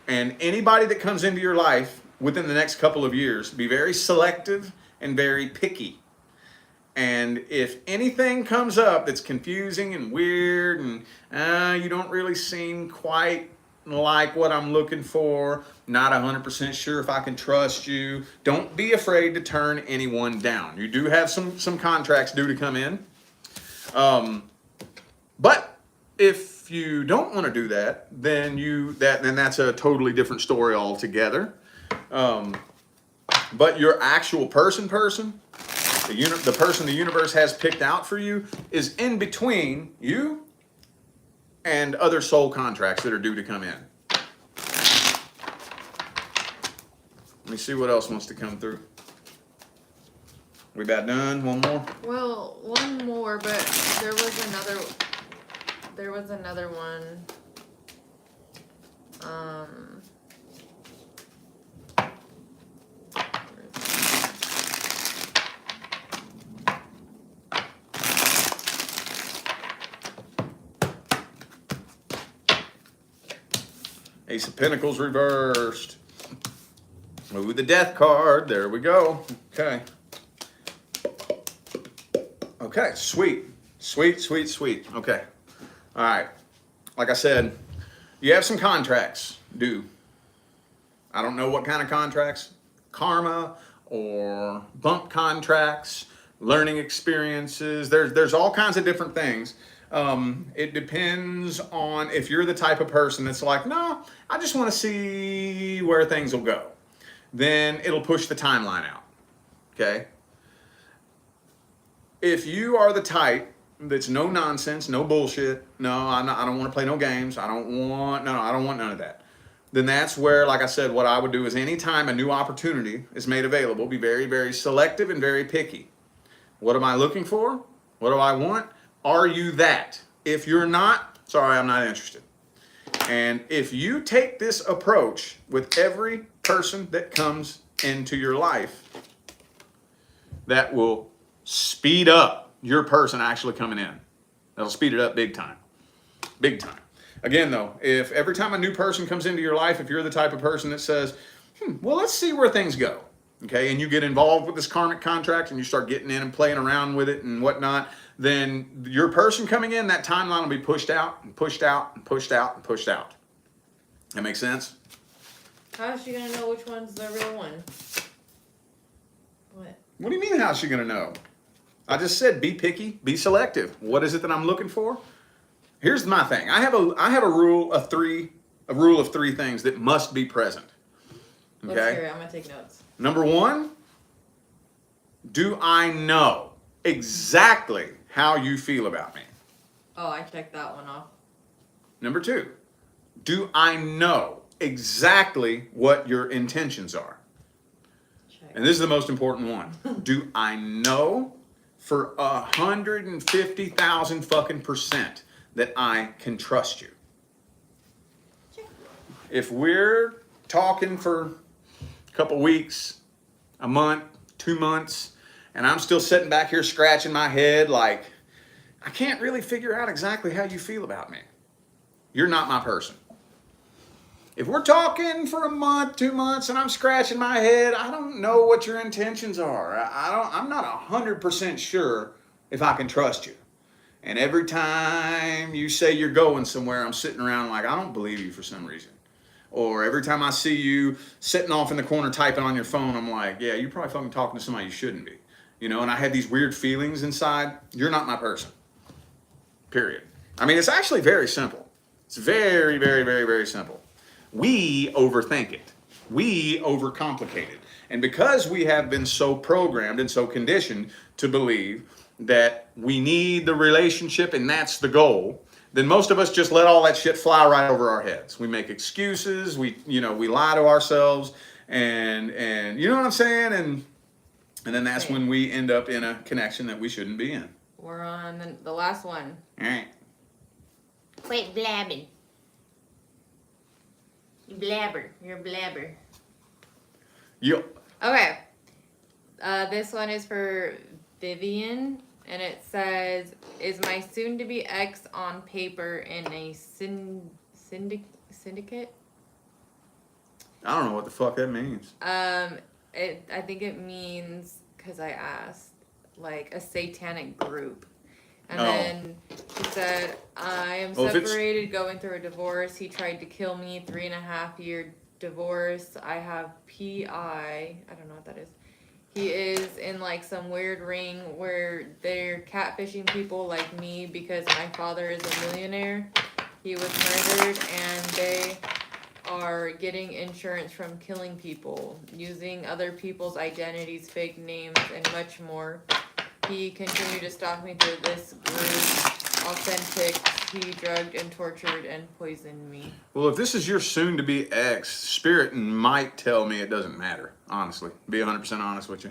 And anybody that comes into your life within the next couple of years, be very selective and very picky. And if anything comes up that's confusing and weird and you don't really seem quite like what I'm looking for, not 100% sure if I can trust you, don't be afraid to turn anyone down. You do have some contracts due to come in. But if you don't want to do that, then that's a totally different story altogether. But your actual person The person the universe has picked out for you is in between you and other soul contracts that are due to come in. Let me see what else wants to come through. We about done? One more? Well, one more, but there was another one. Ace of Pentacles reversed. Move the Death card. There we go. Okay. Okay, sweet. Sweet, sweet, sweet. Okay. All right. Like I said, you have some contracts due. I don't know what kind of contracts. Karma or bump contracts, learning experiences. There's all kinds of different things. It depends on if you're the type of person that's like, no, I just want to see where things will go. Then it'll push the timeline out. Okay? If you are the type that's no nonsense, no bullshit, no, I don't want to play no games, I don't want none of that. Then that's where, like I said, what I would do is anytime a new opportunity is made available, be very, very selective and very picky. What am I looking for? What do I want? Are you that? If you're not, sorry, I'm not interested. And if you take this approach with every person that comes into your life, that will speed up your person actually coming in. That'll speed it up big time. Big time. Again, though, if every time a new person comes into your life, if you're the type of person that says, well, let's see where things go, okay, and you get involved with this karmic contract and you start getting in and playing around with it and whatnot, then your person coming in, that timeline will be pushed out and pushed out and pushed out and pushed out. That makes sense? How is she gonna know which one's the real one? What? What do you mean, how's she going to know? I just said be picky, be selective. What is it that I'm looking for? Here's my thing. I have a rule of three things that must be present. Okay? Let's hear it. I'm gonna take notes. Number one, do I know exactly how you feel about me? Oh, I checked that one off. Number two, do I know exactly what your intentions are? Check. And this is the most important one. Do I know for 150,000 fucking % that I can trust you? Check. If we're talking for a couple weeks, a month, 2 months, and I'm still sitting back here scratching my head like, I can't really figure out exactly how you feel about me, you're not my person. If we're talking for a month, 2 months, and I'm scratching my head, I don't know what your intentions are. I'm not 100% sure if I can trust you. And every time you say you're going somewhere, I'm sitting around like, I don't believe you for some reason. Or every time I see you sitting off in the corner typing on your phone, I'm like, yeah, you're probably fucking talking to somebody you shouldn't be. You know, and I have these weird feelings inside. You're not my person. Period. I mean, it's actually very simple. It's very, very, very, very simple. We overthink it. We overcomplicate it. And because we have been so programmed and so conditioned to believe that we need the relationship and that's the goal, then most of us just let all that shit fly right over our heads. We make excuses, we lie to ourselves, and you know what I'm saying? And then that's when we end up in a connection that we shouldn't be in. We're on the last one. All right. Quit blabbing. You blabber. You're a blabber. Okay. This one is for Vivian, and it says, is my soon-to-be ex on paper in a syndicate? I don't know what the fuck that means. I think it means, because I asked, like a satanic group. And then he said, I am separated, going through a divorce. He tried to kill me, 3.5-year divorce. I have PI. I don't know what that is. He is in like some weird ring where they're catfishing people like me because my father is a millionaire. He was murdered and they are getting insurance from killing people, using other people's identities, fake names, and much more. He continued to stalk me through this group. Authentic. He drugged and tortured and poisoned me. Well, if this is your soon-to-be ex, Spirit might tell me it doesn't matter, honestly. Be 100% honest with you.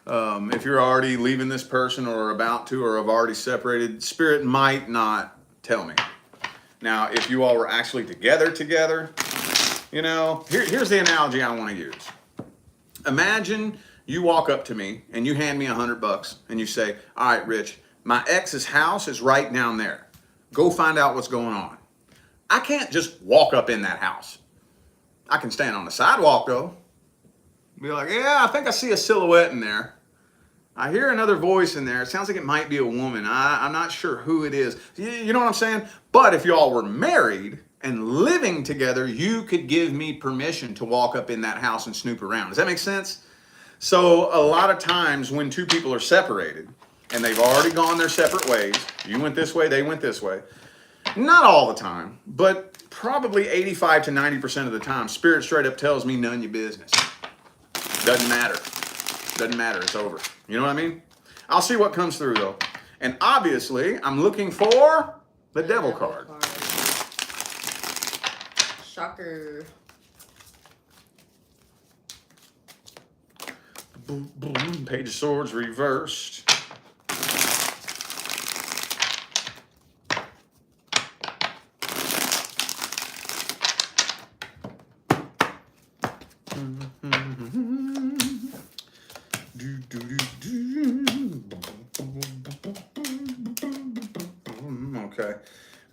If you're already leaving this person or about to or have already separated, Spirit might not tell me. Now, if you all were actually together, you know, here's the analogy I want to use. Imagine you walk up to me and you hand me $100 and you say, all right, Rich, my ex's house is right down there. Go find out what's going on. I can't just walk up in that house. I can stand on the sidewalk though. Be like, yeah, I think I see a silhouette in there. I hear another voice in there. It sounds like it might be a woman. I'm not sure who it is. You know what I'm saying? But if y'all were married and living together, you could give me permission to walk up in that house and snoop around. Does that make sense? So a lot of times when two people are separated and they've already gone their separate ways, you went this way, they went this way. Not all the time, but probably 85 to 90% of the time, Spirit straight up tells me none of your business. Doesn't matter. Doesn't matter. It's over. You know what I mean? I'll see what comes through though. And obviously, I'm looking for the devil card. Shocker. Boom, boom. Page of Swords reversed. Okay.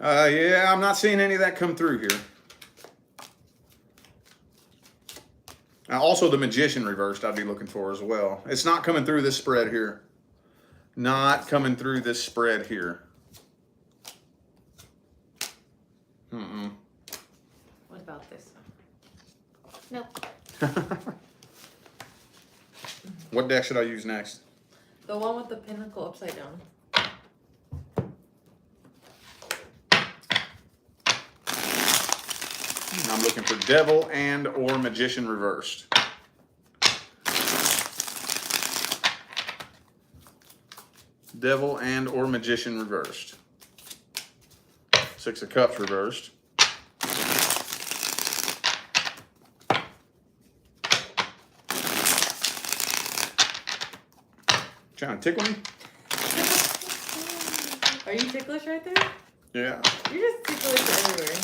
Yeah, I'm not seeing any of that come through here. Also, the Magician reversed I'd be looking for as well. It's not coming through this spread here. Not coming through this spread here. What about this one? Nope. What deck should I use next? The one with the pinnacle upside down. I'm looking for Devil and or Magician reversed. Devil and or Magician reversed. Six of Cups reversed. Trying to tickle me? Are you ticklish right there? Yeah. You're just ticklish everywhere.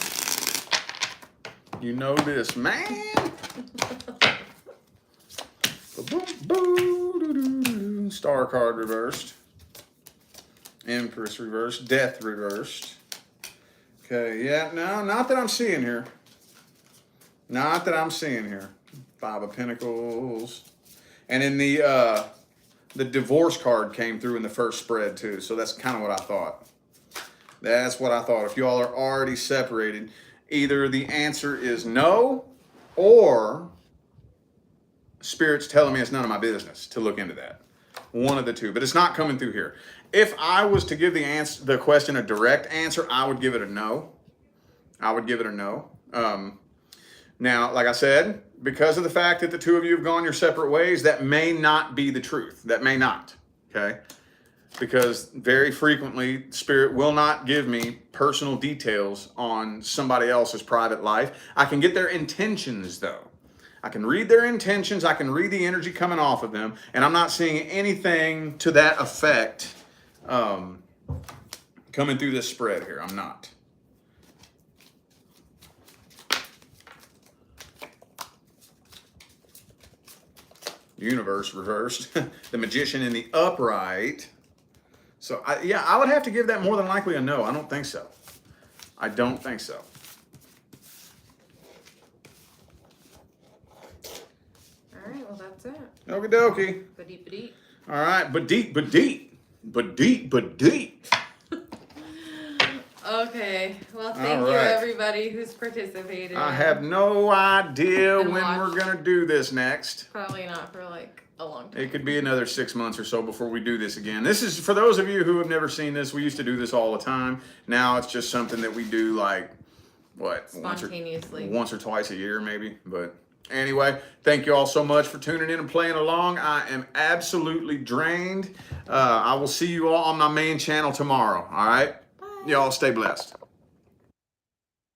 You know this, man. Star card reversed. Empress reversed. Death reversed. Okay, yeah, no, not that I'm seeing here. Not that I'm seeing here. Five of Pentacles. And in the divorce card came through in the first spread too, so that's kind of what I thought. That's what I thought. If y'all are already separated, either the answer is no, or Spirit's telling me it's none of my business to look into that. One of the two, but it's not coming through here. If I was to give the question a direct answer, I would give it a no. I would give it a no. Now, like I said, because of the fact that the two of you have gone your separate ways, that may not be the truth. That may not, okay? Because very frequently, Spirit will not give me personal details on somebody else's private life. I can get their intentions, though. I can read their intentions. I can read the energy coming off of them. And I'm not seeing anything to that effect coming through this spread here. I'm not. Universe reversed. The Magician in the upright. So, I would have to give that more than likely a no. I don't think so. I don't think so. All right, well, that's it. Okie dokie. Ba-deep. All right, but deep. Okay, well, thank you, everybody who's participated. I have no idea And when we're going to do this next. Probably not for like a long time. It could be another 6 months or so before we do this again. This is, for those of you who have never seen this, we used to do this all the time. Now it's just something that we do like, what? Spontaneously. Once or twice a year maybe. But Anyway, thank you all so much for tuning in and playing along. I am absolutely drained. I will see you all on my main channel tomorrow. All right? Bye. Y'all stay blessed.